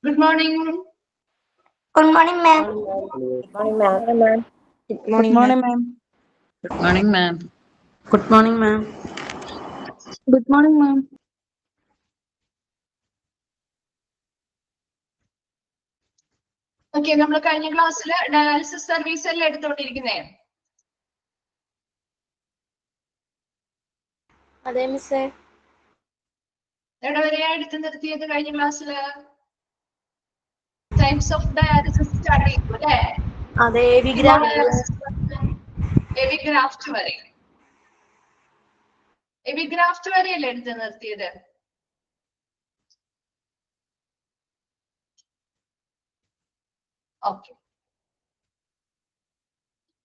Good morning. Good morning, ma'am. Good morning, ma'am. Good morning, ma'am. Good morning, ma'am. Good morning, ma'am. Good morning, ma'am. Okay, നമ്മൾ കഴിഞ്ഞ ക്ലാസ്സിൽ dialysis service എല്ലാം എടുത്തോണ്ടിരിക്കുന്നേ. അതെ മിസ്സേ. എവിടെ വരെയാ എടുത്തു നിർത്തിയത് കഴിഞ്ഞ ക്ലാസ്സില്? ടൈപ്സ് ഓഫ് ഡയാലിസിസ് സ്റ്റാർട്ട് ചെയ്തു അല്ലേ? അതെ, എവിഗ്രാഫ്റ്റ് വരെ. എവിഗ്രാഫ്റ്റ് വരെയല്ലേ എടുത്തു നിർത്തിയത്? ഓക്കെ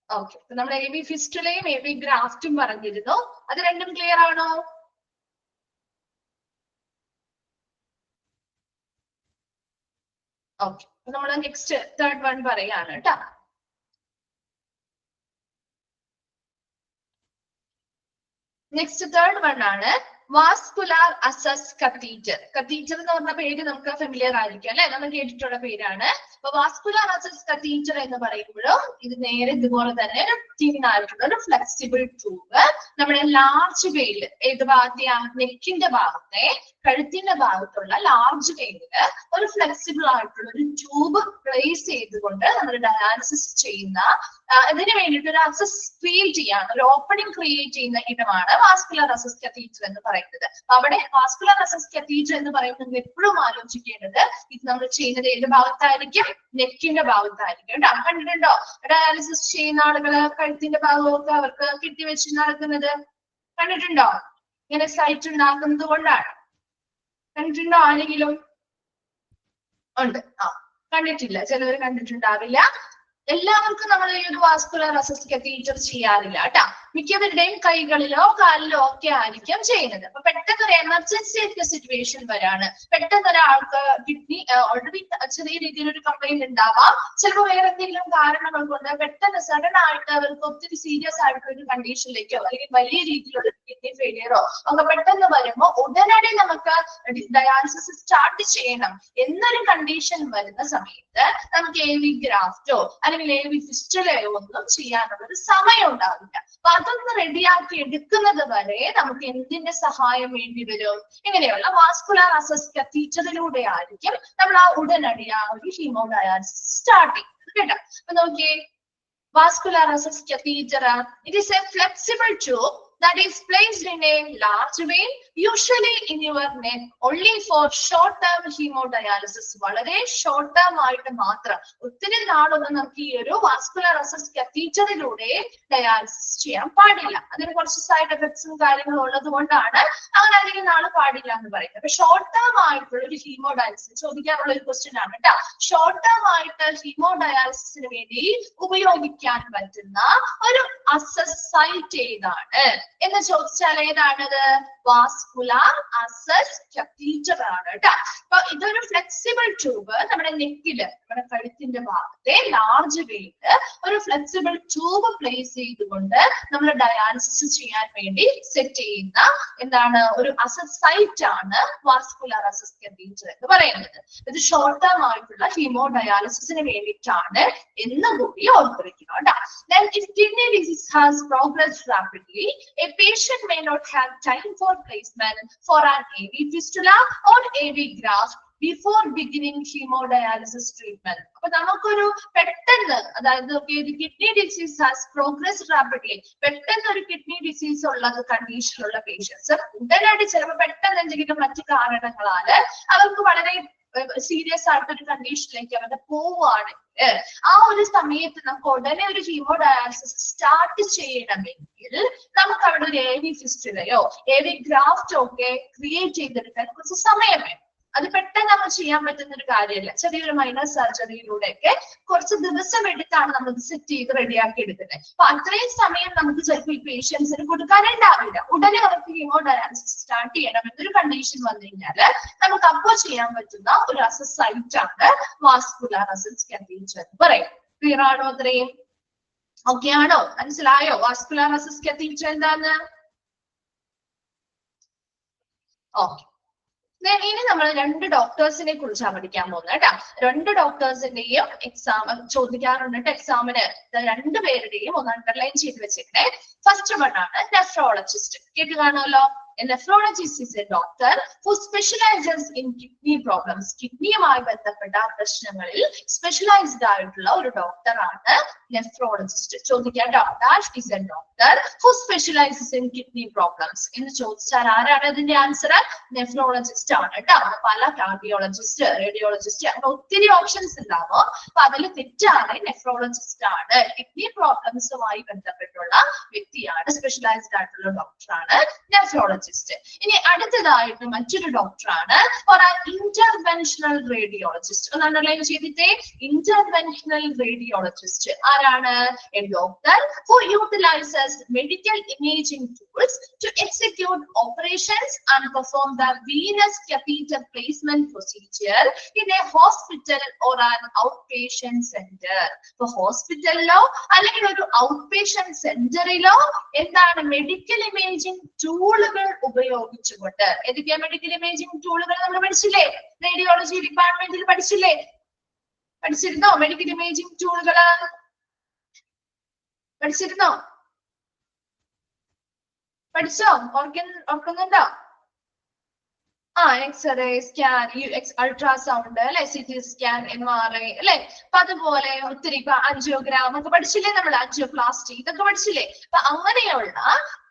ഓക്കെ, നമ്മൾ എ വി ഫിസ്റ്റുലയും എ വി ഗ്രാഫ്റ്റും പറഞ്ഞിരുന്നു. അത് രണ്ടും ക്ലിയർ ആണോ? ഓക്കെ, നമ്മൾ നെക്സ്റ്റ് തേർഡ് വൺ പറയാണ് കേട്ടോ. നെക്സ്റ്റ് തേർഡ് വൺ ആണ് വാസ്കുലാർ അസസ് കത്തീറ്റർ. കത്തീറ്റർ എന്ന് പറഞ്ഞ പേര് നമുക്ക് ഫെമിലിയർ ആയിരിക്കും അല്ലെ, നമ്മൾ കേട്ടിട്ടുള്ള പേരാണ്. അപ്പൊ വാസ്കുലാർ അസസ് കത്തീറ്റർ എന്ന് പറയുമ്പോഴും ഇത് നേരെ ഇതുപോലെ തന്നെ ഒരു തിൻ ആയിട്ടുള്ള ഒരു ഫ്ലെക്സിബിൾ ട്യൂബ് നമ്മുടെ ലാർജ് വെയിൽ ഏത് ഭാഗത്തെയാ, നെക്കിന്റെ ഭാഗത്തെ കഴുത്തിന്റെ ഭാഗത്തുള്ള ലാർജ് വെയില് ഒരു ഫ്ലെക്സിബിൾ ആയിട്ടുള്ള ഒരു ട്യൂബ് പ്ലേസ് ചെയ്തുകൊണ്ട് നമ്മൾ ഡയാലിസിസ് ചെയ്യുന്ന ഇതിന് വേണ്ടിയിട്ട് ഒരു അസസ് ക്രിയേറ്റ് ചെയ്യാണ്, ഒരു ഓപ്പണിംഗ് ക്രിയേറ്റ് ചെയ്യുന്ന ഇടമാണ് വാസ്കുലർ അസസ് കത്തീറ്റർ എന്ന് പറയുന്നത്. അവിടെ വാസ്കുലർ അസസ് കത്തീറ്റർ എന്ന് പറയുമ്പോൾ നിങ്ങൾ എപ്പോഴും ആലോചിക്കേണ്ടത് ഇത് നമ്മൾ ചെയ്യുന്നത് ഏത് ഭാഗത്തായിരിക്കും, നെക്കിന്റെ ഭാഗത്തായിരിക്കും കേട്ടോ. കണ്ടിട്ടുണ്ടോ ഡയാലിസിസ് ചെയ്യുന്ന ആളുകള് കഴുത്തിന്റെ ഭാഗമൊക്കെ അവർക്ക് കെട്ടിവെച്ച് നടക്കുന്നത് കണ്ടിട്ടുണ്ടോ? ഇങ്ങനെ സൈറ്റ് ഉണ്ടാക്കുന്നത് കൊണ്ടാണ്. കണ്ടിട്ടുണ്ടോ ആരെങ്കിലും? ഉണ്ട്. കണ്ടിട്ടില്ല, ചിലവർ കണ്ടിട്ടുണ്ടാവില്ല. എല്ലാവർക്കും നമ്മൾ ഈ ഒരു വാസ്കുലർ അസസ് കത്തീറ്റർ ചെയ്യാറില്ല കേട്ടാ. മിക്കവരുടെയും കൈകളിലോ കാലിലോ ഒക്കെ ആയിരിക്കും ചെയ്യുന്നത്. അപ്പൊ പെട്ടെന്ന് ഒരു എമർജൻസി ആയിട്ടുള്ള സിറ്റുവേഷൻ വരാണ്, പെട്ടെന്ന് ഒരാൾക്ക് കിഡ്നി ഓൾറെഡി ചെറിയ രീതിയിൽ ഒരു കംപ്ലൈന്റ് ഉണ്ടാവാം, ചിലപ്പോൾ വേറെ എന്തെങ്കിലും കാരണങ്ങൾ കൊണ്ട് പെട്ടെന്ന് സഡൻ ആയിട്ട് അവർക്ക് ഒത്തിരി സീരിയസ് ആയിട്ടുള്ള ഒരു കണ്ടീഷനിലേക്കോ അല്ലെങ്കിൽ വലിയ രീതിയിലുള്ള കിഡ്നി ഫെയിലിയറോ ഒക്കെ പെട്ടെന്ന് വരുമ്പോൾ ഉടനടി നമുക്ക് ഡയാലിസിസ് സ്റ്റാർട്ട് ചെയ്യണം എന്നൊരു കണ്ടീഷൻ വരുന്ന സമയത്ത് നമുക്ക് എ വി ഗ്രാഫ്റ്റോ അല്ലെങ്കിൽ എ വി ഫിസ്റ്റുലയോ ഒന്നും ചെയ്യാനുള്ള ഒരു സമയം ഉണ്ടാവില്ല. അപ്പൊ അതൊന്ന് റെഡിയാക്കി എടുക്കുന്നത് വരെ നമുക്ക് എന്തിന്റെ സഹായം വേണ്ടി വരും? ഇങ്ങനെയുള്ള വാസ്കുലർ അസസ് കത്തീറ്ററിലൂടെ ആയിരിക്കും നമ്മൾ ആ ഉടനടി ആ ഒരു ഹീമോഡയാലിസിസ് സ്റ്റാർട്ട് ചെയ്യുന്നത് കേട്ടോ. അപ്പൊ നോക്കിയേ, vascular access catheter it is a flexible tube that is placed in a large vein, usually in your neck, only for short term hemodialysis. വളരെ ഷോർട്ട് ടേം ആയിട്ട് മാത്രം, ഒത്തിരി നാളൊന്നും നമുക്ക് ഈ ഒരു വാസ്കുലർ അസസ് കത്തീറ്ററിലൂടെ ഡയാലിസിസ് ചെയ്യാൻ പാടില്ല. അതിന് കുറച്ച് സൈഡ് എഫക്ട്സും കാര്യങ്ങളും ഉള്ളത് കൊണ്ടാണ് അങ്ങനെ അധികം നാള് പാടില്ല എന്ന് പറയുന്നത്. അപ്പൊ ഷോർട്ട് ടേം ആയിട്ടുള്ള ഒരു ഹീമോഡയാലിസിസ് ചോദിക്കാറുള്ള ഒരു ക്വസ്റ്റ്യൻ ആണ് കേട്ടോ. ഷോർട്ട് ടേം ആയിട്ട് ഹീമോഡയാലിസിന് വേണ്ടി ഉപയോഗിക്കാൻ പറ്റുന്ന ഒരു അസസ് സൈറ്റ് ഏതാണ് എന്ന് ചോദിച്ചാൽ ഏതാണത്? വാസ്കുലാർ അസസ് കത്തീറ്റർ ആണ് കേട്ടോ. അപ്പൊ ഇതൊരു ഫ്ലെക്സിബിൾ ട്യൂബ് നമ്മുടെ നെക്കില്, നമ്മുടെ കഴുത്തിന്റെ ഭാഗത്തെ ലാർജ് വെയില് ഒരു ഫ്ലെക്സിബിൾ ട്യൂബ് പ്ലേസ് ചെയ്തുകൊണ്ട് നമ്മൾ ഡയാലിസിസ് ചെയ്യാൻ വേണ്ടി സെറ്റ് ചെയ്യുന്ന എന്താണ് ഒരു അസസ് സൈറ്റ് ആണ് വാസ്കുലാർ അസസ് കത്തീറ്റർ എന്ന് പറയുന്നത്. ഇത് ഷോർട്ട് ടേം ആയിട്ടുള്ള ഹീമോ ഡയാലിസിസിന് വേണ്ടിയിട്ടാണ് എന്ന് കൂടി ഓർത്തിരിക്കണം കേട്ടോ. Then if kidney disease has progressed rapidly, a patient may not have time for placement for an AV fistula or AV graft before beginning hemodialysis treatment. അപ്പൊ നമുക്കൊരു പെട്ടെന്ന്, അതായത് kidney disease has progress rapidly, പെട്ടെന്ന് ഒരു kidney disease ഉള്ള കണ്ടീഷനുള്ള patients ഉടനടി ചിലപ്പോൾ പെട്ടെന്ന് എന്തെങ്കിലും മറ്റു കാരണങ്ങളാല് അവർക്ക് വളരെ സീരിയസ് ആയിട്ടൊരു കണ്ടീഷനിലേക്ക് അവരുടെ പോവുകയാണെങ്കിൽ ആ ഒരു സമയത്ത് നമുക്ക് ഉടനെ ഒരു ഹീമോഡയാലിസിസ് സ്റ്റാർട്ട് ചെയ്യണമെങ്കിൽ നമുക്ക് അവിടെ ഒരു എ വി ഫിസ്റ്റുലയോ എ വി ഗ്രാഫ്റ്റോ ഒക്കെ ക്രിയേറ്റ് ചെയ്തെടുക്കാൻ കുറച്ച് സമയം വേണം. അത് പെട്ടെന്ന് നമ്മൾ ചെയ്യാൻ പറ്റുന്ന ഒരു കാര്യമല്ല. ചെറിയൊരു മൈനർ സർജറിയിലൂടെയൊക്കെ കുറച്ച് ദിവസം എടുത്താണ് നമ്മൾ സെറ്റ് ചെയ്ത് റെഡിയാക്കി എടുക്കുന്നത്. അപ്പൊ അത്രയും സമയം നമുക്ക് ചിലപ്പോൾ ഈ പേഷ്യൻസിന് കൊടുക്കാനുണ്ടാവില്ല. ഉടനെ അവർക്ക് ഹീമോഡയാലിസിസ് സ്റ്റാർട്ട് ചെയ്യണം എന്നൊരു കണ്ടീഷൻ വന്നു കഴിഞ്ഞാൽ നമുക്ക് അപ്പോൾ ചെയ്യാൻ പറ്റുന്ന ഒരു അസസ് സൈറ്റ് ആണ് വാസ്കുലാർ അസസ് കത്തീറ്റർ എന്ന് പറയും. ക്ലിയർ ആണോ? അത്രയും ഓക്കെ ആണോ? മനസ്സിലായോ വാസ്കുലാർ അസസ് കത്തീറ്റർ എന്താന്ന്? ഓക്കെ. ഇനി നമ്മൾ രണ്ട് ഡോക്ടേഴ്സിനെ കുറിച്ചാണ് പഠിക്കാൻ പോകുന്നത് കേട്ടോ. രണ്ട് ഡോക്ടേഴ്സിന്റെയും എക്സാം ചോദിക്കാറുണ്ട് എക്സാമിന്. രണ്ടുപേരുടെയും ഒന്ന് അണ്ടർലൈൻ ചെയ്ത് വെച്ചിട്ട് ഫസ്റ്റ് വൺ ആണ് നെഫ്രോളജിസ്റ്റ്. കേട്ട് കാണുമല്ലോ. A nephrologist is a doctor who specializes in kidney problems. കിഡ്നിയുമായി ബന്ധപ്പെട്ട പ്രശ്നങ്ങളിൽ സ്പെഷ്യലൈസ്ഡ് ആയിട്ടുള്ള ഒരു ഡോക്ടറാണ് നെഫ്രോളജിസ്റ്റ്. ചോദിക്കാം, that is A doctor who specialises in kidney problems എന്ന് ചോദിച്ചാൽ ആരാണ് അതിന്റെ ആൻസർ? നെഫ്രോളജിസ്റ്റ് ആണ് കേട്ടോ. പല കാർഡിയോളജിസ്റ്റ്, റേഡിയോളജിസ്റ്റ് അങ്ങനെ ഒത്തിരി ഓപ്ഷൻസ് ഉണ്ടാവും. അപ്പൊ അതിൽ തെറ്റാണ്, നെഫ്രോളജിസ്റ്റ് ആണ്. കിഡ്നി പ്രോബ്ലംസുമായി ബന്ധപ്പെട്ടുള്ള വ്യക്തിയാണ്, സ്പെഷ്യലൈസ്ഡ് ആയിട്ടുള്ള ഡോക്ടറാണ് നെഫ്രോളജിസ്റ്റ്. ഇനി അടുത്തതായിട്ട് മറ്റൊരു ഡോക്ടറാണ് ഇന്റർവെൻഷണൽ റേഡിയോളജിസ്റ്റ്. ഒന്ന് അണ്ടർലൈൻ ചെയ്തിട്ടേ, ഇന്റർവെൻഷണൽ റേഡിയോളജിസ്റ്റ് ആരാണ്? A doctor who utilises medical imaging tools to execute operations and perform the venous catheter placement procedure in a hospital or an outpatient center. ഇപ്പൊ ഹോസ്പിറ്റലിലോ അല്ലെങ്കിൽ ഒരു ഔട്ട് പേഷ്യന്റ് സെന്ററിലോ എന്താണ് medical imaging ടൂളുകൾ ഉപയോഗിച്ചുകൊണ്ട്. ഏതൊക്കെയാ medical imaging ടൂളുകൾ? നമ്മൾ പഠിച്ചില്ലേ, റേഡിയോളജി ഡിപ്പാർട്ട്മെന്റിൽ പഠിച്ചില്ലേ? പഠിച്ചിരുന്നോ മെഡിക്കൽ ഇമേജിംഗ് ടൂളുകള്? പഠിച്ചിരുന്നോ? പഠിച്ചോ? ഓർക്കുന്നുണ്ടോ? എക്സ്റേ, സ്കാൻ, അൾട്രാസൗണ്ട് അല്ലെ, CT സ്കാൻ, MRI അല്ലെ. അപ്പൊ അതുപോലെ ഒത്തിരി ഇപ്പൊ ആൻജിയോഗ്രാം ഒക്കെ പഠിച്ചില്ലേ നമ്മൾ? ആൻജിയോപ്ലാസ്റ്റി ഇതൊക്കെ പഠിച്ചില്ലേ? അപ്പൊ അങ്ങനെയുള്ള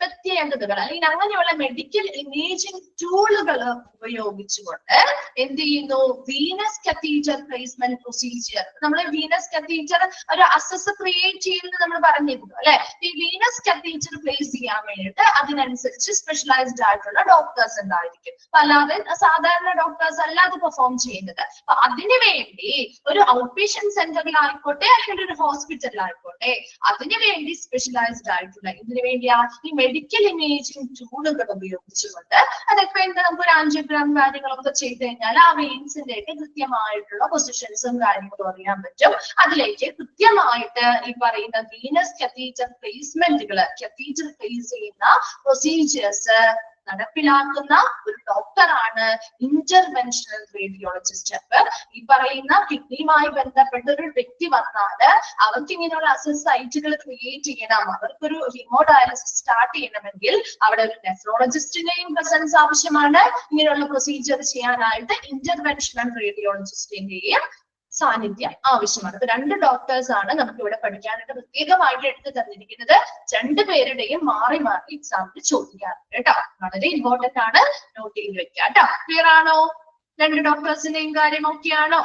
പ്രത്യേകതകൾ അല്ലെങ്കിൽ അങ്ങനെയുള്ള മെഡിക്കൽ ഇമേജിംഗ് ടൂളുകൾ ഉപയോഗിച്ചുകൊണ്ട് എന്ത് ചെയ്യുന്നു? Venous catheter placement procedure. നമ്മൾ വീനസ് കത്തീറ്റർ ഒരു അസസ് ക്രിയേറ്റ് ചെയ്യുന്നത് നമ്മൾ പറഞ്ഞിരുന്നു അല്ലെ. ഈ വീനസ് കത്തീറ്റർ പ്ലേസ് ചെയ്യാൻ വേണ്ടിയിട്ട് അതിനനുസരിച്ച് സ്പെഷ്യലൈസ്ഡ് ആയിട്ടുള്ള ഡോക്ടേഴ്സ് ഉണ്ടായിരിക്കും. അല്ലാതെ സാധാരണ ഡോക്ടേഴ്സ് അല്ലാതെ പെർഫോം ചെയ്യുന്നത്. അപ്പൊ അതിനു വേണ്ടി ഒരു ഔട്ട് പേഷ്യന്റ് സെന്ററിലായിക്കോട്ടെ അല്ലെങ്കിൽ ഒരു ഹോസ്പിറ്റലിലായിക്കോട്ടെ അതിനു വേണ്ടി സ്പെഷ്യലൈസ്ഡ് ആയിട്ടുള്ള ഇതിനു വേണ്ടി ഈ മെഡിക്കൽ ഇമേജിംഗ് ടൂളുകൾ ഉപയോഗിച്ചുകൊണ്ട് അതൊക്കെ എന്താ നമുക്കൊരു ആൻജിയോഗ്രാം കാര്യങ്ങളൊക്കെ ചെയ്ത് കഴിഞ്ഞാൽ ആ വെയിൻസിന്റെ ഒക്കെ കൃത്യമായിട്ടുള്ള പൊസിഷൻസും കാര്യങ്ങളും അറിയാൻ പറ്റും. അതിലേക്ക് കൃത്യമായിട്ട് ഈ പറയുന്ന വീനസ് കത്തീറ്റർ പ്ലേസ്മെന്റുകൾ, കത്തീറ്റർ പ്ലേസ് ചെയ്യുന്ന പ്രൊസീജിയേഴ്സ് നടപ്പിലാക്കുന്ന ഒരു ഡോക്ടറാണ് ഇന്റർവെൻഷണൽ റേഡിയോളജിസ്റ്റ്. അപ്പൊ ഈ പറയുന്ന കിഡ്നിയുമായി ബന്ധപ്പെട്ട ഒരു വ്യക്തി വന്നാല് അവർക്ക് ഇങ്ങനെയുള്ള അസസ് സൈറ്റുകൾ ക്രിയേറ്റ് ചെയ്യണം, അവർക്കൊരു ഹീമോഡയാലിസിസ് സ്റ്റാർട്ട് ചെയ്യണമെങ്കിൽ അവിടെ ഒരു നെഫ്രോളജിസ്റ്റിന്റെയും പ്രസൻസ് ആവശ്യമാണ്. ഇങ്ങനെയുള്ള പ്രൊസീജിയർ ചെയ്യാനായിട്ട് ഇന്റർവെൻഷണൽ റേഡിയോളജിസ്റ്റിന്റെയും സാന്നിധ്യം ആവശ്യമാണ്. അപ്പൊ രണ്ട് ഡോക്ടേഴ്സ് ആണ് നമുക്ക് ഇവിടെ പഠിക്കാനായിട്ട് പ്രത്യേകമായിട്ട് എടുത്തു തന്നിരിക്കുന്നത്. രണ്ടുപേരുടെയും മാറി മാറി എക്സാമിന് ചോദിക്കാറുണ്ട് കേട്ടോ. വളരെ ഇമ്പോർട്ടന്റ് ആണ്, നോട്ട് ചെയ്ത് വെക്കുക കേട്ടോ. ക്ലിയർ ആണോ? രണ്ട് ഡോക്ടേഴ്സിന്റെയും കാര്യം ഓക്കെ ആണോ?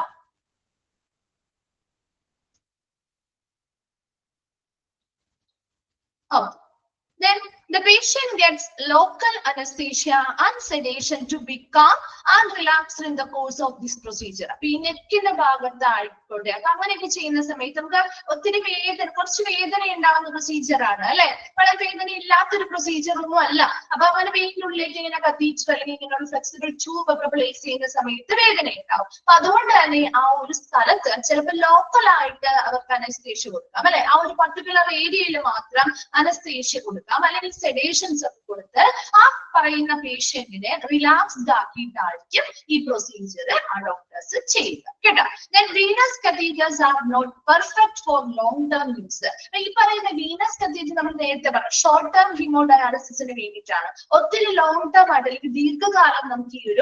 Then the patient gets local anesthesia and sedation to be calm and relaxed in the course of this procedure. അപ്പൊ ഈ നെക്കിന്റെ ഭാഗത്തായിക്കോട്ടെ അപ്പൊ അങ്ങനെയൊക്കെ ചെയ്യുന്ന സമയത്ത് നമുക്ക് ഒത്തിരി വേദന, കുറച്ച് വേദന ഉണ്ടാവുന്ന പ്രൊസീജിയർ ആണ് അല്ലെ. വളരെ വേദന ഇല്ലാത്തൊരു പ്രൊസീജിയർ ഒന്നും അല്ല. അപ്പൊ അവന് വെയിനുള്ളിലേക്ക് ഇങ്ങനെ കത്തീറ്റർ അല്ലെങ്കിൽ ഇങ്ങനെ ഒരു ഫ്ലെക്സിബിൾ ട്യൂബ് ഒക്കെ പ്ലേസ് ചെയ്യുന്ന സമയത്ത് വേദന ഉണ്ടാവും. അപ്പൊ അതുകൊണ്ട് തന്നെ ആ ഒരു സ്ഥലത്ത് ചിലപ്പോൾ ലോക്കലായിട്ട് അവർക്ക് അനസ്തേഷ്യ കൊടുക്കാം അല്ലെ. ആ ഒരു പർട്ടിക്കുലർ ഏരിയയിൽ മാത്രം അനസ്തേഷ്യ കൊടുക്കാം അല്ലെങ്കിൽ സെഡേഷൻസ് ഒക്കെ കൊടുത്ത് ആ പറയുന്ന പേഷ്യന്റിനെ റിലാക്സ്ഡ് ആക്കിയിട്ടായിരിക്കും ഈ പ്രൊസീജിയർ ആ ഡോക്ടേഴ്സ് ചെയ്യുക കേട്ടോ. Then venous catheters are not perfect for long term use. ഈ പറയുന്ന വീനസ് കത്തീറ്റർ നമ്മൾ നേരത്തെ പറഞ്ഞു ഷോർട്ട് ടേം ഹീമോഡയാലിസിന് വേണ്ടിയിട്ടാണ്. ഒത്തിരി ലോങ് ടേം ആയിട്ട് അല്ലെങ്കിൽ ദീർഘകാലം നമുക്ക് ഈ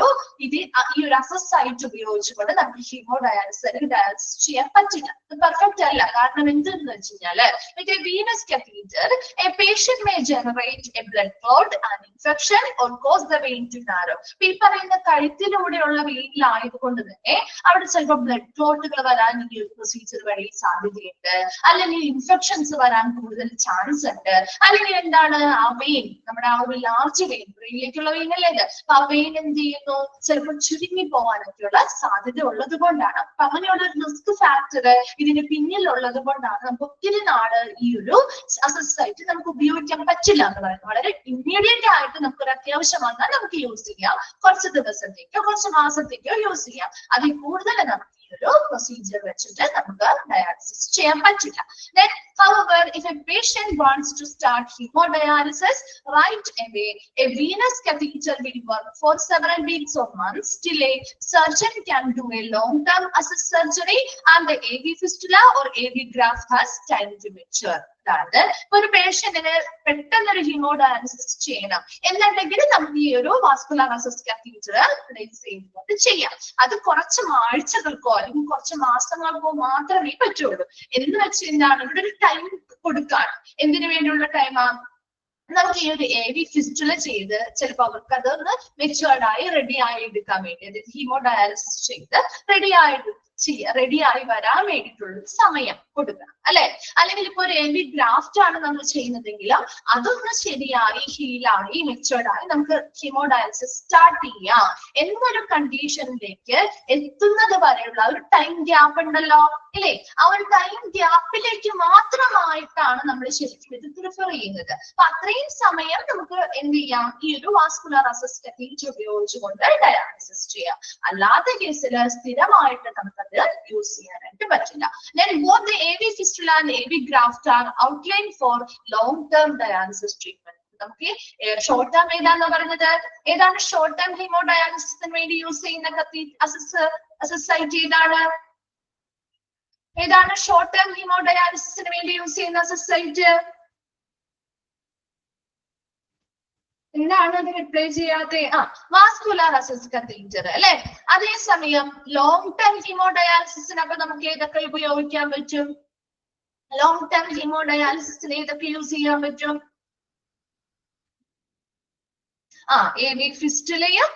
ഒരു അസസ് സൈറ്റ് ഉപയോഗിച്ചുകൊണ്ട് നമുക്ക് ഹീമോഡയാലിസിസ് അല്ലെങ്കിൽ ഡയാലിസിസ് ചെയ്യാൻ പറ്റില്ല. പെർഫെക്റ്റ് അല്ല. കാരണം എന്തെന്ന് വെച്ച് കഴിഞ്ഞാല് venous catheter a patient may generate a blood clot and infection or cause the vein to narrow. ഈ പറയുന്ന കഴുത്തിലൂടെയുള്ള വെയിനിലായതുകൊണ്ട് തന്നെ അവിടെ ചിലപ്പോൾ ബ്ലഡ് ക്ലോട്ടുകൾ വരാൻ ഈ ഒരു പ്രൊസീജിയർ വഴി സാധ്യതയുണ്ട്, അല്ലെങ്കിൽ ഇൻഫെക്ഷൻസ് വരാൻ കൂടുതൽ ചാൻസ് ഉണ്ട്, അല്ലെങ്കിൽ എന്താണ് ആ വെയിൻ നമ്മുടെ ആ ഒരു ലാർജ് വെയിൻ ബ്രെയിനിലേക്കുള്ള വെയിൻ അല്ലേ ഇത്. അപ്പൊ ആ വെയിൻ എന്ത് ചെയ്യുന്നു, ചിലപ്പോൾ ചുരുങ്ങി പോകാനൊക്കെയുള്ള സാധ്യത ഉള്ളത് കൊണ്ടാണ്. അപ്പൊ അങ്ങനെയുള്ള ഒരു റിസ്ക് ഫാക്ടർ ഇതിന് പിന്നിലുള്ളത് കൊണ്ടാണ് നമുക്ക് ഒത്തിരി നാള് ഈ ഒരു അസസ് സൈറ്റ് നമുക്ക് ഉപയോഗിക്കാൻ പറ്റില്ല എന്ന് പറയുന്നത്. വളരെ ഇമ്മീഡിയറ്റ് ആയിട്ട് നമുക്കൊരു അത്യാവശ്യം വന്നാൽ നമുക്ക് യൂസ് ചെയ്യാം, കുറച്ച് ദിവസത്തേക്കോ കുറച്ച് മാസത്തേക്കോ യൂസ് ചെയ്യാം. അതിൽ കൂടുതൽ നമുക്ക് ഒരു പ്രൊസീജിയർ വെച്ചിട്ട് നമുക്ക് ഡയാലിസിസ് ചെയ്യാൻ പറ്റില്ല. Then, however, if a patient wants to start hemodialysis right away, a venous catheter will work for several weeks or months till a surgeon can do a long-term access surgery and the AV fistula or AV graft has time to mature. അതായത് ഒരു പേഷ്യന്റിന് പെട്ടെന്നൊരു haemodialysis ചെയ്യണം എന്നുണ്ടെങ്കിൽ നമുക്ക് ഈ ഒരു vascular assess catheter place ചെയ്യുന്നത് ചെയ്യാം. അത് കുറച്ച് ആഴ്ചകൾക്കോ അല്ലെങ്കിൽ കുറച്ച് മാസങ്ങൾക്കോ മാത്രമേ പറ്റുള്ളൂ. എന്ന് വെച്ച് എന്താണ് ഇവിടെ ഒരു ടൈം കൊടുക്കാണ്. എന്തിനു വേണ്ടിയുള്ള ടൈമാ? നമുക്ക് ഈ ഒരു AV ഫിസ്റ്റുല ചെയ്ത് ചിലപ്പോൾ അവർക്ക് അതൊന്ന് മെച്ചുവേർഡ് ആയി റെഡി ആയി എടുക്കാൻ വേണ്ടി, അതായത് ഹീമോഡയാലിസിസ് ചെയ്ത് റെഡിയായി വരാൻ വേണ്ടിയിട്ടുള്ള സമയം കൊടുക്കണം അല്ലെ. അല്ലെങ്കിൽ ഇപ്പൊ ഒരു AV ഗ്രാഫ്റ്റ് ആണ് നമ്മൾ ചെയ്യുന്നതെങ്കിലും അതൊന്ന് ശരിയായി ഹീലായി മെച്ചുവേർഡ് ആയി നമുക്ക് ഹീമോഡയാലിസിസ് സ്റ്റാർട്ട് ചെയ്യാം എന്നൊരു കണ്ടീഷനിലേക്ക് എത്തുന്നത് വരെയുള്ള ഒരു ടൈം ഗ്യാപ്പ് ഉണ്ടല്ലോ ഇല്ലേ? ആ ഒരു ടൈം ഗ്യാപ്പിലേക്ക് മാത്രമായിട്ടാണ് നമ്മൾ ശരിക്കും ഇത് പ്രിഫർ ചെയ്യുന്നത്. അപ്പൊ അത്രയും സമയം നമുക്ക് എന്ത് ചെയ്യാം? ഈ ഒരു വാസ്കുലർ അസസ് കാത്തീറ്റർ ഉപയോഗിച്ചുകൊണ്ട് ഡയാലിസിസ് ചെയ്യാം. അല്ലാത്ത കേസിൽ സ്ഥിരമായിട്ട് നമുക്കത് യൂസ് ചെയ്യാനായിട്ട് പറ്റില്ല. Then both the AV fistula and AV graft are outlined for long-term dialysis treatment. നമുക്ക് ഷോർട്ട് ടേം ഏതാന്ന് പറയുന്നത്? ഏതാണ് ഷോർട്ട് ടേം ഹീമോഡയാലിസിസിന് വേണ്ടി യൂസ് ചെയ്യുന്ന അസസ് സൈറ്റ് ഏതാണ്? ഏതാണ് ഷോർട്ട് ടേം ഹീമോഡയാലിസിസിന് വേണ്ടി യൂസ് ചെയ്യുന്ന അസസ് സൈറ്റ്? എന്താണ് അത് റിപ്ലൈ ചെയ്യാതെ? വാസ്കുലർ അസസ് കാത്തീറ്റർ അല്ലെ. അതേസമയം ലോങ് ടേം ഹീമോഡയാലിസിസിനൊക്കെ നമുക്ക് ഏതൊക്കെ ഉപയോഗിക്കാൻ പറ്റും? ലോങ് ടേം ഹീമോഡയാലിസിസിന് ഏതൊക്കെ യൂസ് ചെയ്യാൻ പറ്റും? AV ഫിസ്റ്റുലയും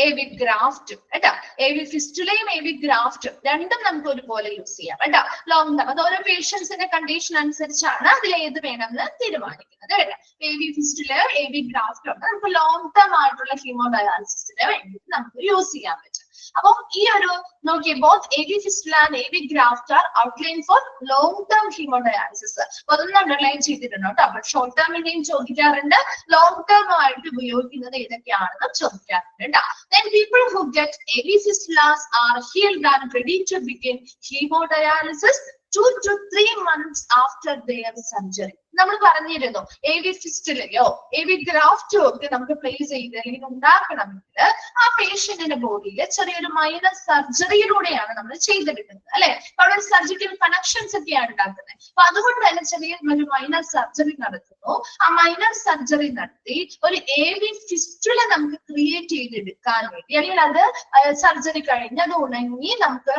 AV ഗ്രാഫ്റ്റും കേട്ടോ. AV ഫിസ്റ്റുലയും AV ഗ്രാഫ്റ്റും രണ്ടും നമുക്ക് ഒരുപോലെ യൂസ് ചെയ്യാം കേട്ടോ. ലോങ് ടേം അത് ഓരോ പേഷ്യൻസിന്റെ കണ്ടീഷൻ അനുസരിച്ചാണ് അതിൽ ഏത് വേണമെന്ന് തീരുമാനിക്കുന്നത് കേട്ടോ. AV ഫിസ്റ്റുല AV ഗ്രാഫ്റ്റ് ഉണ്ട്. നമുക്ക് ലോങ് ടേം ആയിട്ടുള്ള ഹീമോഡയാലിസിസിന് വേണ്ടിയിട്ട് നമുക്ക് യൂസ് ചെയ്യാൻ പറ്റും. അപ്പം ഈ ഒരു നോക്കിയേ, both AV fistula and AV graft are outlined for long term hemodialysis. അതൊന്നും അണ്ടർലൈൻ ചെയ്തിട്ടുണ്ട് കേട്ടോ. അപ്പൊ ഷോർട്ട് ടേമിന്റെയും ചോദിക്കാറുണ്ട്, ലോങ് ടേം ആയിട്ട് ഉപയോഗിക്കുന്നത് ഏതൊക്കെയാണെന്ന് ചോദിക്കാറുണ്ട് കേട്ടോ. Then people who get AV fistulas are healed and ready to begin hemodialysis 2 to 3 months after their surgery. നമ്മൾ പറഞ്ഞിരുന്നു AV ഫിസ്റ്റുലയോ AV ഗ്രാഫ്റ്റോ ഒക്കെ നമുക്ക് പ്ലേസ് ചെയ്ത് അല്ലെങ്കിൽ ഉണ്ടാക്കണമെങ്കിൽ ആ പേഷ്യന്റിന്റെ ബോഡിയിൽ ചെറിയൊരു മൈനർ സർജറിയിലൂടെയാണ് നമ്മൾ ചെയ്തെടുക്കുന്നത് അല്ലെ. അവിടെ സർജിക്കൽ കണക്ഷൻസ് ഒക്കെയാണ് ഉണ്ടാക്കുന്നത്. അപ്പൊ അതുകൊണ്ട് തന്നെ ചെറിയൊരു മൈനർ സർജറി നടത്തുന്നു. ആ മൈനർ സർജറി നടത്തി ഒരു AV ഫിസ്റ്റുല നമുക്ക് ക്രിയേറ്റ് ചെയ്തെടുക്കാൻ വേണ്ടി, അല്ലെങ്കിൽ അത് സർജറി കഴിഞ്ഞ് അത് ഉണങ്ങി നമുക്ക്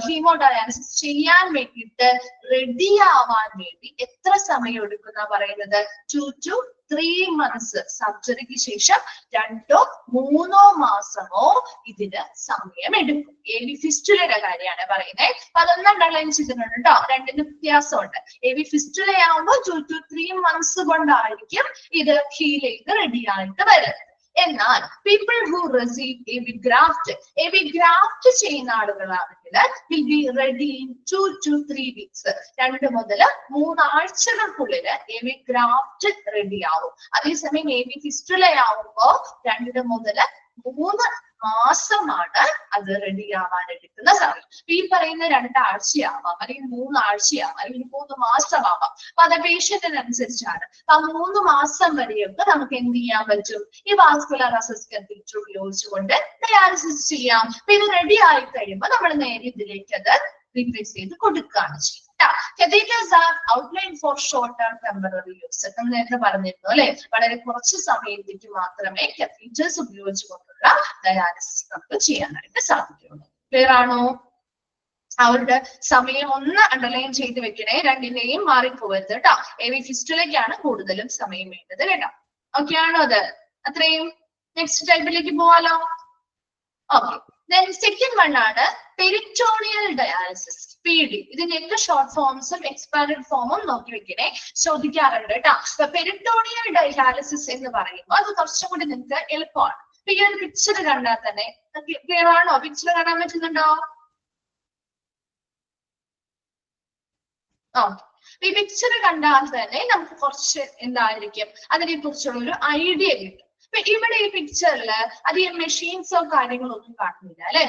ഹീമോഡയാലിസിസ് ചെയ്യാൻ വേണ്ടിയിട്ട് റെഡി ആവാൻ വേണ്ടി എത്ര സമയം എടുക്കുന്ന പറയുന്നത്? 2 to 3 months. സർജറിക്ക് ശേഷം 2 or 3 മാസമോ ഇതിന് സമയം എടുക്കും. AV ഫിസ്റ്റുലയുടെ കാര്യമാണ് പറയുന്നത്. അപ്പൊ അതൊന്നും അണ്ടർലൈൻ ചെയ്തിട്ടുണ്ട് കേട്ടോ. രണ്ടിന് വ്യത്യാസമുണ്ട്. AV ഫിസ്റ്റുല ആവുമ്പോൾ 2 to 3 months കൊണ്ടായിരിക്കും ഇത് ഹീൽ ചെയ്ത് റെഡി ആയിട്ട് വരുന്നത്. എന്നാൽ people who receive AV graft ചെയ്യുന്ന ആളുകളാണെങ്കിൽ will be ready in 2 to 3 weeks. 2 മുതൽ 3 ആഴ്ചകൾക്കുള്ളിൽ AV ഗ്രാഫ്റ്റ് റെഡി ആവും. അതേസമയം AV ഫിസ്റ്റുല ആവുമ്പോ 2 മുതൽ 3 മാസമാണ് അത് റെഡി ആവാൻ എടുക്കുന്ന സമയം. ഈ പറയുന്ന 2 ആഴ്ചയാവാം, അല്ലെങ്കിൽ 3 ആഴ്ചയാവാം, അല്ലെങ്കിൽ 3 മാസമാവാം. അപ്പൊ അത് പേഷ്യന്റിനനുസരിച്ചാണ്. ആ 3 മാസം വരെയൊക്കെ നമുക്ക് എന്ത് ചെയ്യാൻ പറ്റും? ഈ വാസ്കുലർ അസസ് കാത്തീറ്റർ ഉപയോഗിച്ചുകൊണ്ട് ഡയാലിസിസ് ചെയ്യാം. അപ്പൊ ഇത് റെഡി ആയി കഴിയുമ്പോൾ നമ്മൾ നേരെ ഇതിലേക്ക് അത് റീപ്ലേസ് ചെയ്ത് കൊടുക്കുകയാണ് ചെയ്യുന്നത്. Catheters are outlined for short-term temporary use. നമ്മൾ നേരത്തെ പറഞ്ഞിരുന്നു അല്ലെ, വളരെ കുറച്ച് സമയത്തേക്ക് മാത്രമേ കാത്തീറ്റേഴ്സ് ഉപയോഗിച്ചുകൊണ്ടുള്ള ഡയാലിസിസ് നമുക്ക് ചെയ്യാനായിട്ട് സാധിക്കുള്ളൂ. ക്ലിയർ ആണോ? അവരുടെ സമയം ഒന്ന് അണ്ടർലൈൻ ചെയ്ത് വെക്കണേ, രണ്ടിന്റെയും മാറിപ്പോകരുത് കേട്ടോ. AV ഫിസ്റ്റുലയ്ക്കാണ് കൂടുതലും സമയം വേണ്ടത് കേട്ടോ. ഓക്കെ ആണോ? അത് അത്രയും. നെക്സ്റ്റ് ടൈപ്പിലേക്ക് പോവാലോ. ഓക്കെ, then second one ആണ് പെരിറ്റോണിയൽ ഡയാലിസിസ്, PD. ഇതിന്റെ ഷോർട്ട് ഫോംസും എക്സ്പാൻഡഡ് ഫോമും നോക്കി വെക്കണേ, ചോദിക്കാറുണ്ട് കേട്ടോ. അപ്പൊ പെരിറ്റോണിയൽ ഡയാലിസിസ് എന്ന് പറയുമ്പോൾ അത് കുറച്ചും കൂടി നിങ്ങൾക്ക് എളുപ്പമാണ്. അപ്പൊ ഈ ഒരു പിക്ചർ കണ്ടാൽ തന്നെ ക്ലിയർ ആണോ? പിക്ചർ കാണാൻ പറ്റുന്നുണ്ടോ? ഈ പിക്ചർ കണ്ടാൽ തന്നെ നമുക്ക് കുറച്ച് എന്തായിരിക്കും അതിനെ കുറിച്ചുള്ള ഒരു ഐഡിയ കിട്ടും. അപ്പൊ ഇവിടെ ഈ പിക്ചറിൽ അധികം മെഷീൻസോ കാര്യങ്ങളോ ഒന്നും കാണുന്നില്ല അല്ലെ.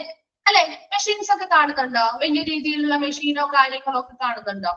അല്ലെ? മെഷീൻസ് ഒക്കെ കാണുന്നുണ്ടോ? വലിയ രീതിയിലുള്ള മെഷീനോ കാര്യങ്ങളോ ഒക്കെ കാണുന്നുണ്ടോ?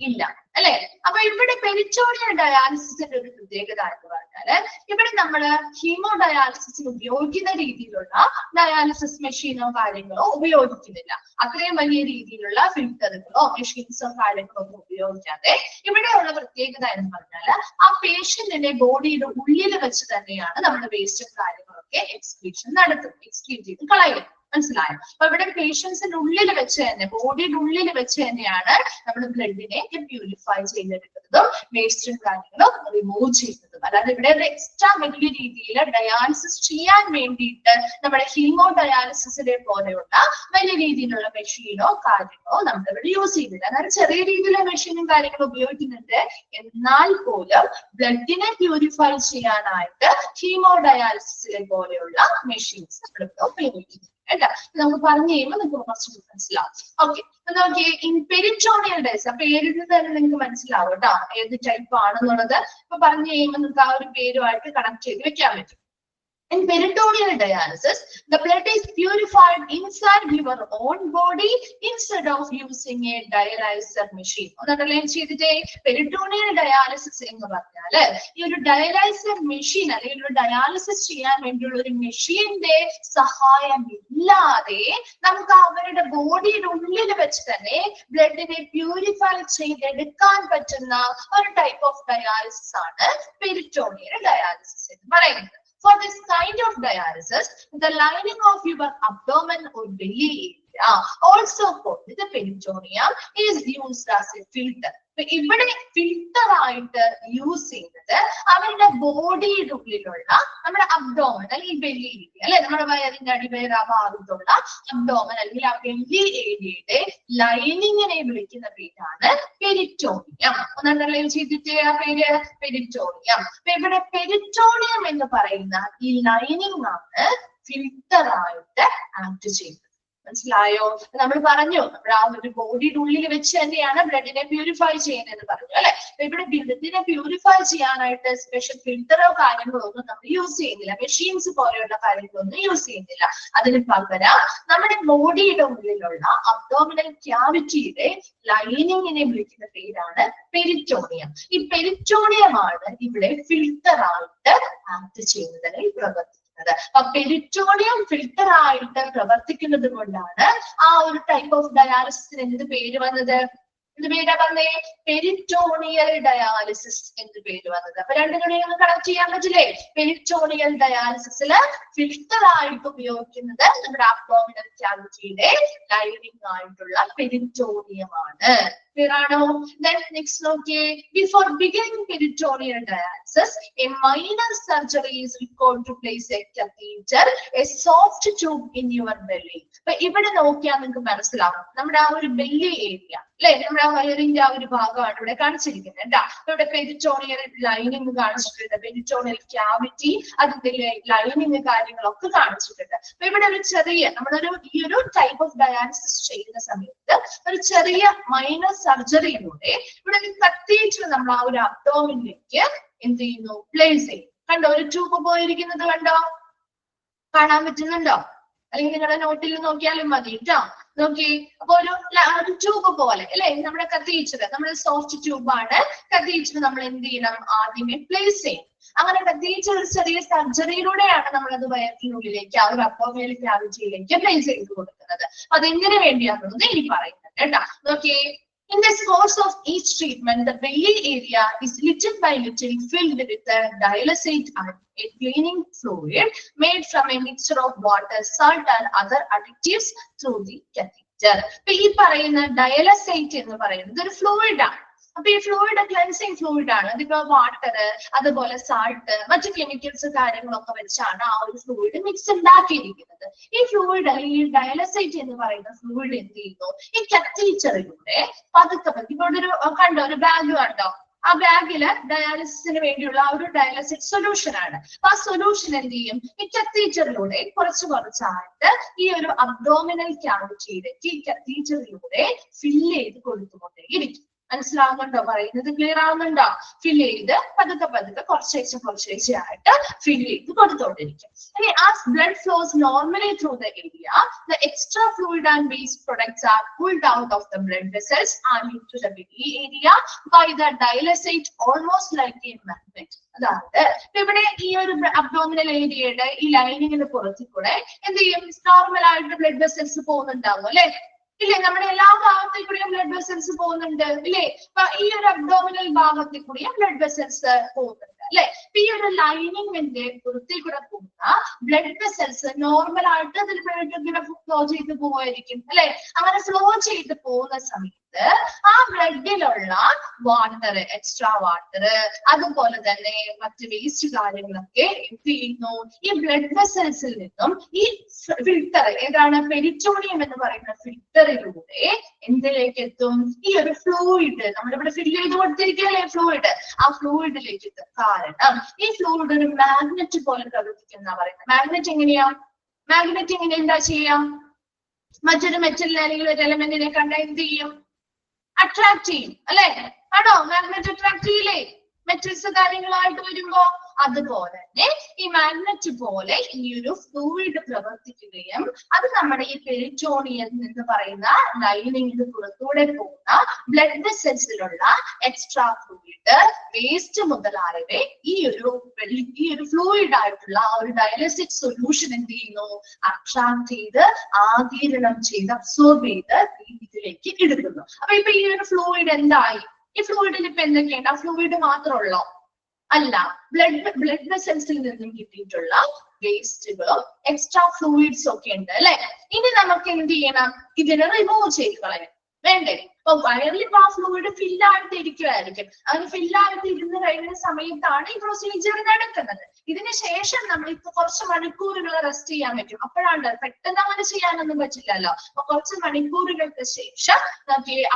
ഇല്ല അല്ലെ? അപ്പൊ ഇവിടെ പെരിറ്റോണിയൽ ഡയാലിസിസിന്റെ ഒരു പ്രത്യേകത എന്ന് പറഞ്ഞാല് ഇവിടെ നമ്മള് ഹീമോ ഡയാലിസിസിന് ഉപയോഗിക്കുന്ന രീതിയിലുള്ള ഡയാലിസിസ് മെഷീനോ കാര്യങ്ങളോ ഉപയോഗിക്കുന്നില്ല. അത്രയും വലിയ രീതിയിലുള്ള ഫിൽറ്ററുകളോ മെഷീൻസോ കാര്യങ്ങളോ ഒന്നും ഉപയോഗിക്കാതെ ഇവിടെയുള്ള പ്രത്യേകത എന്ന് പറഞ്ഞാല് ആ പേഷ്യന്റിന്റെ ബോഡിയുടെ ഉള്ളിൽ വെച്ച് തന്നെയാണ് നമ്മൾ വേസ്റ്റും കാര്യങ്ങളൊക്കെ എക്സ്ക്രീഷൻ നടത്തുന്നത്, എക്സ്ക്രീറ്റ് ചെയ്ത് കളയുന്നത്. മനസ്സിലായോ? അപ്പൊ ഇവിടെ പേഷ്യൻസിന്റെ ഉള്ളിൽ വെച്ച് തന്നെ, ബോഡിയുടെ ഉള്ളിൽ വെച്ച് തന്നെയാണ് നമ്മൾ ബ്ലഡിനെ പ്യൂരിഫൈ ചെയ്തെടുക്കുന്നതും വേസ്റ്റും കാര്യങ്ങളും റിമൂവ് ചെയ്യുന്നതും. അല്ലാതെ ഇവിടെ ഒരു എക്സ്ട്രാ വലിയ രീതിയിൽ ഡയാലിസിസ് ചെയ്യാൻ വേണ്ടിയിട്ട് നമ്മുടെ ഹീമോ ഡയാലിസിസിനെ പോലെയുള്ള വലിയ രീതിയിലുള്ള മെഷീനോ കാര്യങ്ങളോ നമ്മൾ ഇവിടെ യൂസ് ചെയ്യുന്നില്ല. അതായത് ചെറിയ രീതിയിലുള്ള മെഷീനും കാര്യങ്ങളും ഉപയോഗിക്കുന്നുണ്ട്, എന്നാൽ പോലും ബ്ലഡിനെ പ്യൂരിഫൈ ചെയ്യാനായിട്ട് ഹീമോ ഡയാലിസിസിനെ പോലെയുള്ള മെഷീൻസ് നമ്മളിവിടെ ഉപയോഗിക്കുന്നു. അല്ല, നമുക്ക് പറഞ്ഞു കഴിയുമ്പോൾ നിങ്ങൾക്ക് കുറച്ചുകൂടി മനസ്സിലാവും. ഓക്കെ, നോക്കിയേ, ഇൻ പെരിറ്റോണിയൽ ഡയസ്, ആ പേരിൽ നിന്ന് തന്നെ നിങ്ങൾക്ക് മനസ്സിലാവും കേട്ടോ ഏത് ടൈപ്പ് ആണെന്നുള്ളത്. ഇപ്പൊ പറഞ്ഞു കഴിയുമ്പോൾ നിങ്ങൾക്ക് ആ ഒരു പേരുമായിട്ട് കണക്ട് ചെയ്ത് വെക്കാൻ പറ്റും. In peritoneal dialysis, the blood is purified inside your own body instead of using a dialyzer machine. ഒന്നണ്ടർലൈൻ ചെയ്തിട്ടേ, പെരിറ്റോണിയൽ ഡയാലിസിസ് എന്ന് പറഞ്ഞാല് ഈ ഒരു ഡയാലൈസർ മെഷീൻ അല്ലെങ്കിൽ ഒരു ഡയാലിസിസ് ചെയ്യാൻ വേണ്ടിയുള്ള ഒരു മെഷീന്റെ സഹായമില്ലാതെ നമുക്ക് അവരുടെ ബോഡിയുടെ ഉള്ളിൽ വെച്ച് തന്നെ ബ്ലഡിനെ പ്യൂരിഫൈ ചെയ്തെടുക്കാൻ പറ്റുന്ന ഒരു ടൈപ്പ് ഓഫ് ഡയാലിസിസ് ആണ് പെരിറ്റോണിയൽ ഡയാലിസിസ് എന്ന് പറയുന്നത്. For this kind of dialysis, the lining of your abdomen or belly area, also called the peritoneum, is used as a filter. ഇവിടെ ഫിൽട്ടർ ആയിട്ട് യൂസ് ചെയ്യുന്നത് അവരുടെ ബോഡിയുടെ ഉള്ളിലുള്ള നമ്മുടെ അബ്ഡോമൻ അല്ലെങ്കിൽ ബെല്ലി ഏരിയ അല്ലെ, നമ്മുടെ വയറിന്റെ അടിവയർ ആ ഭാഗത്തുള്ള അബ്ഡോമൻ അല്ലെങ്കിൽ ആ ബെല്ലി ഏരിയയുടെ ലൈനിങ്ങിനെ വിളിക്കുന്ന പേരാണ് പെരിറ്റോണിയം. ഒന്നണ്ടർലൈൻ ചെയ്തിട്ട് ആ പേര് പെരിറ്റോണിയം. അപ്പൊ ഇവിടെ പെരിറ്റോണിയം എന്ന് പറയുന്ന ഈ ലൈനിങ് ആണ് ഫിൽട്ടർ ആയിട്ട് ആക്ട് ചെയ്യുന്നത്. മനസ്സിലായോ? നമ്മൾ പറഞ്ഞു നമ്മുടെ ആ ഒരു ബോഡിയുടെ ഉള്ളിൽ വെച്ച് തന്നെയാണ് ബ്ലഡിനെ പ്യൂരിഫൈ ചെയ്യുന്നതെന്ന് പറഞ്ഞു അല്ലെ. അപ്പൊ ഇവിടെ ബ്ലഡിനെ പ്യൂരിഫൈ ചെയ്യാനായിട്ട് സ്പെഷ്യൽ ഫിൽറ്ററോ കാര്യങ്ങളോ ഒന്നും നമ്മൾ യൂസ് ചെയ്യുന്നില്ല, മെഷീൻസ് പോലെയുള്ള കാര്യങ്ങളൊന്നും യൂസ് ചെയ്യുന്നില്ല. അതിന് പകരം നമ്മുടെ ബോഡിയുടെ ഉള്ളിലുള്ള അബ്ഡോമിനൽ ക്യാവിറ്റിയുടെ ലൈനിങ്ങിനെ വിളിക്കുന്ന പേരാണ് പെരിറ്റോണിയം. ഈ പെരിറ്റോണിയമാണ് ഇവിടെ ഫിൽറ്റർ ആയിട്ട് ആക്ട് ചെയ്യുന്നത് അല്ലെങ്കിൽ പ്രവർത്തിക്കുന്നത്. അപ്പൊ പെരിറ്റോണിയം ഫിൽട്ടർ ആയിട്ട് പ്രവർത്തിക്കുന്നത് കൊണ്ടാണ് ആ ഒരു ടൈപ്പ് ഓഫ് ഡയാലിസിസിന് എന്ത് പേര് വന്നത്? എന്ത് പേരാ പറഞ്ഞേ? പെരിറ്റോണിയൽ ഡയാലിസിസ് എന്ന് പേര് വന്നത്. അപ്പൊ രണ്ടും കൂടി ഞങ്ങൾ കണക്ട് ചെയ്യാൻ പറ്റില്ലേ? പെരിറ്റോണിയൽ ഡയാലിസിസില് ഫിൽട്ടർ ആയിട്ട് ഉപയോഗിക്കുന്നത് നമ്മുടെ അബ്ഡോമിനൽ ക്യാവിറ്റിയുടെ ലൈനിങ് ആയിട്ടുള്ള പെരിറ്റോണിയമാണ്. Clear ആണോ? Then next നോക്കിയേ, before beginning peritoneal dialysis, a minor surgery is required to place a catheter, a soft tube in your belly. അപ്പൊ ഇവിടെ നോക്കിയാൽ നിങ്ങൾക്ക് മനസ്സിലാവും നമ്മുടെ ആ ഒരു ബെല്ലി ഏരിയ അല്ലെ, നമ്മുടെ ആ വയറിന്റെ ആ ഒരു ഭാഗമാണ് ഇവിടെ കാണിച്ചിരിക്കുന്നത് കേട്ടോ. ഇവിടെ പെരിറ്റോണിയൽ ലൈനിങ് കാണിച്ചിട്ടുണ്ട്, പെരിറ്റോണിയൽ ക്യാവിറ്റി അതിന്റെ ലൈനിങ് കാര്യങ്ങളൊക്കെ കാണിച്ചിട്ടുണ്ട്. അപ്പൊ ഇവിടെ ഒരു ചെറിയ നമ്മളൊരു ഈ ഒരു ടൈപ്പ് ഓഫ് ഡയാലിസിസ് ചെയ്യുന്ന സമയത്ത് ഒരു ചെറിയ മൈനർ സർജറിയിലൂടെ ഇവിടെ ഒരു കത്തീറ്റർ നമ്മൾ ആ ഒരു അബ്ഡോമിനിലേക്ക് എന്ത് ചെയ്യുന്നു? പ്ലേസ് ചെയ്യും. കണ്ടോ? ഒരു ട്യൂബ് പോയിരിക്കുന്നത് കണ്ടോ? കാണാൻ പറ്റുന്നുണ്ടോ? അല്ലെങ്കിൽ നിങ്ങളുടെ നോട്ടിൽ നോക്കിയാലും മതി കേട്ടോ. നോക്കി, അപ്പൊ ഒരു ട്യൂബ് പോലെ അല്ലെ നമ്മുടെ കത്തീറ്റർ, നമ്മുടെ സോഫ്റ്റ് ട്യൂബാണ്. കത്തീറ്റർ നമ്മൾ എന്ത് ചെയ്യണം? ആദ്യമേ പ്ലേസ് ചെയ്യും. അങ്ങനെ കത്തീറ്റർ ഒരു ചെറിയ സർജറിയിലൂടെയാണ് നമ്മളത് വയറ്റിനുള്ളിലേക്ക് ആ ഒരു അബ്ഡോമിനൽ ക്യാവിറ്റിയിലേക്ക് പ്ലേസ് ചെയ്ത് കൊടുക്കുന്നത്. അതെന്തിനു വേണ്ടിയാണെന്നത് ഇനി പറയുന്നത് കേട്ടോ. നോക്കിയേ, in this course of each treatment, the belly area is little by little filled with a dialysate and a cleaning fluid made from a mixture of water, salt and other additives through the catheter. അപ്പൊ ഈ പറയുന്ന ഡയലസൈറ്റ് എന്ന് പറയുന്നത് ഒരു fluid ആണ്. അപ്പൊ ഈ fluid cleansing fluid ആണ്. അതിപ്പോ വാട്ടർ, അതുപോലെ സാൾട്ട്, മറ്റു കെമിക്കൽസ് കാര്യങ്ങളൊക്കെ വെച്ചാണ് ആ ഒരു ഫ്ലൂയിഡ് മിക്സ് ഉണ്ടാക്കിയിരിക്കുന്നത്. ഈ ഫ്ലൂയിഡ് അല്ലെങ്കിൽ ഈ ഡയലസൈറ്റ് എന്ന് പറയുന്ന ഫ്ലൂയിഡ് എന്ത് ചെയ്യുന്നു? ഈ കത്തീറ്ററിലൂടെ പതുക്കെ ഇവിടെ ഒരു കണ്ടോ, ഒരു ബാഗ് കണ്ടോ? ആ ബാഗില് ഡയാലിസിസിന് വേണ്ടിയുള്ള ആ ഒരു ഡയാലിസിസ് സൊല്യൂഷൻ ആണ്. ആ സൊല്യൂഷൻ എന്ത് ചെയ്യും? ഈ കത്തീറ്ററിലൂടെ കുറച്ചായിട്ട് ഈ ഒരു അബ്ഡോമിനൽ ക്യാവിറ്റിയിലേക്ക് ഈ കത്തീറ്ററിലൂടെ ഫില്ല് ചെയ്ത് കൊടുത്തുകൊണ്ടേയിരിക്കും. മനസ്സിലാവുന്നുണ്ടോ? പറയുന്നത് ക്ലിയർ ആവുന്നുണ്ടോ? ഫില്ല് ചെയ്ത് പതുക്കെ കുറച്ചേശ്ശെ ആയിട്ട് ഫില്ല് ചെയ്ത് കൊടുത്തോണ്ടിരിക്കും. ഇനി as blood flows normally through the area, the extra fluid and waste products are pulled out of the blood vessels and into the belly area by the dialysate almost like a magnet. അതായത് ഇവിടെ ഈ ഒരു abdominal ഏരിയയുടെ ഈ ലൈനിങ്ങിന് പുറത്തു കൂടെ എന്ത് ചെയ്യും? നോർമൽ ആയിട്ട് ബ്ലഡ് വെസൽസ് പോകുന്നുണ്ടാവും അല്ലെ? ഇല്ലേ? നമ്മുടെ എല്ലാ ഭാഗത്തിൽ കൂടിയും ബ്ലഡ് വെസൽസ് പോകുന്നുണ്ട് ഇല്ലേ? അപ്പൊ ഈ ഒരു അബ്ഡോമിനൽ ഭാഗത്തിൽ കൂടിയും ബ്ലഡ് വെസൽസ് പോകുന്നുണ്ട് അല്ലെ? ഈ ഒരു ലൈനിങ്ങിന്റെ പുറത്തിൽ കൂടെ പോകുന്ന ബ്ലഡ് വെസൽസ് നോർമൽ ആയിട്ട് അതിൽ ഫ്ലോ ചെയ്ത് പോവായിരിക്കും അല്ലെ? അങ്ങനെ ഫ്ലോ ചെയ്ത് പോകുന്ന സമയത്ത് ആ ബ്ലഡിലുള്ള വാട്ടർ, എക്സ്ട്രാ വാട്ടർ, അതുപോലെ തന്നെ മറ്റ് വേസ്റ്റ് കാര്യങ്ങളൊക്കെ എന്ത് ചെയ്യുന്നു? ഈ ബ്ലഡ് വെസൽസിൽ നിന്നും ഈ ഫിൽട്ടർ, ഏതാണ്? പെരിറ്റോണിയം എന്ന് പറയുന്ന ഫിൽട്ടറിലൂടെ എന്തിലേക്ക് എത്തും? ഈ ഒരു ഫ്ലൂയിഡ് നമ്മളിവിടെ ഫിൽ ചെയ്ത് കൊടുത്തിരിക്കുകയല്ലേ ഫ്ലൂയിഡ്, ആ ഫ്ലൂയിഡിലേക്ക് എത്തും. കാരണം ഈ ഫ്ലൂയിഡ് ഒരു മാഗ്നറ്റ് പോലെ പ്രവർത്തിക്കുന്ന പറയുന്നത്. മാഗ്നറ്റ് എങ്ങനെ എന്താ ചെയ്യാം? മറ്റൊരു മെറ്റൽ അല്ലെങ്കിൽ ഒരു എലമെന്റിനെ കണ്ട എന്ത് ചെയ്യും? അട്രാക്ട് ചെയ്യും അല്ലെ? ആണോ? മാഗ്നറ്റ് അട്രാക്ട് ചെയ്യില്ലേ മെറ്റൽസ് കാര്യങ്ങളായിട്ട് വരുമ്പോ? അതുപോലെ തന്നെ ഈ മാഗ്നറ്റ് പോലെ ഈ ഒരു ഫ്ലൂയിഡ് പ്രവർത്തിക്കുകയും അത് നമ്മുടെ ഈ പെരിറ്റോണിയം എന്ന് പറയുന്ന ലൈനിങ്ങിന് പുറത്തൂടെ പോകുന്ന ബ്ലഡ് വെസൽസിലുള്ള എക്സ്ട്രാ ഫ്ലൂയിഡ്, വേസ്റ്റ് മുതലായവയെ ഈ ഒരു ഫ്ലൂയിഡ് ആയിട്ടുള്ള ആ ഒരു ഡയാലിസിസ് സൊല്യൂഷൻ എന്ത് ചെയ്യുന്നു? അട്രാക്ട് ചെയ്ത് ആഗിരണം ചെയ്ത് അബ്സോർബ് ചെയ്ത് ഇതിലേക്ക് എടുക്കുന്നു. അപ്പൊ ഇപ്പൊ ഈ ഒരു ഫ്ലൂയിഡ് എന്തായി? ഈ ഫ്ലൂയിഡിൽ ഇപ്പൊ എന്തൊക്കെയുണ്ട്? ആ ഫ്ലൂയിഡ് മാത്രമുള്ളോ? അല്ല, ബ്ലഡ് വെസൽസിൽ നിന്നും കിട്ടിയിട്ടുള്ള വേസ്റ്റുകളും എക്സ്ട്രാ ഫ്ലൂയിഡ്സ് ഒക്കെ ഉണ്ട് അല്ലെ? ഇനി നമുക്ക് എന്ത് ചെയ്യണം? ഇതിനെ റിമൂവ് ചെയ്ത് കളയാം, വേണ്ടേ? അപ്പൊ വയറിൽ ആ ഫ്ലൂയിഡ് ഫില്ലായിട്ട് ഇരിക്കുമായിരിക്കും. അങ്ങനെ ഫില്ലായിട്ട് ഇരുന്ന് കഴിയുന്ന സമയത്താണ് ഈ പ്രൊസീജിയർ നടക്കുന്നത്. ഇതിന് ശേഷം നമ്മൾ ഇപ്പൊ കുറച്ച് മണിക്കൂറുകൾ റെസ്റ്റ് ചെയ്യാൻ പറ്റും. അപ്പോഴാണ്, പെട്ടെന്ന് അങ്ങനെ ചെയ്യാനൊന്നും പറ്റില്ലല്ലോ. അപ്പൊ കുറച്ച് മണിക്കൂറുകൾക്ക് ശേഷം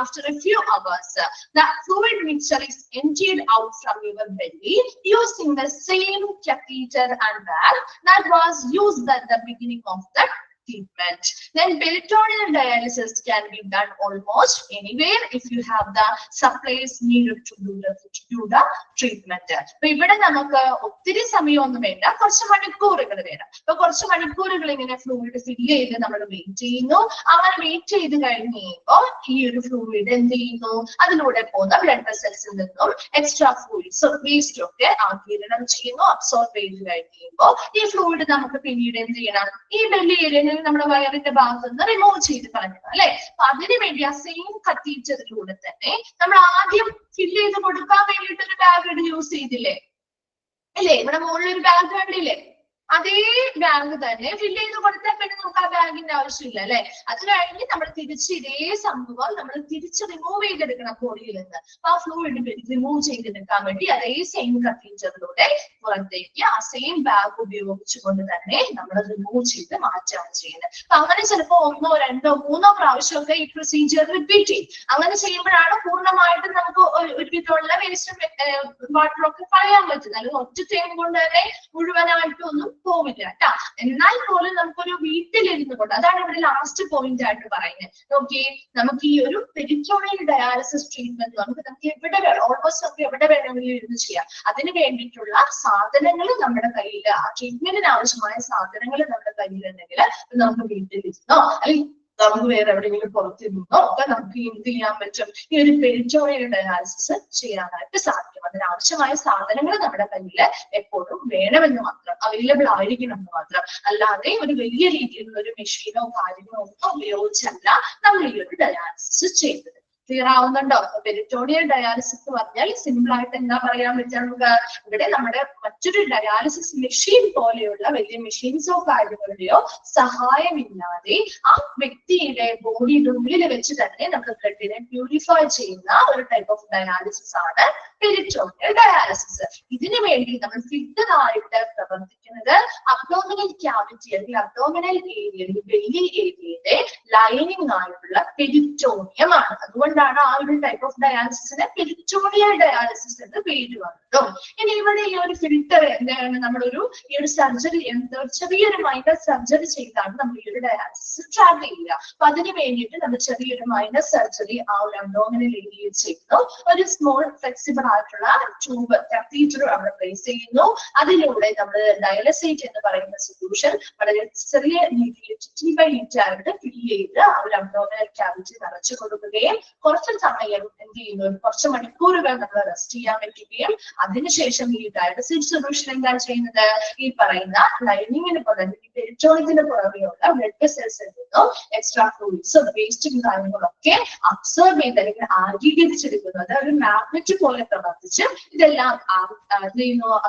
after a few hours the fluid mixture is emptied out from your belly using the same catheter and valve that was used at the beginning of the treatment. Then peritoneal dialysis can be done almost anywhere if you have the supplies needed to do the treatment. അപ്പൊ ഇവിടെ നമുക്ക് ഒത്തിരി സമയമൊന്നും വേണ്ട, കുറച്ച് മണിക്കൂറുകൾ വേണം. അപ്പൊ കുറച്ച് മണിക്കൂറുകൾ ഇങ്ങനെ ഫ്ലൂയിഡ് ഫില്ല് ചെയ്ത് നമ്മൾ വെയിറ്റ് ചെയ്യുന്നു. അങ്ങനെ വെയിറ്റ് ചെയ്ത് കഴിഞ്ഞ് കഴിയുമ്പോൾ ഈ ഒരു ഫ്ലൂയിഡ് എന്ത് ചെയ്യുന്നു? അതിലൂടെ പോകുന്ന ബ്ലഡ് വെസൽസിൽ നിന്നും എക്സ്ട്രാ ഫ്ലൂയിഡ്സ്, വേസ്റ്റ് ഒക്കെ ആഗിരണം ചെയ്യുന്നു. അബ്സോർബ് ചെയ്ത് കഴിഞ്ഞ് കഴിയുമ്പോൾ ഈ ഫ്ലൂയിഡ് നമുക്ക് പിന്നീട് എന്ത് ചെയ്യണം? ഈ ബെല്ലി ഏരിയയിൽ നമ്മുടെ വയറിന്റെ ഭാഗത്ത് നിന്ന് റിമൂവ് ചെയ്ത് കളഞ്ഞത് അല്ലെ? അപ്പൊ അതിനു വേണ്ടി ആ സെയിം കത്തീറ്ററിലൂടെ തന്നെ നമ്മൾ ആദ്യം ഫില്ല് ചെയ്ത് കൊടുക്കാൻ വേണ്ടിയിട്ട് ഒരു ബാഗ് യൂസ് ചെയ്തില്ലേ അല്ലേ? ഇവിടെ മുകളിൽ ഒരു ബാഗ് കണ്ടില്ലേ? അതേ ബാഗ് തന്നെ ഫില്ല് ചെയ്ത് കൊടുത്താൽ പിന്നെ നമുക്ക് ആ ബാഗിന്റെ ആവശ്യമില്ല അല്ലെ? അത് കഴിഞ്ഞ് നമ്മൾ തിരിച്ച് ഇതേ സംഭവം നമ്മൾ തിരിച്ച് റിമൂവ് ചെയ്തെടുക്കണം ബോഡിയിൽ നിന്ന്. അപ്പൊ ആ ഫ്ലൂയിഡ് റിമൂവ് ചെയ്തെടുക്കാൻ വേണ്ടി അതേ സെയിം കത്തീറ്ററിലൂടെ പുറത്തേക്ക് ആ സെയിം ബാഗ് ഉപയോഗിച്ചുകൊണ്ട് തന്നെ നമ്മൾ റിമൂവ് ചെയ്ത് മാറ്റാണ് ചെയ്യുന്നത്. അപ്പൊ അങ്ങനെ ചിലപ്പോ 1, 2, 3 പ്രാവശ്യമൊക്കെ ഈ പ്രൊസീജിയർ റിപ്പീറ്റ് ചെയ്യും. അങ്ങനെ ചെയ്യുമ്പോഴാണ് പൂർണ്ണമായിട്ടും നമുക്ക് ഒരുവിധമുള്ള വേസ്റ്റും വാട്ടറും ഒക്കെ കളയാൻ പറ്റുന്നത്. അല്ലെങ്കിൽ ഒറ്റ ടൈം കൊണ്ട് തന്നെ മുഴുവനായിട്ടൊന്നും പോവില്ല കേട്ടാ. എന്നാൽ പോലും നമുക്കൊരു വീട്ടിലിരുന്ന് കൊണ്ട്, അതാണ് ഇവിടെ ലാസ്റ്റ് പോയിന്റ് ആയിട്ട് പറയുന്നത്. ഓക്കെ, നമുക്ക് ഈ ഒരു പെരിറ്റോണിയൽ ഡയാലിസിസ് ട്രീറ്റ്മെന്റ് നമുക്ക് എവിടെ ഓൾമോസ്റ്റ് നമുക്ക് എവിടെ വേണമെങ്കിലും ഇരുന്ന് ചെയ്യാം. അതിന് വേണ്ടിയിട്ടുള്ള സാധനങ്ങൾ നമ്മുടെ കയ്യിൽ, ആ ട്രീറ്റ്മെന്റിന് ആവശ്യമായ സാധനങ്ങൾ നമ്മുടെ കയ്യിലുണ്ടെങ്കിൽ നമുക്ക് വീട്ടിലിരുന്നോ അല്ലെങ്കിൽ നമുക്ക് വേറെ എവിടെയെങ്കിലും പുറത്തിരുന്നോ ഒക്കെ നമുക്ക് എന്ത് ചെയ്യാൻ പറ്റും? ഈ ഒരു പെരിറ്റോണിയൽ ഡയാലിസിസ് ചെയ്യാനായിട്ട് സാധിക്കും. അതിനാവശ്യമായ സാധനങ്ങൾ നമ്മുടെ കയ്യിൽ എപ്പോഴും വേണമെന്ന് മാത്രം, അവൈലബിൾ ആയിരിക്കണം എന്ന് മാത്രം. അല്ലാതെ ഒരു വലിയ രീതിയിലുള്ള ഒരു മെഷീനോ കാര്യങ്ങളോ ഒന്നും ഉപയോഗിച്ചല്ല നമ്മൾ ഈ ഒരു ഡയാലിസിസ് ചെയ്യുന്നത്. ക്ലിയർ ആവുന്നുണ്ടോ? പെരിറ്റോണിയൽ ഡയാലിസിസ് പറഞ്ഞാൽ സിമ്പിൾ ആയിട്ട് എന്താ പറയാൻ പറ്റുക? നമുക്ക് ഇവിടെ നമ്മുടെ മറ്റൊരു ഡയാലിസിസ് മെഷീൻ പോലെയുള്ള വലിയ മെഷീൻസോ കാര്യങ്ങളുടെയോ സഹായമില്ലാതെ ആ വ്യക്തിയുടെ ബോഡിയുടെ ഉള്ളിൽ വെച്ച് തന്നെ നമ്മൾ ബ്ലഡിനെ പ്യൂരിഫൈ ചെയ്യുന്ന ഒരു ടൈപ്പ് ഓഫ് ഡയാലിസിസ് ആണ് പെരിറ്റോണിയൽ ഡയാലിസിസ്. ഇതിനു വേണ്ടി നമ്മൾ ഫിൽറ്റർ ആയിട്ട് പ്രവർത്തിക്കുന്നത് അബ്ഡോമിനൽ ക്യാവിറ്റി അല്ലെങ്കിൽ അബ്ഡോമിനൽ ഏരിയയിൽ, ബെല്ലി ഏരിയയുടെ ലൈനിങ് ആയിട്ടുള്ള പെരിറ്റോണിയം ആണ്. അതുകൊണ്ട് അതുകൊണ്ടാണ് ആ ഒരു ടൈപ്പ് ഓഫ് ഡയാലിസിസിന് പെരിറ്റോണിയൽ ഡയാലിസിസ് എന്ന് പേര് വന്നതും. ഇനി ഇവിടെ ഈ ഒരു ഫിൽട്ടർ എന്താണ്, നമ്മളൊരു ഈ ഒരു സർജറി ചെറിയൊരു മൈനർ സർജറി ചെയ്താണ് നമ്മൾ ഈ ഒരു ഡയാലിസിസ് സ്റ്റാർട്ട് ചെയ്യുക. അപ്പൊ അതിന് വേണ്ടിയിട്ട് നമ്മൾ ചെറിയൊരു മൈനർ സർജറി ആ ഒരു അബ്ഡോമിനൽ ഏരിയയിൽ ചെയ്യുന്നു. ഒരു സ്മോൾ ഫ്ലെക്സിബിൾ ആയിട്ടുള്ള ട്യൂബ് കാത്തീറ്റർ അവിടെ പ്ലേസ് ചെയ്യുന്നു. അതിലൂടെ നമ്മൾ ഡയാലിസേറ്റ് എന്ന് പറയുന്ന സൊല്യൂഷൻ വളരെ ചെറിയ രീതിയിൽ ആയിട്ട് ഫില്ല് ചെയ്ത് ആ ഒരു അബ്ഡോമിനൽ ക്യാവിറ്റി നിറച്ചു കൊടുക്കുകയും കുറച്ച് സമയം എന്ത് ചെയ്യുന്നു, കുറച്ച് മണിക്കൂറുകൾ നമ്മൾ റെസ്റ്റ് ചെയ്യാൻ പറ്റുകയും അതിനുശേഷം ഈ ഡയാലിസിസ് സൊല്യൂഷൻ എന്താണ് ചെയ്യുന്നത്, ഈ പറയുന്ന ലൈനിങ്ങിന് പുറമെ പെരിറ്റോണിയത്തിന് പുറമെയുള്ള ബ്ലഡ് വെസൽസിൽ നിന്നും എക്സ്ട്രാ ഫ്ലൂയിഡ്സും വേസ്റ്റും കാര്യങ്ങളൊക്കെ അബ്സോർബ് ചെയ്ത് അല്ലെങ്കിൽ ആഗീകരിച്ചെടുക്കുന്നു. അത് ഒരു മാഗ്നറ്റ് പോലെ പ്രവർത്തിച്ച് ഇതെല്ലാം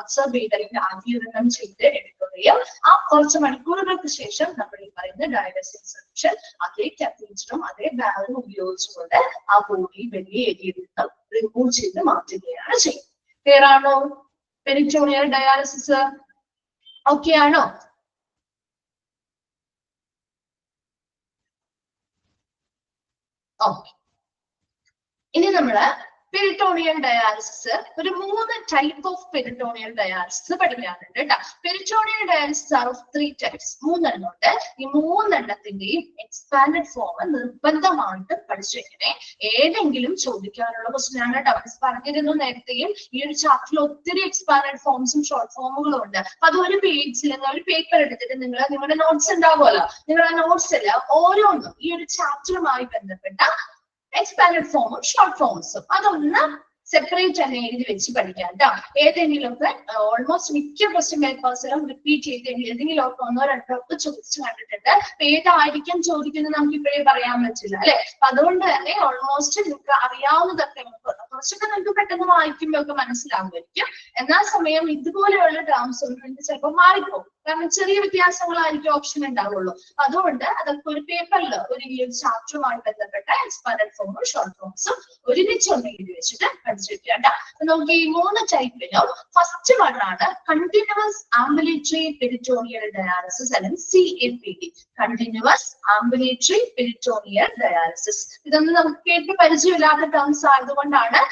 അബ്സോർബ് ചെയ്ത് അല്ലെങ്കിൽ ആഗീകരണം ചെയ്ത് എടുക്കുകയും ആ കുറച്ച് മണിക്കൂറുകൾക്ക് ശേഷം നമ്മൾ ഈ പറയുന്ന ഡയാലിസിസ് സൊല്യൂഷൻ അതേ കാത്തീറ്ററും അതേ ബാഗും ഉപയോഗിച്ചുകൊണ്ട് ആ ബോഡി വലിയ ഏരിയയിൽ നിന്ന് റിമൂവ് ചെയ്ത് മാറ്റുകയാണ് ചെയ്യുന്നത്. ക്ലിയർ ആണോ? പെരിറ്റോണിയൽ ഡയാലിസിസ് ഓക്കെ ആണോ? ഓക്കെ. ഇനി നമ്മള് പെരിറ്റോണിയൽ ഡയാലിസിസ് ഒരു 3 ടൈപ്പ് ഓഫ് പെരിറ്റോണിയൽ ഡയാലിസിസ് പഠിക്കാനുണ്ട് കേട്ടോ. Peritoneal dialysis are of 3 types, 3 എണ്ണമുണ്ട്. ഈ 3 എണ്ണത്തിന്റെയും എക്സ്പാൻഡഡ് ഫോം നിർബന്ധമായിട്ട് പഠിച്ചിരിക്കണേ. ഏതെങ്കിലും ചോദിക്കാനുള്ള ക്വസ്റ്റ്യൻ ആണ് കേട്ടോ. പറഞ്ഞിരുന്നു നേരത്തെയും ഈ ഒരു ചാപ്റ്ററിൽ ഒത്തിരി എക്സ്പാൻഡഡ് ഫോംസും ഷോർട്ട് ഫോമുകളും ഉണ്ട്. അപ്പൊ അത് ഒരു പേജിൽ ഒരു പേപ്പർ എടുത്തിട്ട് നിങ്ങളുടെ നോട്ട്സ് ഉണ്ടാവുമല്ലോ, നിങ്ങളുടെ നോട്ട്സിൽ ഓരോന്നും ഈ ഒരു ചാപ്റ്ററുമായി ബന്ധപ്പെട്ട എക്സ്പാൻഡഡ് ഫോമും ഷോർട്ട് ഫോംസും അതൊന്ന് സെപ്പറേറ്റ് തന്നെ എഴുതി വെച്ച് പഠിക്കാം കേട്ടോ. ഏതെങ്കിലുമൊക്കെ ഓൾമോസ്റ്റ് മിക്ക ക്വസ്റ്റ്യൻ പേപ്പേഴ്സിലും റിപ്പീറ്റ് ചെയ്തെങ്കിൽ ഏതെങ്കിലും ഒക്കെ 1-2 ചോദിച്ചു കണ്ടിട്ടുണ്ട്. അപ്പൊ ഏതായിരിക്കും ചോദിക്കുന്നത് നമുക്ക് ഇപ്പോഴേ പറയാൻ പറ്റില്ല അല്ലെ. അപ്പൊ അതുകൊണ്ട് തന്നെ ഓൾമോസ്റ്റ് നിങ്ങൾക്ക് അറിയാവുന്നതൊക്കെ കുറച്ചൊക്കെ നിങ്ങൾക്ക് പെട്ടെന്ന് വായിക്കുമ്പോൾ ഒക്കെ മനസ്സിലാവുമായിരിക്കും. എന്നാൽ സമയം ഇതുപോലെയുള്ള ടേംസ് ഒന്നും ചിലപ്പോൾ മാറിപ്പോകും, കാരണം ചെറിയ വ്യത്യാസങ്ങളായിരിക്കും ഓപ്ഷൻ ഉണ്ടാവുള്ളൂ. അതുകൊണ്ട് അതൊക്കെ ഒരു പേപ്പറിൽ ഒരു ഈ ഒരു ചാപ്റ്ററുമായി ബന്ധപ്പെട്ട എക്സ്പാൻഡഡ് ഫോമും ഷോർട്ട് ഫോംസും ഒരുമിച്ചൊന്ന് എഴുതി വെച്ചിട്ട് പഠിച്ചിരിക്കുക. നമുക്ക് ഈ 3 ടൈപ്പിലും ഫസ്റ്റ് വൺ ആണ് കണ്ടിന്യൂസ് ആംബുലേറ്ററി പെരിറ്റോണിയൽ ഡയാലിസിസ് അല്ലെങ്കിൽ CAPD, continuous ambulatory peritoneal dialysis. ഇതൊന്നും നമുക്ക് കേട്ട് പരിചയമില്ലാത്ത ടേംസ് ആയതുകൊണ്ടാണ്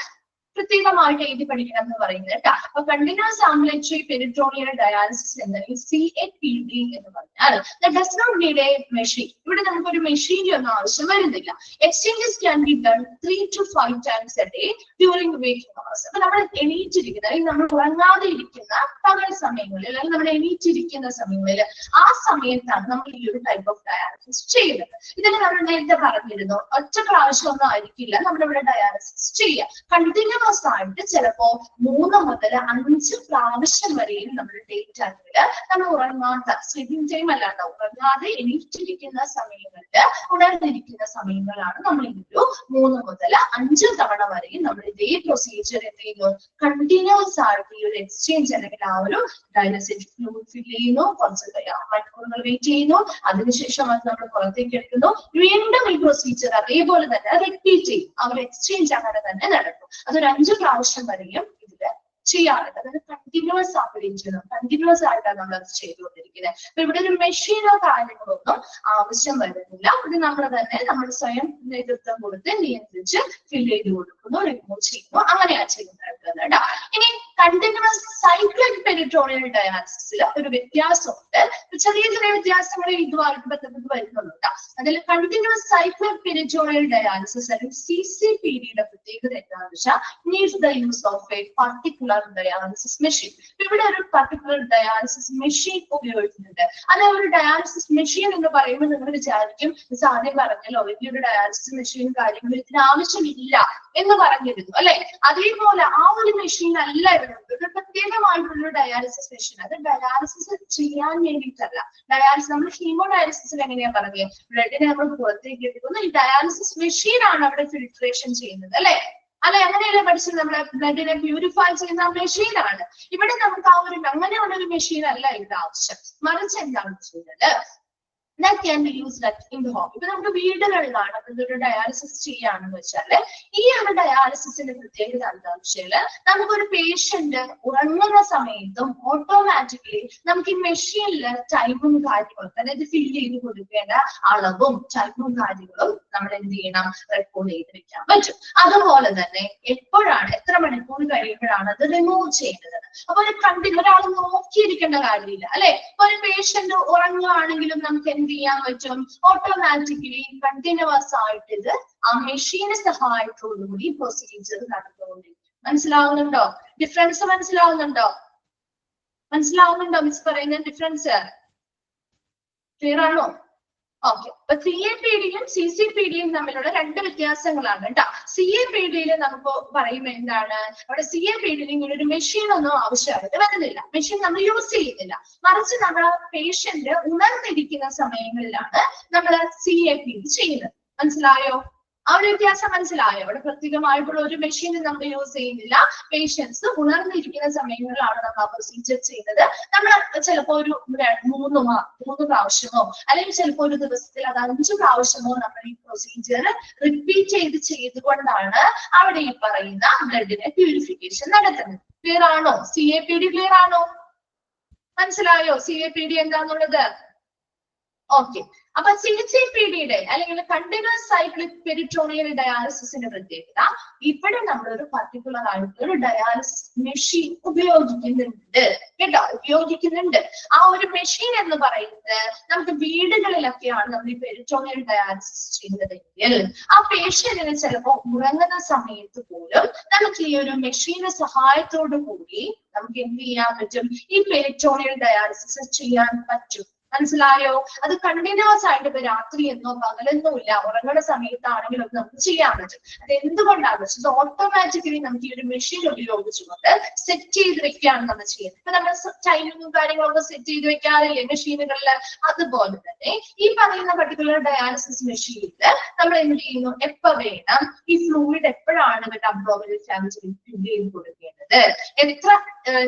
പ്രത്യേകമായിട്ട് എഴുതി പഠിക്കണം എന്ന് പറയുന്നത് കേട്ടോ. അപ്പൊ കണ്ടിന്യൂസ് ആംബുലേറ്ററി പെരിറ്റോണിയൽ ഡയാലിസിസ് അല്ലെങ്കിൽ CAPD എന്ന് പറഞ്ഞാൽ does not need a machine. ഇവിടെ നമുക്കൊരു മെഷീൻ്റെ ഒന്നും ആവശ്യം വരുന്നില്ല. Exchanges can be done 3 to 5 times a day during waking hours. അപ്പൊ നമ്മൾ എണീറ്റിരിക്കുന്ന അല്ലെങ്കിൽ നമ്മൾ ഉറങ്ങാതെ ഇരിക്കുന്ന പകൽ സമയങ്ങളിൽ അല്ലെങ്കിൽ നമ്മൾ എണീറ്റിരിക്കുന്ന സമയങ്ങളിൽ ആ സമയത്താണ് നമ്മൾ ഈ ഒരു ടൈപ്പ് ഓഫ് ഡയാലിസിസ് ചെയ്യുന്നത്. ഇതിൽ നമ്മൾ നേരത്തെ പറഞ്ഞിരുന്നു ഒറ്റ പ്രാവശ്യം ഒന്നും ആയിരിക്കില്ല നമ്മളിവിടെ ഡയാലിസിസ് ചെയ്യുക. കണ്ടിന്യൂസ് ആയിട്ട് ചിലപ്പോ 3 മുതൽ 5 പ്രാവശ്യം വരെയും നമ്മൾ ഡേ ടൈമില് നമ്മൾ ഉറങ്ങാത്ത സ്ലീപ്പിംഗ് ടൈം അല്ലാണ്ട് ഉറങ്ങാതെ എണീറ്റിരിക്കുന്ന സമയങ്ങളിൽ ഉണർന്നിരിക്കുന്ന സമയങ്ങളാണ് നമ്മൾ ഈ ഒരു 3 മുതൽ 5 തവണ വരെയും നമ്മൾ ഇതേ പ്രൊസീജിയർ എന്ത് ചെയ്യുന്നു, കണ്ടിന്യൂസ് ആയിട്ട് ഈ ഒരു എക്സ്ചേഞ്ച് അല്ലെങ്കിൽ ആ ഒരു ഡയാലിസിസ് ഫ്ലൂയിഡ് ഫിൽ ചെയ്യുന്നു, കുറച്ച് മണിക്കൂറുകൾ വെയിറ്റ് ചെയ്യുന്നു, അതിനുശേഷം അത് നമ്മൾ പുറത്തേക്ക് എടുക്കുന്നു, വീണ്ടും ഈ പ്രൊസീജിയർ അതേപോലെ തന്നെ റിപ്പീറ്റ് ചെയ്യും. ആ ഒരു എക്സ്ചേഞ്ച് അങ്ങനെ തന്നെ നടക്കും. അതൊരു 5 പ്രാവശ്യം വരെയും ഇതില് ചെയ്യാറുണ്ട്. അതായത് കണ്ടിന്യൂസ് ആംബുലേറ്ററി കണ്ടിന്യൂസ് ആയിട്ടാണ് നമ്മൾ അത് ചെയ്തുകൊണ്ടിരിക്കുന്നത്. അപ്പൊ ഇവിടെ ഒരു മെഷീനോ കാര്യങ്ങളോ ഒന്നും ആവശ്യം വരുന്നില്ല. ഇത് നമ്മൾ തന്നെ നമ്മൾ സ്വയം നേതൃത്വം കൊടുത്ത് നിയന്ത്രിച്ച് ഫിൽ ചെയ്ത് കൊടുക്കുന്നു, റിമൂവ് ചെയ്യുന്നു, അങ്ങനെയാണ് ചെയ്യുന്നത് കേട്ടോ. ഇനി കണ്ടിന്യൂസ് സൈക്ലിക് പെരിറ്റോണിയൽ ഡയാലിസിസിൽ ഒരു വ്യത്യാസമുണ്ട്. ചെറിയ ചെറിയ വ്യത്യാസങ്ങൾ ഇതുമായിട്ട് ബന്ധപ്പെട്ട് വരുന്നുള്ളൂ കേട്ടോ. അതിൽ കണ്ടിന്യൂസ് സൈക്ലിക് പെരിറ്റോണിയൽ ഡയാലിസിസ് അല്ലെങ്കിൽ CCPDയുടെ പ്രത്യേകത എന്താണെന്ന് വെച്ചാൽ needs the use of A particular dialysis machine. ഇവിടെ ഒരു പർട്ടിക്കുലർ ഡയാലിസിസ് മെഷീൻ ഉപയോഗിക്കുന്നുണ്ട്. അല്ലെ ഒരു ഡയാലിസിസ് മെഷീൻ എന്ന് പറയുമ്പോൾ നിങ്ങൾ വിചാരിക്കും ആദ്യം പറഞ്ഞല്ലോ വലിയൊരു ഡയാലിസിസ് മെഷീൻ കാര്യങ്ങൾ ഇതിന് ആവശ്യമില്ല എന്ന് പറഞ്ഞിരുന്നു അല്ലെ. അതേപോലെ ആ ഒരു മെഷീൻ അല്ല ഒരു പ്രത്യേകമായിട്ടുള്ള ഡയാലിസിസ് മെഷീൻ. അത് ഡയാലിസിസ് ചെയ്യാൻ വേണ്ടിയിട്ടല്ല. ഡയാലിസിസ് നമ്മൾ ഹീമോ ഡയാലിസിസിൽ എങ്ങനെയാ പറഞ്ഞത്, ബ്ലഡിനെ നമ്മൾ പുറത്തേക്ക് എടുക്കുന്നു, ഈ ഡയാലിസിസ് മെഷീൻ ആണ് അവിടെ ഫിൽട്രേഷൻ ചെയ്യുന്നത് അല്ലെ. അങ്ങനെയല്ലേ പഠിച്ചത്, നമ്മളെ ബ്ലഡിനെ പ്യൂരിഫൈ ചെയ്യുന്ന മെഷീനാണ്. ഇവിടെ നമുക്ക് ആ ഒരു അങ്ങനെയുള്ള ഒരു മെഷീൻ അല്ല ഇവിടെ ആവശ്യം. മറിച്ച് എന്താണ് ചെയ്യുന്നത്, that can be used in the home. ഇപ്പൊ നമുക്ക് വീടുകളിലാണ് ഒരു ഡയാലിസിസ് ചെയ്യാണെന്ന് വെച്ചാല് ഈ ഒരു ഡയാലിസിസിന്റെ പ്രത്യേകത എന്താണെന്ന് വെച്ചാല് നമുക്കൊരു പേഷ്യന്റ് ഉറങ്ങുന്ന സമയത്തും ഓട്ടോമാറ്റിക്കലി നമുക്ക് ഈ മെഷീനില് ടൈമും കാര്യങ്ങളും, അതായത് ഫില്ല് ചെയ്ത് കൊടുക്കേണ്ട അളവും ടൈമും കാര്യങ്ങളും നമ്മൾ എന്ത് ചെയ്യണം, റെക്കോർഡ് ചെയ്ത് വെക്കാൻ പറ്റും. അതുപോലെ തന്നെ എപ്പോഴാണ്, എത്ര മണിക്കൂർ കഴിയുമ്പോഴാണ് അത് റിമൂവ് ചെയ്യുന്നത്. അപ്പൊ ഒരു കണ്ടിന്യൂ ഒരാൾ നോക്കിയിരിക്കേണ്ട കാര്യമില്ല അല്ലെ. ഒരു പേഷ്യന്റ് ഉറങ്ങുകയാണെങ്കിലും നമുക്ക് എന്ത് ചെയ്യാൻ പറ്റും, ഓട്ടോമാറ്റിക്കലി കണ്ടിന്യൂസ് ആയിട്ട് ഇത് ആ മെഷീന്റെ സഹായത്തോടുകൂടി പ്രൊസീജിയർ നടന്നുകൊണ്ടിരിക്കും. മനസ്സിലാവുന്നുണ്ടോ? ഡിഫറൻസ് മനസ്സിലാവുന്നുണ്ടോ? മിസ് പറയുന്ന ഡിഫറൻസ് ക്ലിയർ ആണോ? ഓക്കെ. അപ്പൊ CAPD-യും CCPD-യും തമ്മിലുള്ള രണ്ട് വ്യത്യാസങ്ങളാണ് കേട്ടോ. CAPD-യിൽ നമുക്ക് പറയുമ്പോൾ എന്താണ്, അവിടെ CAPD-യിൽ ഇങ്ങനെ ഒരു മെഷീൻ ഒന്നും ആവശ്യമായിട്ട് വരുന്നില്ല. മെഷീൻ നമ്മൾ യൂസ് ചെയ്യുന്നില്ല. മറിച്ച് നമ്മൾ പേഷ്യന്റ് ഉണർന്നിരിക്കുന്ന സമയങ്ങളിലാണ് നമ്മൾ CAPD ചെയ്യുന്നത്. മനസ്സിലായോ? ആ ഒരു വ്യത്യാസം മനസ്സിലായോ? അവിടെ പ്രത്യേകമായിട്ടുള്ള ഒരു മെഷീൻ നമ്മൾ യൂസ് ചെയ്യുന്നില്ല. പേഷ്യൻസ് ഉണർന്നിരിക്കുന്ന സമയങ്ങളിലാണ് നമ്മൾ ആ പ്രൊസീജിയർ ചെയ്യുന്നത്. നമ്മൾ ചിലപ്പോ ഒരു 3 പ്രാവശ്യമോ അല്ലെങ്കിൽ ചിലപ്പോൾ ഒരു ദിവസത്തിൽ അത് 5 പ്രാവശ്യമോ നമ്മൾ ഈ പ്രൊസീജിയർ റിപ്പീറ്റ് ചെയ്തുകൊണ്ടാണ് അവിടെ ഈ പറയുന്ന ബ്ലഡിനെ പ്യൂരിഫിക്കേഷൻ നടത്തുന്നത്. ക്ലിയർ ആണോ? CAPD ക്ലിയർ ആണോ? മനസ്സിലായോ CAPD എന്താന്നുള്ളത്? ഓക്കെ. അപ്പൊ CCPD-യുടെ അല്ലെങ്കിൽ കണ്ടിന്യൂസ് സൈക്ലിക് പെരിറ്റോണിയൽ ഡയാലിസിസിന്റെ പ്രത്യേകത, ഇവിടെ നമ്മൾ ഒരു പർട്ടിക്കുലർ ആയിട്ട് ഒരു ഡയാലിസിസ് മെഷീൻ ഉപയോഗിക്കുന്നുണ്ട് കേട്ടോ, ഉപയോഗിക്കുന്നുണ്ട്. ആ ഒരു മെഷീൻ എന്ന് പറയുന്നത് നമുക്ക് വീടുകളിലൊക്കെയാണ് നമ്മൾ ഈ പെരിറ്റോണിയൽ ഡയാലിസിസ് ചെയ്യുന്നതെങ്കിൽ ആ പേഷ്യന്റിന് ചിലപ്പോൾ ഉറങ്ങുന്ന സമയത്ത് പോലും നമുക്ക് ഈ ഒരു മെഷീന്റെ സഹായത്തോടു കൂടി നമുക്ക് എന്ത് ചെയ്യാൻ പറ്റും, ഈ പെരിറ്റോണിയൽ ഡയാലിസിസ് ചെയ്യാൻ പറ്റും. മനസ്സിലായോ? അത് കണ്ടിന്യൂസ് ആയിട്ട് ഇപ്പൊ രാത്രിയെന്നോ പകലെന്നോ ഇല്ല, ഉറങ്ങുന്ന സമയത്താണെങ്കിലും നമുക്ക് ചെയ്യാൻ പറ്റും. അത് എന്തുകൊണ്ടാണ് വെച്ചാൽ ഓട്ടോമാറ്റിക്കലി നമുക്ക് ഈ ഒരു മെഷീൻ ഉപയോഗിച്ചുകൊണ്ട് സെറ്റ് ചെയ്ത് വെക്കുകയാണ് നമ്മൾ ചെയ്യുന്നത്. ഇപ്പൊ നമ്മൾ ടൈമിങ്ങും കാര്യങ്ങളൊക്കെ സെറ്റ് ചെയ്ത് വെക്കാറില്ലേ മെഷീനുകളിൽ? അതുപോലെ തന്നെ ഈ പറയുന്ന പർട്ടിക്കുലർ ഡയാലിസിസ് മെഷീനിൽ നമ്മൾ എന്ത് ചെയ്യുന്നു, എപ്പോ വേണം ഈ ഫ്ലൂയിഡ് എപ്പോഴാണ് ഇവരുടെ അബ്ഡോമിനൽ ക്യാവിറ്റിയിൽ ഫില്ല് ചെയ്ത് കൊടുക്കേണ്ടത്, എത്ര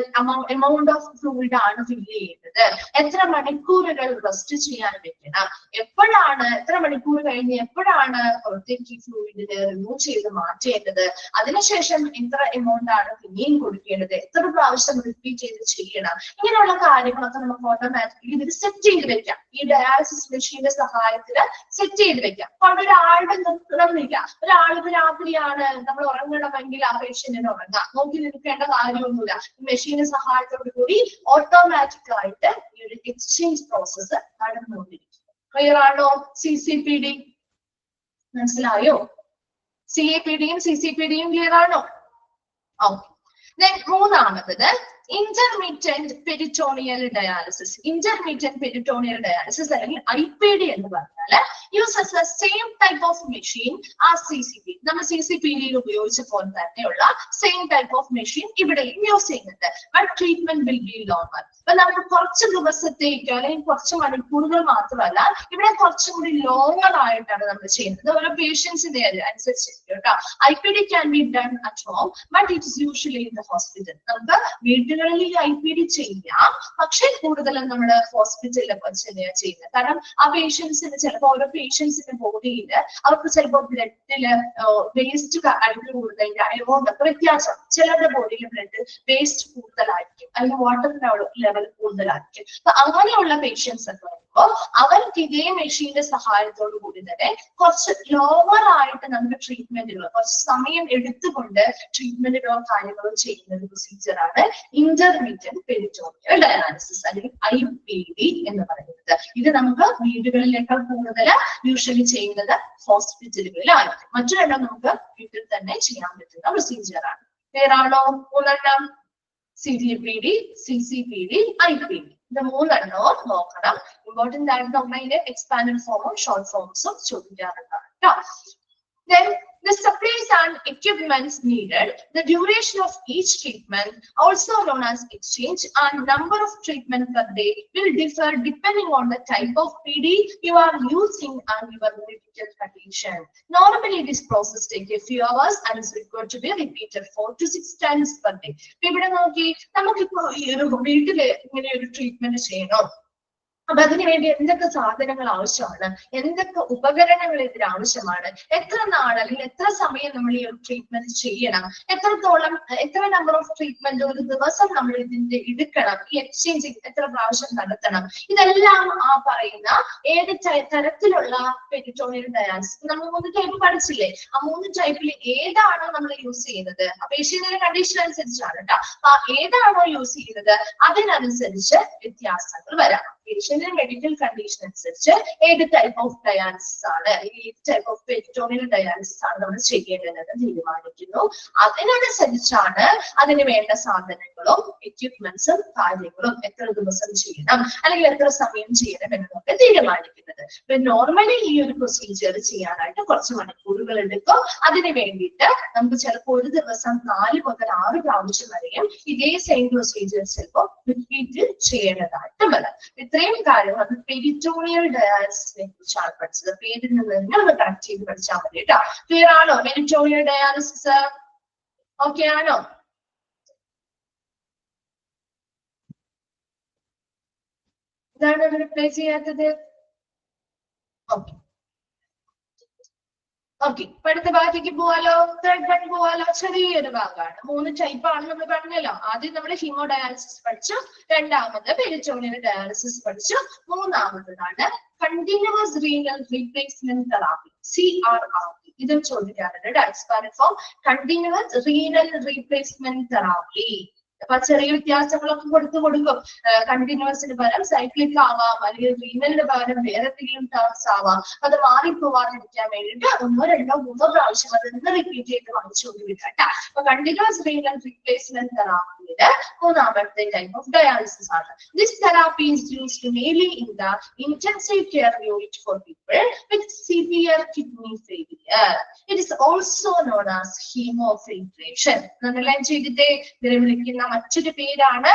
എമൗണ്ട് ഓഫ് ഫ്ലൂയിഡ് ആണ് ഫില്ല് ചെയ്യേണ്ടത്, എത്ര മണിക്കൂറുകൾ റെസ്റ്റ് ചെയ്യാൻ വെക്കണം, എപ്പോഴാണ് എത്ര മണിക്കൂർ കഴിഞ്ഞ് എപ്പോഴാണ് പുറത്തേക്ക് ഈ ഫ്ലൂയിഡിനെ റിമൂവ് ചെയ്ത് മാറ്റേണ്ടത്, അതിനുശേഷം എത്ര എമൗണ്ട് ആണ് പിന്നെയും കൊടുക്കേണ്ടത്, എത്ര പ്രാവശ്യം റിപ്പീറ്റ് ചെയ്ത് ചെയ്യണം, ഇങ്ങനെയുള്ള കാര്യങ്ങളൊക്കെ നമുക്ക് ഓട്ടോമാറ്റിക്കലി ഇതിൽ സെറ്റ് ചെയ്ത് വെക്കാം. ഈ ഡയാലിസിസ് മെഷീന്റെ സഹായത്തില് സെറ്റ് ചെയ്ത് വെക്കാം. അപ്പോൾ ഒരാളുടെ നിർത്തണമെന്നില്ല. ഒരാൾക്ക് രാത്രിയാണ് നമ്മൾ ഉറങ്ങണമെങ്കിൽ ആ പേഷ്യന്റിന് ഉറങ്ങാം, നോക്കി നിൽക്കേണ്ട കാര്യമൊന്നുമില്ല. ഈ മെഷീന്റെ സഹായത്തോടു കൂടി ഓട്ടോമാറ്റിക് ആയിട്ട് ഈ ഒരു എക്സ്ചേഞ്ച് പ്രോസസ് നടന്നുകൊണ്ടിരിക്കും. ക്ലിയർ ആണോ? CCPD മനസ്സിലായോ? CAPD-യും CCPD-യും ക്ലിയർ ആണോ? ഓക്കെ. മൂന്നാമത്തത് ഇന്റർമീഡിയന്റ് പെരിറ്റോണിയൽ ഡയാലിസിസ്. ഇന്റർമീഡിയന്റ് പെരിറ്റോണിയൽ ഡയാലിസിസ് അല്ലെങ്കിൽ IPD എന്ന് പറഞ്ഞാൽ uses the same type of machine ആ CCPD. നമ്മൾ CCPD-യിൽ ഉപയോഗിച്ച പോലെ തന്നെയുള്ള സെയിം ടൈപ്പ് ഓഫ് മെഷീൻ ഇവിടെയും യൂസ് ചെയ്യുന്നുണ്ട്. But treatment will be longer. അപ്പൊ നമുക്ക് കുറച്ച് ദിവസത്തേക്ക് അല്ലെങ്കിൽ കുറച്ച് മണിക്കൂറുകൾ മാത്രമല്ല, ഇവിടെ കുറച്ചും കൂടി ലോങ്ങർ ആയിട്ടാണ് നമ്മൾ ചെയ്യുന്നത്. ഓരോ പേഷ്യൻസിന്റെ അനുസരിച്ച് കേട്ടോ. IPD can be done at home but it is usually in the hospital. നമുക്ക് വീട്ടിൽ ഈ IPD ചെയ്യാം, പക്ഷെ കൂടുതലും നമ്മുടെ ഹോസ്പിറ്റലിലൊക്കെ ചെയ്യുന്നത്. കാരണം ആ പേഷ്യൻസിന് ചിലപ്പോൾ ഓരോ പേഷ്യൻസിന്റെ ബോഡിയിൽ അവർക്ക് ചിലപ്പോൾ ബ്ലഡില് വേസ്റ്റ് അടിഞ്ഞു കൂടുതൽ എമൗണ്ട് ഒക്കെ വ്യത്യാസം. ചിലരുടെ ബോഡിയിൽ ബ്ലഡ് വേസ്റ്റ് കൂടുതലായിരിക്കും അല്ലെങ്കിൽ വാട്ടറിന്റെ ലെവൽ കൂടുതലായിരിക്കും. അപ്പൊ അങ്ങനെയുള്ള പേഷ്യൻസ് ഒക്കെ വരുമ്പോൾ അവർക്ക് ഇതേ മെഷീന്റെ സഹായത്തോടു കൂടി തന്നെ കുറച്ച് ലോവർ ആയിട്ട് നമുക്ക് ട്രീറ്റ്മെന്റുകൾ, കുറച്ച് സമയം എടുത്തുകൊണ്ട് ട്രീറ്റ്മെന്റുകളോ കാര്യങ്ങളോ ചെയ്യുന്ന ഒരു പ്രൊസീജിയറാണ് ഇന്റർമീഡിയന്റ് പെരിറ്റോണിയൽ ഡയാലിസിസ് അല്ലെങ്കിൽ IPD എന്ന് പറയുന്നത്. ഇത് നമുക്ക് വീടുകളിലേക്കാൾ കൂടുതൽ യൂഷ്വലി ചെയ്യുന്നത് ഹോസ്പിറ്റലുകളിലായിരിക്കും. മറ്റൊരെണ്ണം നമുക്ക് വീട്ടിൽ തന്നെ ചെയ്യാൻ പറ്റുന്ന പ്രൊസീജിയറാണ്. ക്ലിയർ ആണോ? മൂന്നെണ്ണം CAPD, CCPD, IPD. ഇത് മൂന്നെണ്ണവും നോക്കണം. ഇമ്പോർട്ടന്റ് ആയിട്ട് നമ്മൾ എക്സ്പാൻഡഡ് ഫോമും ഷോർട്ട് ഫോംസും ചോദിക്കാറുണ്ട് കേട്ടോ. Then the supplies and equipments needed, the duration of each treatment, also known as exchange, and number of treatment per day will differ depending on the type of PD you are using and your medical condition. Normally, this process takes a few hours and is required to be repeated 4 to 6 times per day. ഇവിടെ നോക്കി നമുക്കിപ്പോ ഈ ഒരു വീട്ടില് ഇങ്ങനെ ഒരു treatment ചെയ്യണോ, അപ്പൊ അതിനുവേണ്ടി എന്തൊക്കെ സാധനങ്ങൾ ആവശ്യമാണ്, എന്തൊക്കെ ഉപകരണങ്ങൾ ഇതിന് ആവശ്യമാണ്, എത്ര നാൾ അല്ലെങ്കിൽ എത്ര സമയം നമ്മൾ ഈ ഒരു ട്രീറ്റ്മെന്റ് ചെയ്യണം, എത്ര നമ്പർ ഓഫ് ട്രീറ്റ്മെന്റ് ഒരു ദിവസം നമ്മൾ ഇതിന്റെ എടുക്കണം, ഈ എക്സ്ചേഞ്ചിങ് എത്ര പ്രാവശ്യം നടത്തണം, ഇതെല്ലാം ആ പറയുന്ന ഏത് തരത്തിലുള്ള പെരിറ്റോണിയൽ ഡയാലിസിസ് നമ്മൾ 3 ടൈപ്പ് പഠിച്ചില്ലേ, ആ 3 ടൈപ്പിൽ ഏതാണോ നമ്മൾ യൂസ് ചെയ്യുന്നത്, ആ പേഷ്യന്റിന്റെ കണ്ടീഷൻ അനുസരിച്ചാണ് കേട്ടോ, ആ ഏതാണോ യൂസ് ചെയ്യുന്നത് അതിനനുസരിച്ച് വ്യത്യാസങ്ങൾ വരാം. പേഷ്യന്റിന്റെ മെഡിക്കൽ കണ്ടീഷൻ അനുസരിച്ച് ഏത് ടൈപ്പ് ഓഫ് ഡയാലിസിസ് ആണ്, ഏത് ടൈപ്പ് ഓഫ് പെരിറ്റോണിയൽ ഡയാലിസിസ് ആണ് നമ്മൾ ചെയ്യേണ്ടതെന്ന് തീരുമാനിക്കുന്നു. അതിനനുസരിച്ചാണ് അതിന് വേണ്ട സാധനങ്ങളും എക്യുപ്മെന്റ്സും കാര്യങ്ങളും എത്ര ദിവസം ചെയ്യണം അല്ലെങ്കിൽ എത്ര സമയം ചെയ്യണം എന്നൊക്കെ തീരുമാനിക്കുന്നത്. ഇപ്പൊ നോർമലി ഈ ഒരു പ്രൊസീജിയർ ചെയ്യാനായിട്ട് കുറച്ച് മണിക്കൂറുകൾ എടുക്കും. അതിന് വേണ്ടിയിട്ട് നമുക്ക് ചിലപ്പോൾ ഒരു ദിവസം 4 മുതൽ 6 പ്രാവശ്യം വരെയും ഇതേ സെയിം പ്രൊസീജിയർ ചിലപ്പോൾ റിപ്പീറ്റ് ചെയ്യേണ്ടതായിട്ട് വരാം. ഇത്രയും കാര്യങ്ങൾ അത് പെരിറ്റോണിയൽ ഡയാലിസിസിനെ കുറിച്ചാണ് പഠിച്ചത്. പേരിൽ നിന്ന് തന്നെ ഒന്ന് കണക്ട് ചെയ്ത് പഠിച്ചാൽ മതി കേട്ടോ. ക്ലിയർ ആണോ? പെരിറ്റോണിയൽ ഡയാലിസിസ് ഓക്കെ ആണോ? ഇതാണ് റിപ്ലൈ ചെയ്യാത്തത്. ഓക്കെ ഓക്കെ, ഇപ്പൊ അടുത്ത ഭാഗത്തേക്ക് പോവാലോ. തേർഡ് വൺ പോവാലോ. ചെറിയൊരു ഭാഗമാണ്. 3 ടൈപ്പാണ് നമ്മൾ പറഞ്ഞല്ലോ. ആദ്യം നമ്മൾ ഹീമോ ഡയാലിസിസ് പഠിച്ചു, രണ്ടാമത് പെരിറ്റോണിയൽ ഡയാലിസിസ് പഠിച്ചു, മൂന്നാമത്തതാണ് continuous renal replacement therapy, CRRT. ഇതും ചോദിക്കാറുണ്ട്. Expand form continuous renal replacement therapy. അപ്പൊ ചെറിയ വ്യത്യാസങ്ങളൊക്കെ കൊടുക്കും. കണ്ടിന്യൂസിന് പകരം സൈക്ലിക് ആവാം, അല്ലെങ്കിൽ റീനലിന് പകരം വേറെ എന്തെങ്കിലും ടേംസ് ആവാം. അത് മാറിപ്പോവാതിരിക്കാൻ വേണ്ടിയിട്ട് 1, 2, 3 പ്രാവശ്യം അതൊന്ന് റിപ്പീറ്റ് ചെയ്ത് വാങ്ങിച്ചുകൊണ്ട് വിടാം. അപ്പൊ കണ്ടിന്യൂസ് റീനൽ റീപ്ലേസ്മെന്റ് തെറാപ്പിയുടെ മൂന്നാമത്തെ ടൈപ്പ് ഓഫ് ഡയാലിസിസ് ആണ്. This therapy is used mainly in the intensive care unit for people with severe kidney failure. It is also known as haemofiltration. എന്നെല്ലാം ചെയ്തിട്ടേ ഇതിനെ വിളിക്കുന്ന മറ്റൊരു പേരാണ്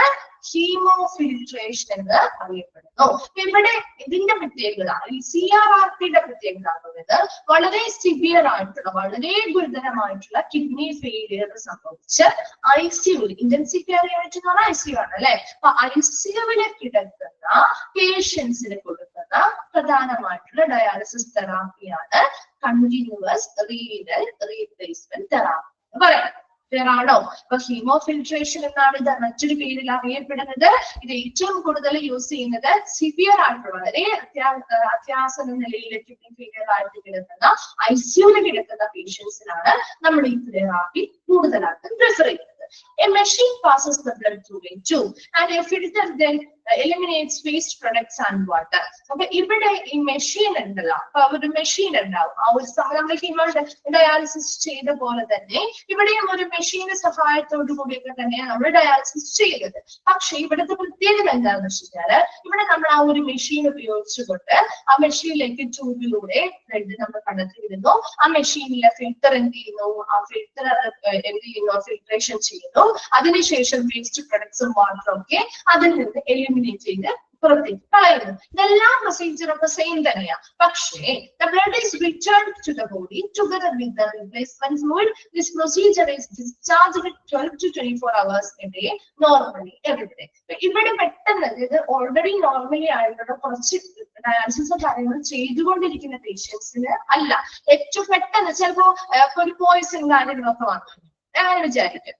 ഹീമോഫിൽട്രേഷൻ എന്ന് അറിയപ്പെടുന്നു. ഇവിടെ ഇതിന്റെ പ്രത്യേകത, ഈ CRRTയുടെ പ്രത്യേകത എന്നത് വളരെ സിവിയർ ആയിട്ടുള്ള, വളരെ ഗുരുതരമായിട്ടുള്ള കിഡ്നി ഫെയിലിയർ സംഭവിച്ച് ICU, ഇന്റൻസീവ് കെയർ യൂണിറ്റ് എന്ന് പറഞ്ഞാൽ ICU ആണ് അല്ലെ. അപ്പൊ ICUവിലെ കിടക്കുന്ന പേഷ്യൻസിന് കൊടുക്കുന്ന പ്രധാനമായിട്ടുള്ള ഡയാലിസിസ് തെറാപ്പിയാണ് കണ്ടിന്യൂസ് റീനൽ റീപ്ലേസ്മെന്റ് തെറാപ്പി എന്ന് പറയുന്നത്. ാണോ? അപ്പൊ ഹീമോഫിൽട്രേഷൻ എന്നാണ് ഇത് മറ്റൊരു പേരിൽ അറിയപ്പെടുന്നത്. ഇത് ഏറ്റവും കൂടുതൽ യൂസ് ചെയ്യുന്നത് സിവിയർ ആയിട്ടുള്ള, വളരെ അത്യാസന്ന നിലയിലെ കിഡ്നി ഫെയിലിയർ ആയിട്ട് കിടക്കുന്ന ICUവിൽ കിടക്കുന്ന പേഷ്യൻസിനാണ് നമ്മൾ ഈ തെറാപ്പി കൂടുതലായിട്ടും പ്രിഫർ ചെയ്യുന്നത്. A machine passes the blood through a tube and a filter then eliminates waste products and water. അപ്പൊ ഇവിടെ ഈ മെഷീൻ ഉണ്ടല്ലോ, അപ്പൊ ഒരു മെഷീൻ ഉണ്ടാവും. ആ ഒരു നമ്മൾ ഹീമോ ഡയാലിസിസ് ചെയ്ത പോലെ തന്നെ ഇവിടെയും ഒരു മെഷീന്റെ സഹായത്തോടു കൂടിയൊക്കെ തന്നെയാണ് നമ്മൾ ഡയാലിസിസ് ചെയ്യുന്നത്. പക്ഷെ ഇവിടുത്തെ പ്രത്യേകത എന്താണെന്ന് വെച്ചാല് ഇവിടെ നമ്മൾ ആ ഒരു മെഷീൻ ഉപയോഗിച്ചുകൊണ്ട് ആ മെഷീനിലേക്ക് ട്യൂബിലൂടെ ബ്ലഡ് നമ്മൾ കടത്തിവിടുന്നു. ആ മെഷീനിലെ ഫിൽറ്റർ എന്ത് ചെയ്യുന്നു, ആ ഫിൽറ്റർ എന്ത് ചെയ്യുന്നു, ഫിൽട്രേഷൻ ചെയ്യുന്നു. അതിനുശേഷം വേസ്റ്റ് പ്രൊഡക്ട്സും വാട്ടറും ഒക്കെ അതിൽ നിന്ന് എലിമിനേറ്റ് ചെയ്ത് പുറത്തേക്ക് കളയുന്നു. ഇതെല്ലാം പ്രൊസീജിയർ ഒക്കെ സെയിം തന്നെയാണ്. പക്ഷേ the blood is returned to the body together with the replacement fluid. This procedure is discharged 12 to 24 hours a day normally every day. ഇവിടെ പെട്ടെന്ന് ഇത് ഓൾറെഡി നോർമലി ആയിട്ടുള്ള കുറച്ച് ഡയാലിസിസ് കാര്യങ്ങൾ ചെയ്തുകൊണ്ടിരിക്കുന്ന പേഷ്യൻസിന് അല്ല, ഏറ്റവും പെട്ടെന്ന് ചിലപ്പോ ഒരു പോയിസൺ കാര്യങ്ങളൊക്കെ വന്നു അങ്ങനെ വിചാരിക്കും.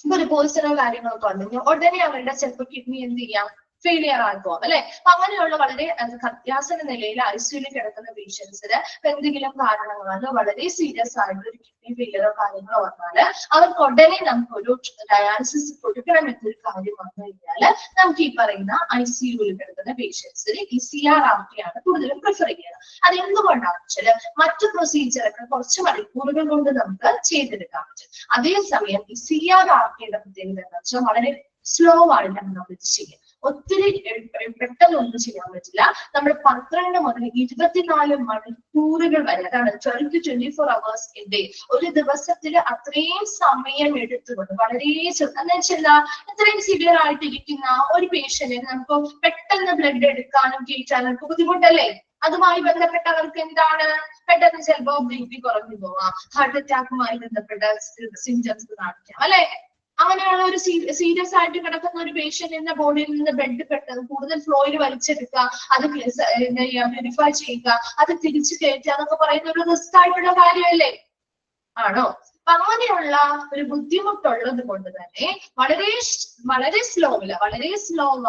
ഇപ്പൊ ഒരു പോയിസണോ കാര്യങ്ങളൊക്കെ വന്നു ഉടനെ അവരുടെ ചിലപ്പോൾ കിഡ്നി എന്ത് ചെയ്യാം, ഫെയിലിയർ ആകും അല്ലെ. അപ്പൊ അങ്ങനെയുള്ള വളരെ അത്യാസന്ന നിലയിൽ ICUവിൽ കിടക്കുന്ന പേഷ്യൻസിന് എന്തെങ്കിലും കാരണങ്ങളാണ് വളരെ സീരിയസ് ആയിട്ടുള്ള ഒരു കിഡ്നി ഫെയിലിയറോ കാര്യങ്ങളോ വന്നാല് അവർക്ക് ഉടനെ നമുക്കൊരു ഡയാലിസിസ് കൊടുക്കണം എന്നൊരു കാര്യം വന്നു കഴിഞ്ഞാല് നമുക്ക് ഈ പറയുന്ന ICUവിൽ കിടക്കുന്ന പേഷ്യൻസിന് ഈ CRRT ആണ് കൂടുതലും പ്രിഫർ ചെയ്യുന്നത്. അത് എന്തുകൊണ്ടാണെന്ന് വെച്ചാല് മറ്റു പ്രൊസീജിയറൊക്കെ കുറച്ച് മണിക്കൂറുകൾ കൊണ്ട് നമുക്ക് ചെയ്തെടുക്കാൻ പറ്റും. അതേസമയം ഈ CRRTയുടെ പ്രത്യേകത എന്താ വെച്ചാൽ വളരെ സ്ലോ ആയിട്ടാണ് നമ്മൾ ഇത് ചെയ്യുക. ഒത്തിരി പെട്ടെന്ന് ഒന്നും ചെയ്യാൻ പറ്റില്ല. നമ്മൾ 12 മുതൽ 24 മണിക്കൂറുകൾ വരെ, അതാണ് 12 to 24 hours a day, ഒരു ദിവസത്തിൽ അത്രയും സമയം എടുത്തുകൊണ്ട് വളരെ എന്ന് വെച്ചാൽ ഇത്രയും സിവിയർ ആയിട്ടിരിക്കുന്ന ഒരു പേഷ്യന്റിന് നമുക്ക് പെട്ടെന്ന് ബ്ലഡ് എടുക്കാനും കയറ്റാനും നമുക്ക് ബുദ്ധിമുട്ടല്ലേ. അതുമായി ബന്ധപ്പെട്ട അവർക്ക് എന്താണ്, പെട്ടെന്ന് ചിലപ്പോ BP കുറഞ്ഞു പോവാം, ഹാർട്ട് അറ്റാക്കുമായി ബന്ധപ്പെട്ട സിംറ്റംസ് കാണിക്കാം അല്ലെ. അങ്ങനെയുള്ള ഒരു സീരിയസ് ആയിട്ട് കിടക്കുന്ന ഒരു പേഷ്യന്റിന്റെ ബോഡിയിൽ നിന്ന് ബ്ലഡ് പെട്ടെന്ന് കൂടുതൽ ഫ്ലോയിൽ വലിച്ചെടുക്കുക, അത് പ്യൂരിഫൈ ചെയ്യുക, അത് തിരിച്ചു കയറ്റുക എന്നൊക്കെ പറയുന്ന ഒരു റിസ്ക് ആയിട്ടുള്ള കാര്യമല്ലേ? ആണോ? അപ്പൊ അങ്ങനെയുള്ള ഒരു ബുദ്ധിമുട്ടുള്ളത് കൊണ്ട് തന്നെ വളരെ സ്ലോ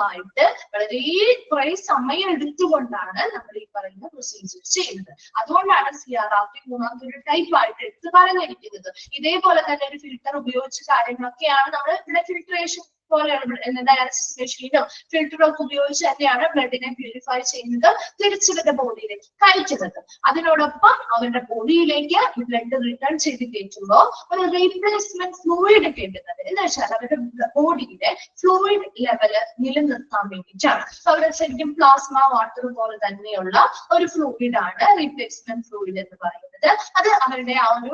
ആയിട്ട് വളരെ കുറെ സമയം എടുത്തുകൊണ്ടാണ് നമ്മൾ ഈ പറയുന്ന പ്രൊസീജിയർ ചെയ്യുന്നത്. അതുകൊണ്ടാണ് CRRT മൂന്നാമത്തെ ഒരു ടൈപ്പ് ആയിട്ട് എടുത്ത് പറഞ്ഞിരിക്കുന്നത്. ഇതേപോലെ തന്നെ ഒരു ഫിൽട്ടർ ഉപയോഗിച്ച കാര്യങ്ങളൊക്കെയാണ് നമ്മൾ ഇവിടെ ഫിൽട്രേഷൻ പോലെയാണ് ഡയാലിസിസ് മെഷീനോ ഫിൽറ്ററോ ഒക്കെ ഉപയോഗിച്ച് തന്നെയാണ് ബ്ലഡിനെ പ്യൂരിഫൈ ചെയ്യുന്നത്, തിരിച്ചവരുടെ ബോഡിയിലേക്ക് കയറ്റുന്നത്. അതിനോടൊപ്പം അവരുടെ ബോഡിയിലേക്ക് ബ്ലഡ് റിട്ടേൺ ചെയ്ത് കയറ്റുമ്പോൾ ഒരു റീപ്ലേസ്മെന്റ് ഫ്ലൂയിഡ് കിട്ടുന്നത് എന്ന് വെച്ചാൽ അവരുടെ ബോഡിയിലെ ഫ്ലൂയിഡ് ലെവല് നിലനിർത്താൻ വേണ്ടിയിട്ടാണ്. അവരുടെ ശരിക്കും പ്ലാസ്മ വാട്ടർ പോലെ തന്നെയുള്ള ഒരു ഫ്ലൂയിഡ് ആണ് റീപ്ലേസ്മെന്റ് ഫ്ലൂയിഡ് എന്ന് പറയുന്നത്. അത് അവരുടെ ആ ഒരു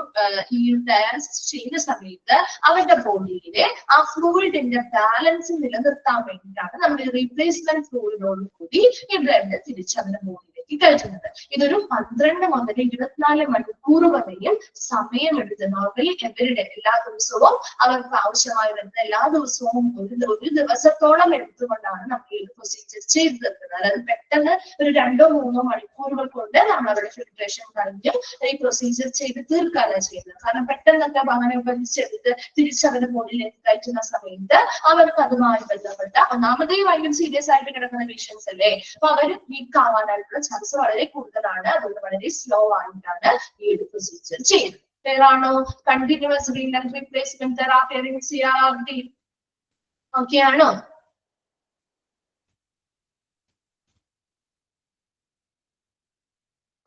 ഈ ഡയാലിസിസ് ചെയ്യുന്ന സമയത്ത് അവരുടെ ബോഡിയിലെ ആ ഫ്ലൂയിഡിന്റെ ബാലൻസ് നിലനിർത്താൻ വേണ്ടിയിട്ടാണ് നമ്മൾ റീപ്ലേസ്മെന്റ് ഫ്ലൂയിഡോട് കൂടി ഈ ബ്ലഡ് തിരിച്ച് അവരുടെ ബോഡിയിലേക്ക് കയറ്റുന്നത്. ഇതൊരു 12 മുതൽ 24 മണിക്കൂർ വരെയും സമയമെടുത്ത് നോർമലി എവരിഡേ എല്ലാ ദിവസവും അവർക്ക് ആവശ്യമായി വരുന്ന എല്ലാ ദിവസവും ഒരു ദിവസത്തോളം എടുത്തുകൊണ്ടാണ് നമ്മൾ ഈ പ്രൊസീജിയർ ചെയ്തു തീർക്കുന്നത്. അതായത് പെട്ടെന്ന് ഒരു 2-3 മണിക്കൂറുകൾ കൊണ്ട് നമ്മൾ അവരുടെ ഫിൽട്രേഷൻ കഴിഞ്ഞ് ഈ പ്രൊസീജിയർ ചെയ്ത് തീർക്കാനാണ് ചെയ്യുന്നത്. കാരണം പെട്ടെന്നൊക്കെ അങ്ങനെ വലിച്ചെടുത്ത് തിരിച്ചവരുടെ ബോഡിയിലേക്ക് കയറ്റുന്ന സമയത്ത് അവർക്ക് അതുമായി ബന്ധപ്പെട്ട ഒന്നാമതേ ഭയങ്കര സീരിയസ് ആയിട്ട് കിടക്കുന്ന പേഷ്യൻസ് അല്ലേ, അപ്പൊ അവർ വീക്ക് ആവാനായിട്ടുള്ള ചാൻസ് വളരെ കൂടുതലാണ്. അതുകൊണ്ട് വളരെ സ്ലോ ആയിട്ടാണ് ഈ ഒരു പ്രൊസീജിയർ ചെയ്യുന്നത്. ഏതാണോ continuous renal replacement therapy CRRT okay ആണോ?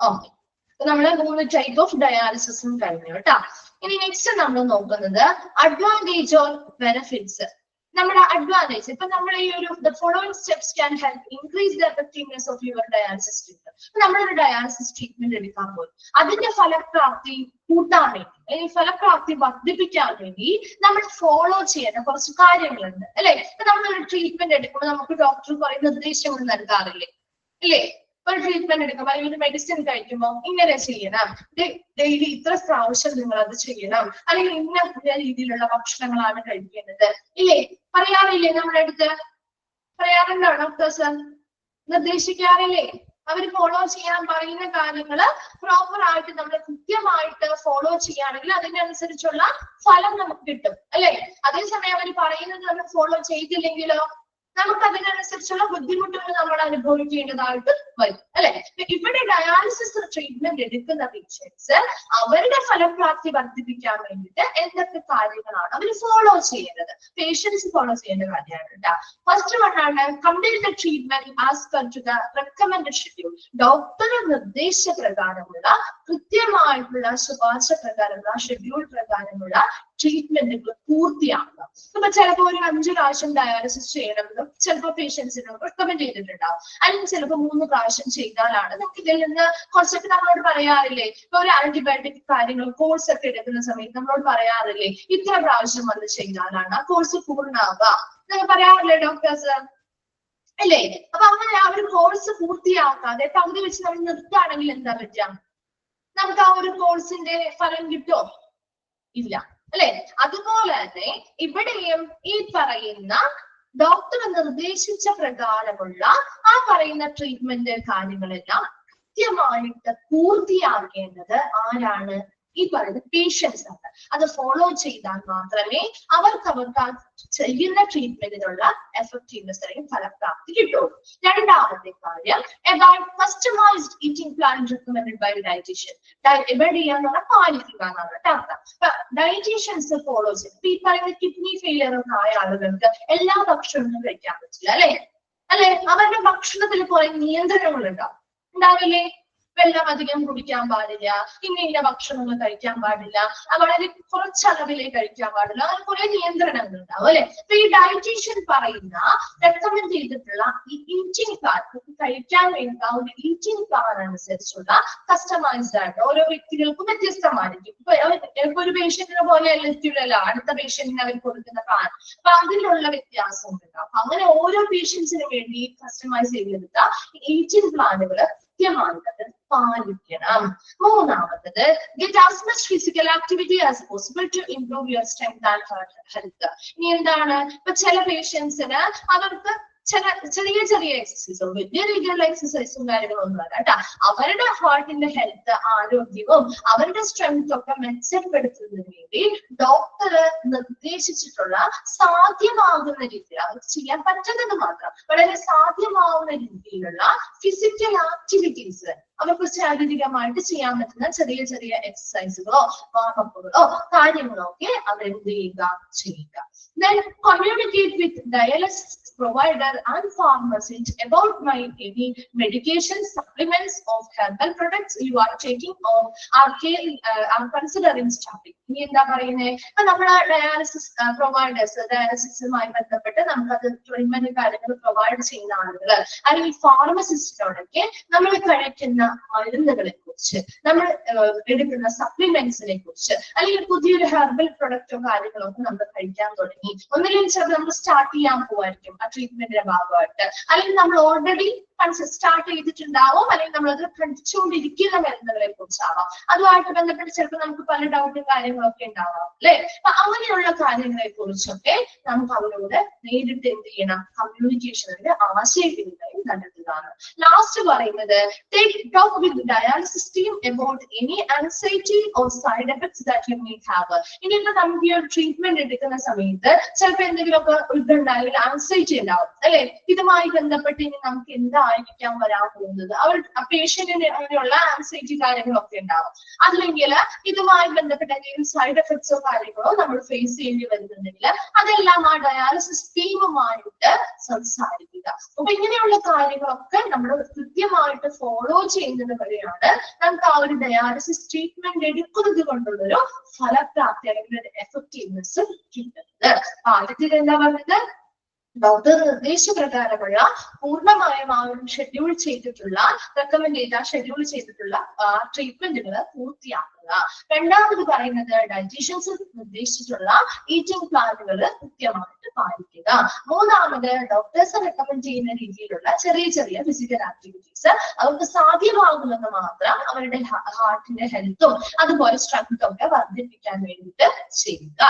ഓക്കെ, നമ്മള് 3 ടൈപ്പ് ഓഫ് ഡയാലിസിസും കഴിഞ്ഞു കേട്ടോ. ഇനി നെക്സ്റ്റ് നമ്മൾ നോക്കുന്നത് അഡ്വാൻറ്റേജ് ഓർ ബെനിഫിറ്റ്സ്. നമ്മുടെ അഡ്വാൻറ്റേജ് ഇപ്പൊ നമ്മൾ ഈ ഒരു the following steps can help increase the effectiveness of your dialysis treatment. നമ്മളൊരു ഡയാലിസിസ് ട്രീറ്റ്മെന്റ് എടുക്കാൻ പോയി അതിന്റെ ഫലപ്രാപ്തി കൂട്ടാൻ വേണ്ടി, ഈ ഫലപ്രാപ്തി വർദ്ധിപ്പിക്കാൻ വേണ്ടി നമ്മൾ ഫോളോ ചെയ്യേണ്ട കുറച്ച് കാര്യങ്ങളുണ്ട് അല്ലെ? ഇപ്പൊ നമ്മളൊരു ട്രീറ്റ്മെന്റ് എടുക്കുമ്പോൾ നമുക്ക് ഡോക്ടർ കുറെ നിർദ്ദേശങ്ങൾ നൽകാറില്ലേ ഇല്ലേ? ഒരു ട്രീറ്റ്മെന്റ് എടുക്കുമ്പോൾ അല്ലെങ്കിൽ ഒരു മെഡിസിൻ കഴിക്കുമ്പോൾ ഇങ്ങനെ ചെയ്യണം, ഡെയിലി ഇത്ര പ്രാവശ്യം നിങ്ങൾ അത് ചെയ്യണം, അല്ലെങ്കിൽ ഇന്ന രീതിയിലുള്ള ഭക്ഷണങ്ങളാണ് കഴിക്കേണ്ടത് ഇല്ലേ? പറയാറില്ലേ? നമ്മുടെ അടുത്ത് പറയാറുണ്ടോ ഡോക്ടേഴ്സ്? നിർദ്ദേശിക്കാറില്ലേ? അവർ ഫോളോ ചെയ്യാൻ പറയുന്ന കാര്യങ്ങള് പ്രോപ്പർ ആയിട്ട് നമ്മൾ കൃത്യമായിട്ട് ഫോളോ ചെയ്യുകയാണെങ്കിൽ അതിനനുസരിച്ചുള്ള ഫലം നമുക്ക് കിട്ടും അല്ലെ? അതേസമയം അവർ പറയുന്നത് നമ്മൾ ഫോളോ ചെയ്തില്ലെങ്കിലോ നമുക്ക് അതിനനുസരിച്ചുള്ള ബുദ്ധിമുട്ടുകൾ നമ്മൾ അനുഭവിക്കേണ്ടതായിട്ട് വരും അല്ലെ? ഇവിടെ ഡയാലിസിസ് ട്രീറ്റ്മെന്റ് എടുക്കുന്ന പേഷ്യൻസ് അവരുടെ ഫലപ്രാപ്തി വർദ്ധിപ്പിക്കാൻ വേണ്ടിയിട്ട് എന്തൊക്കെ കാര്യങ്ങളാണ് അവർ ഫോളോ ചെയ്യേണ്ടത്, പേഷ്യൻസ് ഫോളോ ചെയ്യേണ്ട കാര്യമാണ് കേട്ടോ. ഫസ്റ്റ് വൺ ആണ് complete the treatment as per to the recommended schedule. ഡോക്ടറുടെ നിർദ്ദേശപ്രകാരമുള്ള കൃത്യമായിട്ടുള്ള ശുപാർശ പ്രകാരമുള്ള ഷെഡ്യൂൾ പ്രകാരമുള്ള ട്രീറ്റ്മെന്റുകൾ പൂർത്തിയാക്കുക. ഇപ്പൊ ചിലപ്പോൾ ഒരു 5 പ്രാവശ്യം ഡയാലിസിസ് ചെയ്യണമെന്ന് ചിലപ്പോൾ പേഷ്യൻസിന് റെക്കമെൻഡ് ചെയ്തിട്ടുണ്ടാവും, അല്ലെങ്കിൽ ചിലപ്പോൾ 3 പ്രാവശ്യം ചെയ്താലാണ് നമുക്ക് ഇതിൽ നിന്ന് കുറച്ചൊക്കെ നമ്മളോട് പറയാറില്ലേ? ഇപ്പൊ ഒരു ആന്റിബയോട്ടിക് കാര്യങ്ങൾ കോഴ്സ് ഒക്കെ എടുക്കുന്ന സമയത്ത് നമ്മളോട് പറയാറില്ലേ ഇത്ര പ്രാവശ്യം അത് ചെയ്താലാണ് ആ കോഴ്സ് പൂർണ്ണമാവുക എന്നൊക്കെ പറയാറില്ലേ ഡോക്ടേഴ്സ് അല്ലേ? അപ്പൊ അങ്ങനെ ആ ഒരു കോഴ്സ് പൂർത്തിയാക്കാതെ പകുതി വെച്ച് നമ്മൾ നിർത്തുകയാണെങ്കിൽ എന്താ പറ്റുക? നമുക്ക് ആ ഒരു കോഴ്സിന്റെ ഫലം കിട്ടുമോ? ഇല്ല അല്ലെ? അതുപോലെ തന്നെ ഇവിടെയും ഈ പറയുന്ന ഡോക്ടർ നിർദ്ദേശിച്ച പ്രകാരമുള്ള ആ പറയുന്ന ട്രീറ്റ്മെന്റ് കാര്യങ്ങളെല്ലാം കൃത്യമായിട്ട് പൂർത്തിയാക്കേണ്ടത് ആരാണ്? ഈ പറയുന്ന പേഷ്യൻസ് ആണ്. അത് ഫോളോ ചെയ്താൽ മാത്രമേ അവർക്ക് ചെയ്യുന്ന ട്രീറ്റ്മെന്റിനുള്ള എഫക്റ്റീവ്നെസ് അല്ലെങ്കിൽ ഫലപ്രാപ്തി കിട്ടുള്ളൂ. രണ്ടാമത്തെ കാര്യം about customized eating plan recommended by dietitian. എവിടെയാന്ന് പറഞ്ഞാൽ പാലിക്കുക എന്നാണ് അർത്ഥം. ഡയറ്റീഷ്യൻസ് ഫോളോ ചെയ്യും. ഈ പറയുന്ന കിഡ്നി ഫെയിലിയർ ഒക്കെ ആയ ആളുകൾക്ക് എല്ലാ ഭക്ഷണവും കഴിക്കാൻ പറ്റില്ല അല്ലെ? അവരുടെ ഭക്ഷണത്തിൽ കുറെ നിയന്ത്രണങ്ങൾ ഉണ്ടാവില്ലേ? വെള്ളം അധികം കുടിക്കാൻ പാടില്ല, ഇന്ന ഭക്ഷണങ്ങൾ കഴിക്കാൻ പാടില്ല, വളരെ കുറച്ചളവിലേ കഴിക്കാൻ പാടില്ല, അങ്ങനെ കുറെ നിയന്ത്രണങ്ങൾ ഉണ്ടാവും അല്ലെ? അപ്പൊ ഈ ഡയറ്റീഷ്യൻ പറയുന്ന റെക്കമെൻഡ് ചെയ്തിട്ടുള്ള ഈ ഈറ്റിംഗ് പ്ലാൻ കഴിക്കാൻ വേണ്ട ഒരു ഈറ്റിംഗ് പ്ലാൻ അനുസരിച്ചുള്ള കസ്റ്റമൈസ്ഡ് ആയിട്ട് ഓരോ വ്യക്തികൾക്കും വ്യത്യസ്തമായിരിക്കും. ഇപ്പൊ ഒരു പേഷ്യന്റിനെ പോലെ എത്തില്ലല്ലോ അടുത്ത പേഷ്യന്റിന് അവർ കൊടുക്കുന്ന പ്ലാൻ, അപ്പൊ അതിലുള്ള വ്യത്യാസം ഉണ്ടാവും. അങ്ങനെ ഓരോ പേഷ്യൻസിന് വേണ്ടി കസ്റ്റമൈസ് ചെയ്തെടുത്ത ഈറ്റിംഗ് പ്ലാനുകൾ കൃത്യമായിട്ട് പാലിക്കണം. മൂന്നാമത്തത് get as much physical activity as possible to improve your strength and health. ഇനി എന്താണ്, ഇപ്പൊ ചില പേഷ്യൻസിന് അവർക്ക് ചെറിയ ചെറിയ എക്സസൈസും വലിയ രീതിയിലുള്ള എക്സസൈസും കാര്യങ്ങളൊന്നും അല്ല കേട്ടോ. അവരുടെ ഹാർട്ടിന്റെ ഹെൽത്ത്, ആരോഗ്യവും അവരുടെ സ്ട്രെങ്ത് ഒക്കെ മെച്ചപ്പെടുത്തുന്നതിന് വേണ്ടി ഡോക്ടർ നിർദ്ദേശിച്ചിട്ടുള്ള സാധ്യമാകുന്ന രീതിയിൽ അവർക്ക് ചെയ്യാൻ പറ്റുന്നത് മാത്രം വളരെ സാധ്യമാവുന്ന രീതിയിലുള്ള ഫിസിക്കൽ ആക്ടിവിറ്റീസ്, അവർക്ക് ശാരീരികമായിട്ട് ചെയ്യാൻ പറ്റുന്ന ചെറിയ ചെറിയ എക്സസൈസുകളോ വാമപ്പുകളോ കാര്യങ്ങളോ ഒക്കെ അവരെന്ത് ചെയ്യുക. Then communicate with dialysis provider and pharmacist about my any medication, supplements of herbal products you are taking or are considering starting. ഇനി എന്താ പറയുന്നത്, ഇപ്പൊ നമ്മള് ഡയാലിസിസ് പ്രൊവൈഡേഴ്സ്, ഡയാലിസിസുമായി ബന്ധപ്പെട്ട് നമുക്കത് ട്രീറ്റ്മെന്റ് കാര്യങ്ങൾ പ്രൊവൈഡ് ചെയ്യുന്ന ആളുകൾ അല്ലെങ്കിൽ ഫാർമസിസ്റ്റിനോടൊക്കെ നമ്മൾ കഴിക്കുന്ന മരുന്നുകളെ കുറിച്ച്, നമ്മൾ എടുക്കുന്ന സപ്ലിമെന്റ്സിനെ കുറിച്ച്, അല്ലെങ്കിൽ പുതിയൊരു ഹെർബൽ പ്രൊഡക്റ്റോ കാര്യങ്ങളോ ഒക്കെ നമ്മൾ കഴിക്കാൻ തുടങ്ങി, ഒന്നില്ലെങ്കിൽ ചിലപ്പോൾ നമ്മൾ സ്റ്റാർട്ട് ചെയ്യാൻ പോവായിരിക്കും ആ ട്രീറ്റ്മെന്റിന്റെ ഭാഗമായിട്ട്, അല്ലെങ്കിൽ നമ്മൾ ഓൾറെഡി സ്റ്റാർട്ട് ചെയ്തിട്ടുണ്ടാവും, അല്ലെങ്കിൽ നമ്മളത് പഠിച്ചുകൊണ്ടിരിക്കുന്ന മരുന്നുകളെ കുറിച്ചാവാം, അതുമായിട്ട് ബന്ധപ്പെട്ട് ചിലപ്പോൾ നമുക്ക് പല ഡൗട്ടും കാര്യങ്ങളൊക്കെ ഉണ്ടാവാം അല്ലെ. അപ്പൊ അങ്ങനെയുള്ള കാര്യങ്ങളെ കുറിച്ചൊക്കെ നമുക്ക് അവരോട് നേരിട്ട് എന്ത് ചെയ്യണം, കമ്മ്യൂണിക്കേഷനിൽ ആശയവിനിമയം നടത്തുകയാണ്. ലാസ്റ്റ് പറയുന്നത് talk with dialysis team about any anxiety or side effects that you may have. ഇനിയിപ്പോ നമുക്ക് ഈ ഒരു ട്രീറ്റ്മെന്റ് എടുക്കുന്ന സമയത്ത് ചിലപ്പോൾ എന്തെങ്കിലുമൊക്കെ ഇതുണ്ടായാലും ആൻസൈറ്റി ഉണ്ടാവും അല്ലെ. ഇതുമായി ബന്ധപ്പെട്ട് ഇനി നമുക്ക് എന്തായിരിക്കാം വരാൻ പോകുന്നത്, അവർ പേഷ്യന്റിന് അങ്ങനെയുള്ള ആൻസൈറ്റി കാര്യങ്ങളൊക്കെ ഉണ്ടാവും. അല്ലെങ്കിൽ ഇതുമായി ബന്ധപ്പെട്ട എന്തെങ്കിലും സൈഡ് എഫക്ട്സോ കാര്യങ്ങളോ നമ്മൾ ഫേസ് ചെയ്യേണ്ടി വരുന്നുണ്ടെങ്കിൽ അതെല്ലാം ആ ഡയാലിസിസ് ടീമുമായിട്ട് സംസാരിക്കുക. അപ്പൊ ഇങ്ങനെയുള്ള കാര്യങ്ങളൊക്കെ നമ്മൾ കൃത്യമായിട്ട് ഫോളോ ചെയ്യുന്നത് വഴിയാണ് നമുക്ക് ആ ഒരു ഡയാലിസിസ് ട്രീറ്റ്മെന്റ് എടുക്കുന്നത് കൊണ്ടുള്ളൊരു ഫലപ്രാപ്തി അല്ലെങ്കിൽ ഒരു എഫക്റ്റീവ്നെസ് കിട്ടുന്നത്. ആദ്യത്തിൽ എന്താ പറഞ്ഞത്, ഡോക്ടർ നിർദ്ദേശപ്രകാരമുള്ള പൂർണ്ണമായും ആ ഒരു ഷെഡ്യൂൾ ചെയ്തിട്ടുള്ള ഷെഡ്യൂൾ ചെയ്തിട്ടുള്ള ട്രീറ്റ്മെന്റുകൾ പൂർത്തിയാക്കുക. രണ്ടാമത് പറയുന്നത് ഡയറ്റീഷ്യൻസ് നിർദ്ദേശിച്ചിട്ടുള്ള ഈറ്റിംഗ് പ്ലാനുകൾ കൃത്യമായിട്ട് പാലിക്കുക. മൂന്നാമത് ഡോക്ടേഴ്സ് റെക്കമെൻഡ് ചെയ്യുന്ന രീതിയിലുള്ള ചെറിയ ചെറിയ ഫിസിക്കൽ ആക്ടിവിറ്റീസ് അവർക്ക് സാധ്യമാകുമെന്ന് മാത്രം അവരുടെ ഹാർട്ടിന്റെ ഹെൽത്തും അതുപോലെ സ്ട്രെങ്തും ഒക്കെ വർദ്ധിപ്പിക്കാൻ വേണ്ടിയിട്ട് ചെയ്യുക.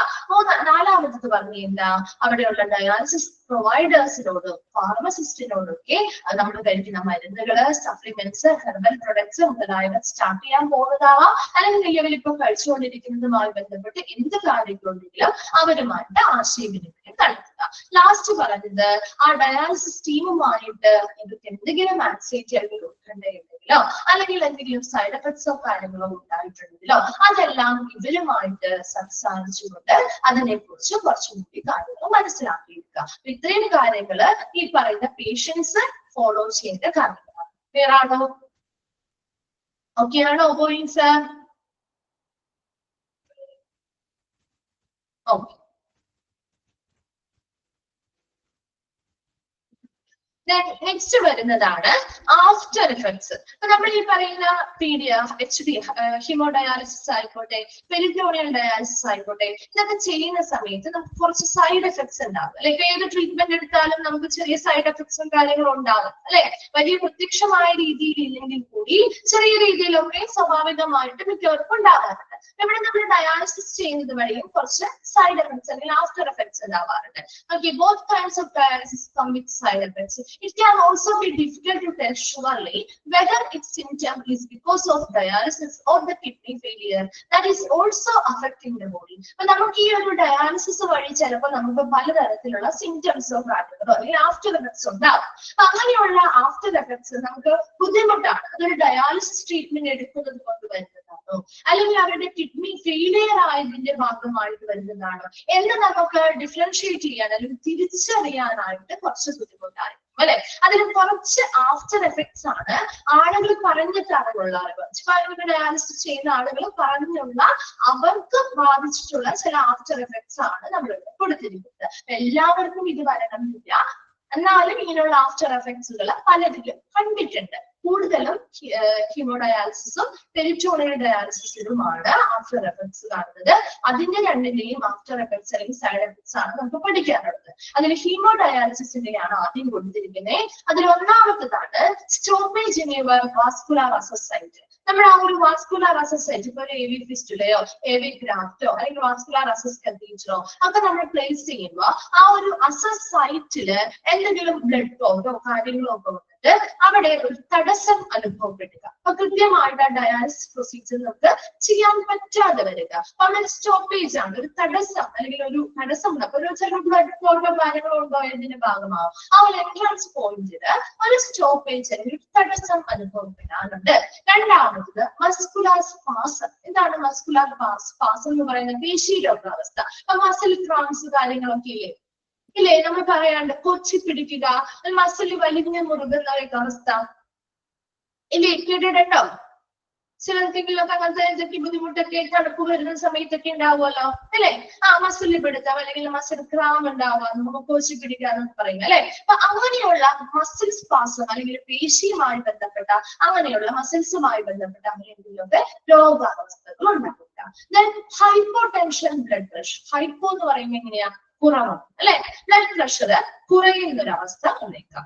നാലാമത്തത് പറഞ്ഞ എന്താ, അവിടെയുള്ള ഡയാലിസിസ് പ്രൊവൈഡേഴ്സിനോടും ഫാർമസിസ്റ്റിനോടൊക്കെ നമ്മൾ കഴിക്കുന്ന മരുന്നുകള്, സപ്ലിമെന്റ്സ്, ഹെർബൽ പ്രൊഡക്ട്സ് മുതലായവ സ്റ്റാർട്ട് ചെയ്യാൻ പോകുന്നതാവാം, അല്ലെങ്കിൽ നിലവിൽ ഇപ്പൊ കഴിച്ചുകൊണ്ടിരിക്കുന്നതുമായി ബന്ധപ്പെട്ട് എന്ത് കാര്യങ്ങളുണ്ടെങ്കിലും അവരുമായിട്ട് ആശയവിനിമയം നടത്തുക. ലാസ്റ്റ് പറഞ്ഞത് ആ ഡയാലിസിസ് ടീമുമായിട്ട് ഇവർക്ക് എന്തെങ്കിലും ആൻസൈറ്റി അല്ലെങ്കിൽ ഉണ്ടെങ്കിലോ അല്ലെങ്കിൽ എന്തെങ്കിലും സൈഡ് എഫക്ട്സോ കാര്യങ്ങളോ ഉണ്ടായിട്ടുണ്ടെങ്കിലോ അതെല്ലാം ഇവരുമായിട്ട് സംസാരിച്ചുകൊണ്ട് അതിനെ കുറിച്ച് കുറച്ചും കൂടി കാര്യങ്ങൾ മനസ്സിലാക്കിയെടുക്കുക. ഇത്രയും കാര്യങ്ങള് ഈ പറയുന്ന പേഷ്യൻസ് ഫോളോ ചെയ്യേണ്ട കാര്യങ്ങളാണ്. ക്ലിയർ ആണോ? ഓക്കെ ആണോ പോയിന്റ് സർ? ഓക്കെ. നെക്സ്റ്റ് വരുന്നതാണ് ആഫ്റ്റർ എഫക്ട്സ്. അപ്പൊ നമ്മൾ ഈ പറയുന്ന HD ഹിമോഡയാലിസിസ് ആയിക്കോട്ടെ, പെരിറ്റോണിയൽ ഡയാലിസിസ് ആയിക്കോട്ടെ, ഇതൊക്കെ ചെയ്യുന്ന സമയത്ത് നമുക്ക് കുറച്ച് സൈഡ് എഫക്ട്സ് ഉണ്ടാകും അല്ലെ. ഏത് ട്രീറ്റ്മെന്റ് എടുത്താലും നമുക്ക് ചെറിയ സൈഡ് എഫക്ട്സും കാര്യങ്ങളും ഉണ്ടാകും അല്ലെ. വലിയ പ്രത്യക്ഷമായ രീതിയിൽ ഇല്ലെങ്കിൽ കൂടി ചെറിയ രീതിയിലൊക്കെ സ്വാഭാവികമായിട്ട് മിക്കവർക്കും ഉണ്ടാകാറുണ്ട്. ഇവിടെ നമ്മൾ ഡയാലിസിസ് ചെയ്യുന്നത് വഴിയും കുറച്ച് സൈഡ് എഫക്ട്സ് അല്ലെങ്കിൽ ആഫ്റ്റർ എഫക്ട്സ് ഉണ്ടാവാറുണ്ട്. Okay, both kinds of dialysis come with side effects. It can also be difficult to tell surely whether its symptom is because of dialysis or the kidney failure that is also affecting the body. But നമുക്ക് ഈ ഒരു dialysis വഴി ചിലപ്പോൾ നമുക്ക് പലതരത്തിലുള്ള സിംറ്റംസോ കാര്യങ്ങളോ അല്ലെങ്കിൽ after effects ഉണ്ടാവും. അങ്ങനെയുള്ള ആഫ്റ്റർ എഫക്ട്സ് നമുക്ക് ബുദ്ധിമുട്ടാണ്. അതൊരു ഡയാലിസിസ് ട്രീറ്റ്മെന്റ് എടുക്കുന്നത് കൊണ്ട് വരുന്നതാണോ അല്ലെങ്കിൽ അവരുടെ കിഡ്നി ഫെയിലിയർ ആയതിന്റെ ഭാഗമായിട്ട് വരുന്നതാണോ എന്ന് നമുക്ക് ഡിഫറൻഷിയേറ്റ് ചെയ്യാൻ അല്ലെങ്കിൽ തിരിച്ചറിയാനായിട്ട് കുറച്ച് ബുദ്ധിമുട്ടായി അല്ലെ. അതിൽ കുറച്ച് ആഫ്റ്റർ എഫക്ട്സ് ആണ് ആളുകൾ പറഞ്ഞിട്ട് അറിവുള്ള അറിവ്, ഡയാലിസിസ് ചെയ്യുന്ന ആളുകൾ പറഞ്ഞുള്ള അവർക്ക് ബാധിച്ചിട്ടുള്ള ചില ആഫ്റ്റർ എഫക്ട്സ് ആണ് നമ്മൾ കൊടുത്തിരിക്കുന്നത്. എല്ലാവർക്കും ഇത് വരണമെന്നില്ല, എന്നാലും ഇങ്ങനെയുള്ള ആഫ്റ്റർ എഫക്ട്സുകൾ പലരിലും കണ്ടിട്ടുണ്ട്. കൂടുതലും ഹീമോഡയാലിസിസും പെരിറ്റോണിയൽ ഡയാലിസിസിലുമാണ് ആഫ്റ്റർ എഫക്ട്സ് കാണുന്നത്. അതിന്റെ രണ്ടിന്റെയും ആഫ്റ്റർ എഫക്ട്സ് അല്ലെങ്കിൽ സൈഡ് എഫക്ട്സ് ആണ് നമുക്ക് പഠിക്കാനുള്ളത്. അതിൽ ഹീമോഡയാലിസിന്റെയാണ് ആദ്യം കൊടുത്തിരിക്കുന്നത്. അതിൽ ഒന്നാമത്തതാണ് stoppage in your vascular access site. നമ്മുടെ ആ ഒരു വാസ്കുലാർ അസസ് സൈറ്റ്, ഇപ്പൊ ഒരു AV ഫിസ്റ്റുലയോ AV ഗ്രാഫ്റ്റോ അല്ലെങ്കിൽ വാസ്കുലാർ അസസ് കത്തീറ്ററോ ഒക്കെ നമ്മൾ പ്ലേസ് ചെയ്യുമ്പോൾ ആ ഒരു അസസ് സൈറ്റില് എന്തെങ്കിലും ബ്ലഡ് ക്ലോട്ടോ കാര്യങ്ങളോ ഒക്കെ വന്നിട്ട് അവിടെ ഒരു തടസ്സം അനുഭവപ്പെടുക. അപ്പൊ കൃത്യമായിട്ട് ഡയാലിസിസ് പ്രൊസീജിയർ നമുക്ക് ചെയ്യാൻ പറ്റാതെ വരിക. അപ്പൊ അവിടെ സ്റ്റോപ്പേജ് ആണ്, ഒരു തടസ്സം അല്ലെങ്കിൽ ഒരു തടസ്സം ഉണ്ടാകും. ഒരു ചില ബ്ലഡ് ക്ലോട്ടോ കാര്യങ്ങളോ ഉണ്ടോ എന്നതിന്റെ ഭാഗമാവും ആ ഒരു എൻട്രൻസ് പോയിന്റില് ഒരു സ്റ്റോപ്പേജ് അല്ലെങ്കിൽ ഒരു തടസ്സം അനുഭവപ്പെടാനുണ്ട്. രണ്ടാമത് മസ്കുലാർ സ്പാസം. എന്താണ് മസ്കുലാർ സ്പാസം എന്ന് പറയുന്ന പേശീരോഗാവസ്ഥ. അപ്പൊ മസിൽ ക്രാംസ് കാര്യങ്ങളൊക്കെ ഇല്ലേ, നമ്മൾ പറയാണ്ട് കൊച്ചി പിടിക്കുക, മസിൽ വലിഞ്ഞ മുറുകുന്ന ഒരു അവസ്ഥ ഇല്ലേ, കേട്ടിട്ടുണ്ടോ? ചിലർക്കെങ്കിലൊക്കെ അങ്ങനത്തെ എന്തൊക്കെ ബുദ്ധിമുട്ടൊക്കെ തണുപ്പ് വരുന്ന സമയത്തൊക്കെ ഉണ്ടാവുമല്ലോ അല്ലെ? ആ മസിൽ പിടുത്തം അല്ലെങ്കിൽ മസിൽ ക്രാം ഉണ്ടാവുക, നമുക്ക് കൊച്ചി പിടിക്കുക എന്നൊക്കെ പറയും അല്ലെ? അപ്പൊ അങ്ങനെയുള്ള മസിൽ സ്പാസം അല്ലെങ്കിൽ പേശിയുമായി ബന്ധപ്പെട്ട അങ്ങനെയുള്ള മസിൽസുമായി ബന്ധപ്പെട്ട അങ്ങനെയെങ്കിലൊക്കെ രോഗാവസ്ഥകൾ ഉണ്ടാക്കുക. Hypo tension blood pressure. Hypo എന്ന് പറയുമ്പോൾ എങ്ങനെയാ? കുറവാണ് അല്ലെ? ബ്ലഡ് പ്രഷർ കുറയുന്ന ഒരവസ്ഥ ഉണ്ടാക്കാം.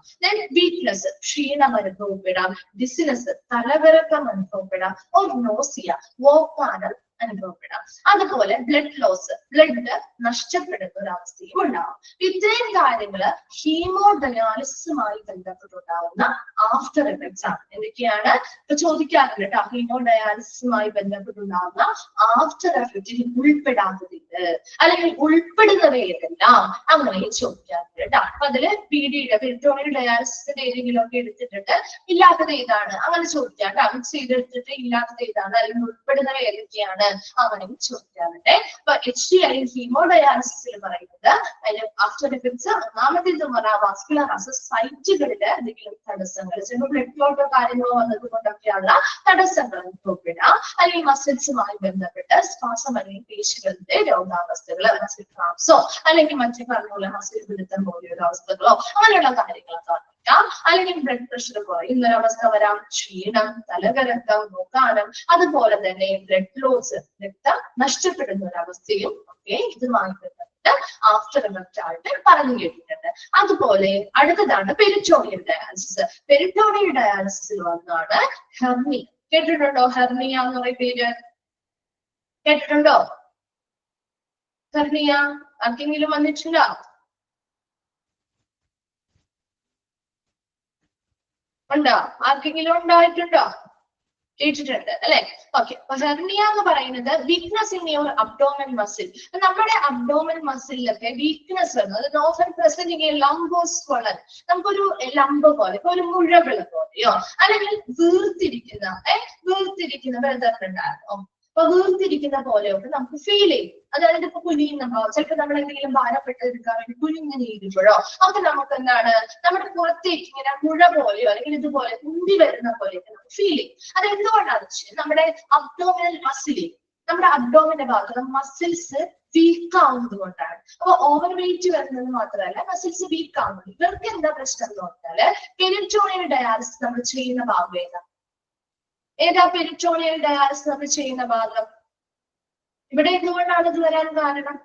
വീക്ക്നെസ്, ക്ഷീണം അനുഭവപ്പെടാം, ഡിസിനസ് തലകറക്കം അനുഭവപ്പെടാം, ഒരു നോസിയ വോക്കാനം അനുഭവപ്പെടാം. അതുപോലെ ബ്ലഡ് ലോസ്, ബ്ലഡ് നഷ്ടപ്പെടുന്ന ഒരു അവസ്ഥയും ഉണ്ടാവും. ഇത്രയും കാര്യങ്ങള് ഹീമോഡയാലിസിസുമായി ബന്ധപ്പെട്ടുണ്ടാവുന്ന ആഫ്റ്റർ എഫക്ട്സ് ആണ്. എന്തൊക്കെയാണ് ഇപ്പൊ ചോദിക്കാറുണ്ട് കേട്ടോ, ഹീമോഡയാലിസിസുമായി ബന്ധപ്പെട്ടുണ്ടാവുന്ന ആഫ്റ്റർ എഫക്റ്റിൽ ഉൾപ്പെടാത്തത് അല്ലെങ്കിൽ ഉൾപ്പെടുന്നവയെല്ലാം അങ്ങനെ ചോദിക്കാറുണ്ട് കേട്ടോ. അപ്പൊ അതില് PDയുടെ പെരിറ്റോണിയൽ ഡയാലിസിസിന്റെ ഏതെങ്കിലും ഒക്കെ എടുത്തിട്ടുണ്ട്, ഇല്ലാത്തത് ഏതാണ് അങ്ങനെ ചോദിക്കാം കേട്ടോ. മിക്സ് ചെയ്തെടുത്തിട്ട് ഇല്ലാത്തത് ഏതാണ് അല്ലെങ്കിൽ ഉൾപ്പെടുന്നവ ഏതൊക്കെയാണ് അങ്ങനെ ചോദിക്കാറുണ്ട്. അപ്പൊ HD അല്ലെങ്കിൽ ഹീമോഡയാലിസിസിൽ പറയുന്നത് അതിന് ആഫ്റ്റർ എഫക്ട്സ് ഒന്നാമത്തേത് പറഞ്ഞാൽ വാസ്കുലർ അസസ് സൈറ്റുകളിൽ എന്തെങ്കിലും തടസ്സങ്ങൾ, ചിലപ്പോൾ ബ്ലഡ് ക്ലോട്ടോ കാര്യങ്ങളോ വന്നത് കൊണ്ടൊക്കെയുള്ള തടസ്സങ്ങൾ അനുഭവപ്പെടാം, അല്ലെങ്കിൽ മസിൽസുമായി ബന്ധപ്പെട്ട് സ്പാസം അല്ലെങ്കിൽ പേശികളുടെ രോഗാവസ്ഥകൾ, മസിൽ ക്രാംസോ അല്ലെങ്കിൽ മറ്റു പറഞ്ഞ മസിൽ പിടുത്തം പോലെയുള്ള അവസ്ഥകളോ അങ്ങനെയുള്ള കാര്യങ്ങളൊക്കെ വന്നേക്കാം. അല്ലെങ്കിൽ ബ്ലഡ് പ്രഷർ കുറയുന്ന ഒരവസ്ഥ വരാം, ക്ഷീണം, തലകറക്കം, മുഖാനം, അതുപോലെ തന്നെ ബ്ലഡ് ലോസ്, രക്തം നഷ്ടപ്പെടുന്ന ഒരവസ്ഥയും ഒക്കെ ഇതുമായി ബന്ധപ്പെട്ട് ആഫ്റ്റർ എഫക്റ്റ് ആയിട്ട് പറഞ്ഞു കേട്ടിട്ടുണ്ട്. അതുപോലെ അടുത്തതാണ് പെരിറ്റോണിയൽ ഡയാലിസിസ്. പെരിറ്റോണിയൽ ഡയാലിസിസിൽ വന്നാണ് ഹെർണിയ. കേട്ടിട്ടുണ്ടോ? ഹെർണിയ എന്ന് പറയുന്ന പേര് കേട്ടിട്ടുണ്ടോ? ഹെർണിയ ആർക്കെങ്കിലും വന്നിട്ടുണ്ടോ? ഉണ്ടോ? ആർക്കെങ്കിലും ഉണ്ടായിട്ടുണ്ടോ? കേട്ടിട്ടുണ്ട് അല്ലെ? ഓക്കെ. അപ്പൊ ഹെർണിയ എന്ന് പറയുന്നത് weakness in your abdomen muscle. നമ്മുടെ അബ്ഡോമൻ മസിലൊക്കെ വീക്ക്നെസ് വരുന്നത് ഓഫൻ പ്രസന്റ് ലംബോസ്വളൻ, നമുക്കൊരു ലംബ് പോലെ, ഇപ്പൊ ഒരു മുഴകൾ പോലെയോ അല്ലെങ്കിൽ വീർത്തിരിക്കുന്ന ബന്ധങ്ങളുണ്ടായിരുന്നു. അപ്പൊ വീർത്തിരിക്കുന്ന പോലെയൊക്കെ നമുക്ക് ഫീൽ ചെയ്യും. അതായത് ഇപ്പൊ കുനിയുന്ന ഭാവം, ചിലപ്പോൾ നമ്മൾ എന്തെങ്കിലും ഭാരപ്പെട്ടെടുക്കാൻ വേണ്ടി കുനിഞ്ഞു ഇരിക്കുമ്പോഴോ ഒക്കെ നമുക്ക് എന്താണ് നമ്മുടെ പുറത്തേക്ക് ഇങ്ങനെ മുഴ പോലെയോ അല്ലെങ്കിൽ ഇതുപോലെ കുന്തി വരുന്ന പോലെയൊക്കെ നമുക്ക് ഫീൽ ചെയ്യും. അത് എന്തുകൊണ്ടാണെന്ന് വെച്ചാൽ നമ്മുടെ അബ്ഡോമിനൽ മസിലിൽ, നമ്മുടെ അബ്ഡോമിന്റെ ഭാഗത്ത് മസിൽസ് വീക്ക് ആവുന്നത് കൊണ്ടാണ്. അപ്പൊ ഓവർ വെയിറ്റ് വരുന്നത് മാത്രമല്ല മസിൽസ് വീക്ക് ആവുന്നത്. ഇവർക്ക് എന്താ പ്രശ്നം എന്ന് പറഞ്ഞാല് പെരിറ്റോണിയൽ ഡയാലിസിസ് നമ്മൾ ചെയ്യുന്ന ഭാഗം ഏതാ? പെരിറ്റോണിയൽ ഡയാലിസിസ് നമ്മൾ ചെയ്യുന്ന ഭാഗം ഇവിടെ എന്തുകൊണ്ടാണ് ഇത് വരാൻ കാരണം?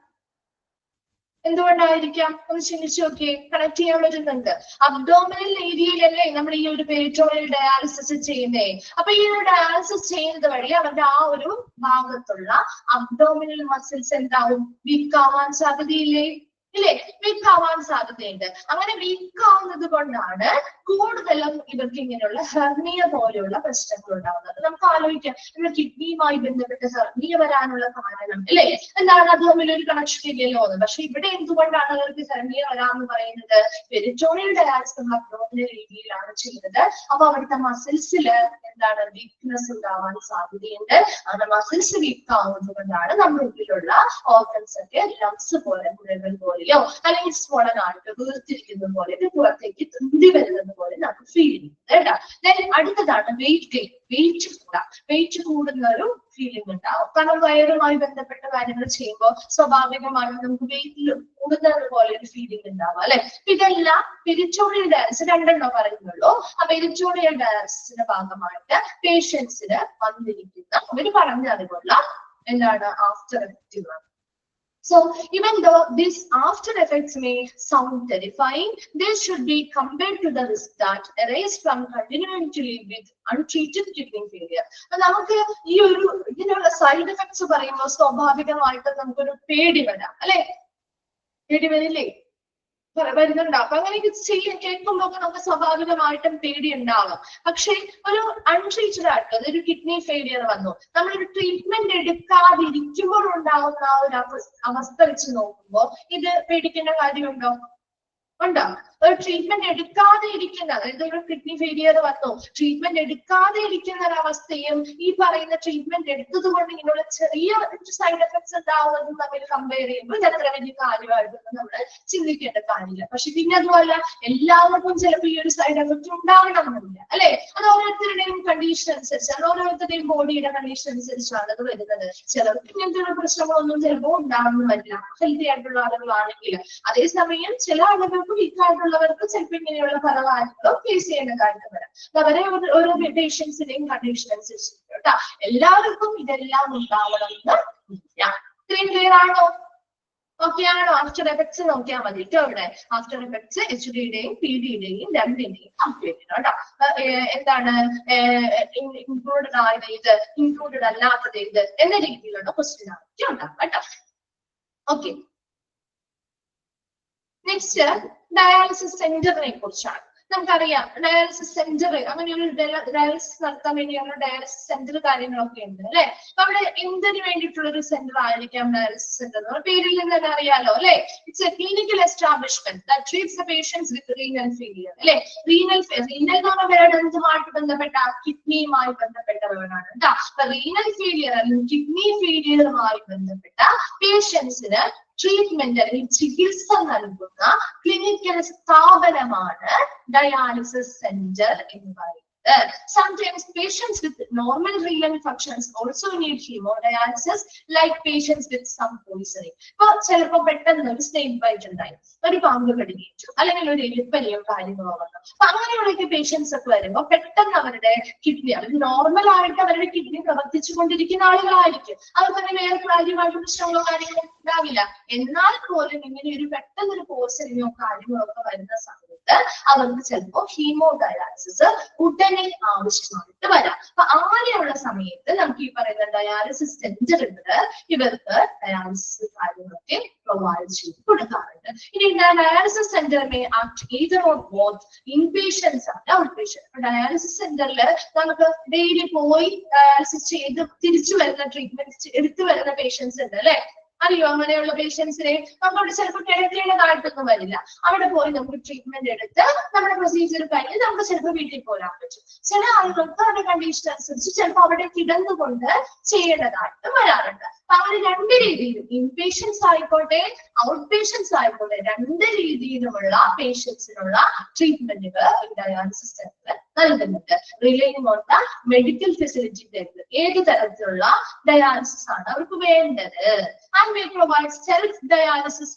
എന്തുകൊണ്ടായിരിക്കാം? ഒന്ന് ചിന്തിച്ചു നോക്കിയേ. കണക്ട് ചെയ്യാൻ പറ്റുന്നുണ്ട്. അബ്ഡോമിനൽ ഏരിയയിലല്ലേ നമ്മൾ ഈ ഒരു പെരിറ്റോണിയൽ ഡയാലിസിസ് ചെയ്യുന്നേ. അപ്പൊ ഈ ഒരു ഡയാലിസിസ് ചെയ്യുന്നത് വഴി അവരുടെ ആ ഒരു ഭാഗത്തുള്ള അബ്ഡോമിനൽ മസിൽസ് എന്താവും? വീക്ക് ആവാൻ സാധ്യതയില്ലേ? ഇല്ലേ? വീക്ക് ആവാൻ സാധ്യതയുണ്ട്. അങ്ങനെ വീക്ക് ആവുന്നത് കൊണ്ടാണ് കൂടുതലും ഇവർക്ക് ഇങ്ങനെയുള്ള ഹെർണിയ പോലെയുള്ള പ്രശ്നങ്ങൾ ഉണ്ടാവുന്നത്. നമുക്ക് ആലോചിക്കാം, നമ്മുടെ കിഡ്നിയുമായി ബന്ധപ്പെട്ട് ഹെർണിയ വരാനുള്ള കാരണം അല്ലേ? എന്താണ്? അത് തമ്മിലൊരു കണക്ഷൻ ഇല്ലല്ലോ എന്ന്. പക്ഷെ ഇവിടെ എന്തുകൊണ്ടാണ് അവർക്ക് ഹെർണിയ വരാമെന്ന് പറയുന്നത്? പെരിറ്റോണിയൽ ഡയാലിസിസ് അബ്ഡോമിനൽ രീതിയിലാണ് ചെയ്യുന്നത്. അപ്പൊ അവിടുത്തെ മസിൽസില് എന്താണ്? വീക്ക്നെസ് ഉണ്ടാവാൻ സാധ്യതയുണ്ട്. അങ്ങനെ മസിൽസ് വീക്ക് ആവുന്നത് കൊണ്ടാണ് നമ്മുടെ ഉള്ളിലുള്ള ഓർഗൻസ് ഒക്കെ ലംസ് പോലെ, മുഴകൾ പോലെയോ അല്ലെങ്കിൽ സ്വളനായിട്ട് വീർത്തിരിക്കുന്ന പോലെ പുറത്തേക്ക് തുണ്ടി വരുന്നത് പോലെ നമുക്ക് ഫീൽ ചെയ്യും കേട്ടോ. അടുത്തതാണ് വെയിറ്റ് ഗെയിൻ. വെയിറ്റ് കൂടുന്ന ഒരു ഫീലിംഗ് ഉണ്ടാവും. കാരണം വയറുമായി ബന്ധപ്പെട്ട കാര്യങ്ങൾ ചെയ്യുമ്പോൾ സ്വാഭാവികമായും നമുക്ക് വെയിറ്റിൽ കൂടുന്നത് പോലെ ഒരു ഫീലിംഗ് ഉണ്ടാവും അല്ലെ. ഇതെല്ലാം പെരിറ്റോണിയൽ ഡയാലിസിസ് രണ്ടെണ്ണം പറയുന്നുള്ളൂ. ആ പെരിറ്റോണിയൽ ഡയാലിസിസിന്റെ ഭാഗമായിട്ട് പേഷ്യൻസിന് വന്നിരിക്കുന്ന അവർ പറഞ്ഞതുകൊള്ള എന്താണ് ആഫ്റ്റർ എഫക്റ്റീവ് ആണ്. So even though these after effects may sound terrifying, they should be compared to the risk that arise from continuing to live with untreated kidney failure. നമുക്ക് ഈ ഒരു ഇതിനുള്ള സൈഡ് എഫക്ട്സ് പറയുമ്പോൾ സ്വാഭാവികമായിട്ട് നമുക്കൊരു പേടി വരാം അല്ലെ. പേടി വരില്ലേ? വരുന്നുണ്ട്. അപ്പൊ അങ്ങനെയൊക്കെ കേൾക്കുമ്പോൾ നമുക്ക് സ്വാഭാവികമായിട്ടും പേടി ഉണ്ടാവാം. പക്ഷെ ഒരു അൺട്രീറ്റഡ് ആയിട്ട് ഒരു കിഡ്നി ഫെയിലിയർ വന്നു, നമ്മളൊരു ട്രീറ്റ്മെന്റ് എടുക്കാതിരിക്കുമ്പോൾ ഉണ്ടാവുന്ന ആ ഒരു അവസ്ഥ വെച്ച് നോക്കുമ്പോൾ ഇത് പേടിക്കേണ്ട കാര്യമുണ്ടോ? ഉണ്ടോ? ഒരു ട്രീറ്റ്മെന്റ് എടുക്കാതെ ഇരിക്കുന്ന, അതായത് ഒരു കിഡ്നി ഫെയിലിയർ വന്നു, ട്രീറ്റ്മെന്റ് എടുക്കാതെ ഇരിക്കുന്ന ഒരവസ്ഥയും ഈ പറയുന്ന ട്രീറ്റ്മെന്റ് എടുത്തത് കൊണ്ട് ഇങ്ങനെയുള്ള ചെറിയ സൈഡ് എഫക്ട്സ് ഉണ്ടാവുന്നതും തമ്മിൽ കമ്പയർ ചെയ്യുമ്പോൾ ഇത് അത്ര വലിയ കാര്യമായിട്ടൊന്നും നമ്മൾ ചിന്തിക്കേണ്ട കാര്യമില്ല. പക്ഷെ പിന്നെ അതുപോലെ എല്ലാവർക്കും ചിലപ്പോൾ ഈ ഒരു സൈഡ് എഫക്ട് ഉണ്ടാവണമെന്നില്ല അല്ലെ. അത് ഓരോരുത്തരുടെയും കണ്ടീഷൻ അനുസരിച്ചാണ്, ഓരോരുത്തരുടെയും ബോഡിയുടെ കണ്ടീഷൻ അനുസരിച്ചാണ് അത് വരുന്നത്. ചിലർക്ക് ഇങ്ങനത്തെ പ്രശ്നങ്ങളൊന്നും ചിലപ്പോൾ ഉണ്ടാവുന്നു വരില്ല, ഹെൽത്തി ആയിട്ടുള്ള ആളുകളാണെങ്കിൽ. അതേസമയം ചില ആളുകൾക്ക് വീക്കായിട്ടുള്ളവർക്ക് ചിലപ്പോൾ ഇങ്ങനെയുള്ള പല കാര്യങ്ങളും ഫേസ് ചെയ്യേണ്ട കാര്യം വരാം. അവരെ ഓരോ പേഷ്യൻസിന്റെയും കണ്ടീഷൻ അനുസരിച്ചിട്ട് കേട്ടോ. എല്ലാവർക്കും ഇതെല്ലാം ഉണ്ടാവണമെന്ന് ഇല്ല. ഇത്രയും ക്ലിയർ ആണോ? ഓക്കെ ആണോ? ആഫ്റ്റർ എഫക്ട്സ് നോക്കിയാൽ മതി കേട്ടോ. ഇവിടെ ആഫ്റ്റർ എഫക്ട്സ് HDയുടെയും PD-യുടെയും രണ്ടിന്റെയും കംപ്ലീറ്റ് ചെയ്യണം കേട്ടോ. എന്താണ് ഇൻക്ലൂഡഡ് ആയത് ഇത്, ഇൻക്ലൂഡഡ് അല്ലാത്തത് ഇത് എന്ന രീതിയിലുള്ള ക്വസ്റ്റ്യൻ ആയിരിക്കും ഉണ്ടാവും കേട്ടോ. ഓക്കെ, നെക്സ്റ്റ് ഡയാലിസിസ് സെന്ററിനെ കുറിച്ചാണ്. നമുക്കറിയാം ഡയാലിസിസ് സെന്റർ, അങ്ങനെ ഒരു ഡയാലിസിസ് നടത്താൻ വേണ്ടിയുള്ള ഡയാലിസിസ് സെന്റർ കാര്യങ്ങളൊക്കെ ഉണ്ട് അല്ലെ. അപ്പൊ അവിടെ എന്തിനു വേണ്ടിയിട്ടുള്ള ഒരു സെന്റർ ആയിരിക്കാം ഡയാലിസിസ് സെന്റർ? പേരിൽ നിന്ന് തന്നെ അറിയാലോ അല്ലെ. It's a clinical establishment that treats the patients with renal failure അല്ലെ. റീനൽ എന്ന് പറഞ്ഞ വേർഡ് എന്തുമായിട്ട് ബന്ധപ്പെട്ട? കിഡ്നിയുമായി ബന്ധപ്പെട്ട വേർഡാണ് കേട്ടോ. അപ്പൊ റീനൽ ഫെയിലിയർ അല്ലെങ്കിൽ കിഡ്നി ഫെയിലിയറുമായി ബന്ധപ്പെട്ട പേഷ്യൻസിന് ട്രീറ്റ്മെന്റ് അല്ലെങ്കിൽ ചികിത്സ നൽകുന്ന ക്ലിനിക്കൽ സ്ഥാപനമാണ് ഡയാലിസിസ് സെന്റർ എന്ന് പറയുന്നത്. Sometimes patients with normal renal functions also need hemodialysis, like patients with some poisoning. ഇപ്പൊ ചിലപ്പോൾ പെട്ടെന്ന് ഒരു സ്നേക് ബൈറ്റ് ഉണ്ടായി, ഒരു പാമ്പ് കടിച്ചു, അല്ലെങ്കിൽ ഒരു എലിപ്പനിയോ കാര്യങ്ങളോ വന്നു. അപ്പൊ അങ്ങനെയുള്ളൊക്കെ പേഷ്യൻസ് ഒക്കെ വരുമ്പോൾ പെട്ടെന്ന് അവരുടെ കിഡ്നി, അവർ നോർമൽ ആയിട്ട് അവരുടെ കിഡ്നി പ്രവർത്തിച്ചു കൊണ്ടിരിക്കുന്ന ആളുകളായിരിക്കും. അവർക്ക് തന്നെ വേറെ കാര്യമായിട്ട് പ്രശ്നങ്ങളോ കാര്യങ്ങളോ ഉണ്ടാവില്ല. എന്നാൽ പോലും ഇങ്ങനെ ഒരു പെട്ടെന്നൊരു പോയ്സണിങ്ങോ കാര്യങ്ങളോ ഒക്കെ വരുന്ന സമയത്ത് അവർക്ക് ചിലപ്പോൾ ഹീമോഡയാലിസിസ് ഉടനെ ആവശ്യമായിട്ട് വരാം. അപ്പൊ അങ്ങനെയുള്ള സമയത്ത് നമുക്ക് ഈ പറയുന്ന ഡയാലിസിസ് സെന്ററുകൾ ഇവർക്ക് ഡയാലിസിസ് കാര്യങ്ങളൊക്കെ പ്രൊവൈഡ് ചെയ്ത് കൊടുക്കാറുണ്ട്. ഇനി dialysis centre may act either or both inpatients and outpatients. Dialysis സെന്ററിൽ നമുക്ക് ഡെയിലി പോയി ഡയാലിസിസ് ചെയ്ത് തിരിച്ചു വരുന്ന ട്രീറ്റ്മെന്റ് എടുത്തു വരുന്ന പേഷ്യൻസ് ഉണ്ട് അല്ലെ. അറിയോ? അങ്ങനെയുള്ള പേഷ്യൻസിനെ നമ്മളോട് ചിലപ്പോൾ കിടക്കേണ്ടതായിട്ടൊന്നും വരില്ല. അവിടെ പോയി നമുക്ക് ട്രീറ്റ്മെന്റ് എടുത്ത് നമ്മുടെ പ്രൊസീജിയർ കഴിഞ്ഞ് നമുക്ക് ചിലപ്പോൾ വീട്ടിൽ പോരാൻ പറ്റും. ചില ആളുകൾക്ക് അവരുടെ കണ്ടീഷൻ അനുസരിച്ച് ചിലപ്പോൾ അവിടെ കിടന്നുകൊണ്ട് ചെയ്യേണ്ടതായിട്ട് വരാറുണ്ട്. അപ്പൊ അവർ രണ്ട് രീതിയിലും ഇൻപേഷ്യൻസ് ആയിക്കോട്ടെ ഔട്ട് പേഷ്യൻസ് ആയിക്കോട്ടെ രണ്ട് രീതിയിലുമുള്ള പേഷ്യൻസിനുള്ള ട്രീറ്റ്മെന്റുകൾ ഡയാലിസിസ് സെന്റർ നൽകുന്നുണ്ട്. Relating on the medical facility technique, ഏത് തരത്തിലുള്ള ഡയാലിസിസ് ആണ് അവർക്ക് വേണ്ടത്. And we provide self dialysis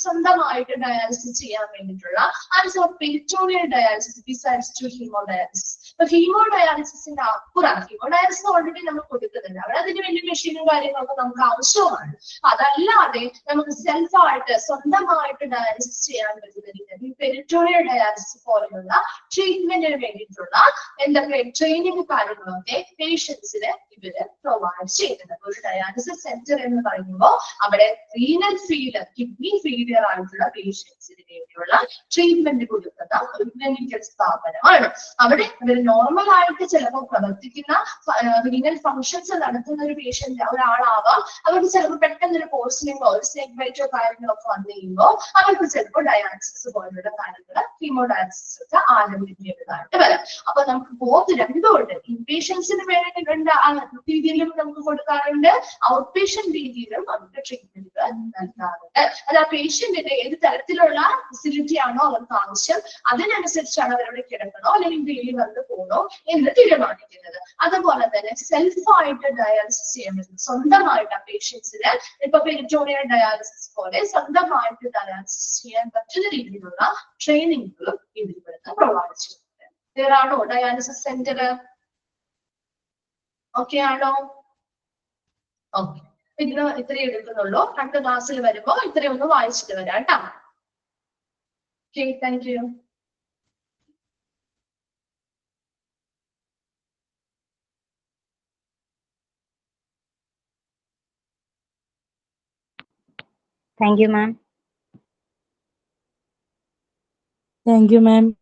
സ്വന്തമായിട്ട് ഡയാലിസിസ് ചെയ്യാൻ വേണ്ടിയിട്ടുള്ള and peritoneal dialysis besides to haemodialysis. അപ്പൊ ഹീമോഡയാലിസിന്റെ അപ്പുറം ഹീമോഡയാലിസിസ് ഓൾറെഡി നമ്മൾ കൊടുക്കുന്നുണ്ട്, അവിടെ അതിന് വലിയ മെഷീനും കാര്യങ്ങളൊക്കെ നമുക്ക് ആവശ്യമാണ്. അതല്ലാതെ നമുക്ക് സെൽഫായിട്ട് സ്വന്തമായിട്ട് ഡയാലിസിസ് ചെയ്യാൻ പറ്റുന്ന രീതിയിൽ പെരിറ്റോണിയൽ ഡയാലിസിസ് പോലെയുള്ള ട്രീറ്റ്മെന്റിന് വേണ്ടിയിട്ടുള്ള എന്തൊക്കെ ട്രെയിനിങ് കാര്യങ്ങളൊക്കെ പേഷ്യൻസിന് ഇവര് പ്രൊവൈഡ് ചെയ്യുന്നുണ്ട്. ഒരു ഡയാലിസിസ് സെന്റർ എന്ന് പറയുമ്പോൾ അവിടെ റീനൽ ഫെയിലിയർ, കിഡ്നി ഫെയിലിയർ ആയിട്ടുള്ള പേഷ്യൻസിന് വേണ്ടിയുള്ള ട്രീറ്റ്മെന്റ് കൊടുക്കുന്ന ഒരു ക്ലിനിക്കൽ സ്ഥാപനമാണ്. അവിടെ ഇവർ നോർമൽ ആയിട്ട് ചിലപ്പോൾ പ്രവർത്തിക്കുന്ന റീനൽ ഫങ്ഷൻസ് നടത്തുന്ന ഒരു പേഷ്യന്റ് ഒരാളാവാം. അവർക്ക് ചിലപ്പോൾ പെട്ടെന്നൊരു പോയ്സണിങ്ങോ ഒരു സ്നേക് ബൈറ്റോ കാര്യങ്ങളൊക്കെ വന്നു കഴിയുമ്പോൾ അവർക്ക് ചിലപ്പോൾ ഡയാലിസിസ് പോലുള്ള കാര്യങ്ങൾ ഹീമോഡയാലിസിസ് ഒക്കെ ആരംഭിക്കേണ്ടതായി ആയിട്ട് വരാം. അപ്പൊ നമുക്ക് ബോത്ത് രണ്ടും ഉണ്ട്. ഇൻപേഷ്യൻസിന് വേണ്ടി രണ്ട് രീതിയിലും നമുക്ക് കൊടുക്കാറുണ്ട്, ഔട്ട് പേഷ്യന്റ് രീതിയിലും നമുക്ക് ട്രീറ്റ്മെന്റുകൾ നൽകാറുണ്ട്. അത് ആ പേഷ്യന്റിന്റെ ഏത് തരത്തിലുള്ള ഫെസിലിറ്റി ആണോ അവർക്ക് ആവശ്യം അതിനനുസരിച്ചാണ് അവരവിടെ കിടക്കണോ അല്ലെങ്കിൽ ഡെയിലി വന്ന് പോകണോ എന്ന് തീരുമാനിക്കുന്നത്. അതുപോലെ തന്നെ സെൽഫായിട്ട് ഡയാലിസിസ് ചെയ്യാൻ പറ്റും. സ്വന്തമായിട്ട് ആ പേഷ്യൻസിന് ഇപ്പൊ പെരിറ്റോണിയൽ ഡയാലിസിസ് പോലെ സ്വന്തമായിട്ട് ഡയാലിസിസ് ചെയ്യാൻ പറ്റുന്ന രീതിയിലുള്ള ട്രെയിനിങ്ങുകളും ഇതിൽപ്പെടുന്ന പ്രൊവൈഡ് ചെയ്യുന്നുണ്ട്. വേറാണോ ഡയാലിസിസ് സെന്റർ? ഓക്കെ ആണോ? ഓക്കെ, ഇതിന് ഇത്രയും എടുക്കുന്നുള്ളൂ. അടുത്ത ക്ലാസ്സിൽ വരുമ്പോ ഇത്രയും ഒന്ന് വായിച്ചിട്ട് വരാം കേട്ടോ. Okay, thank you. Thank you, ma'am. Thank you, ma'am.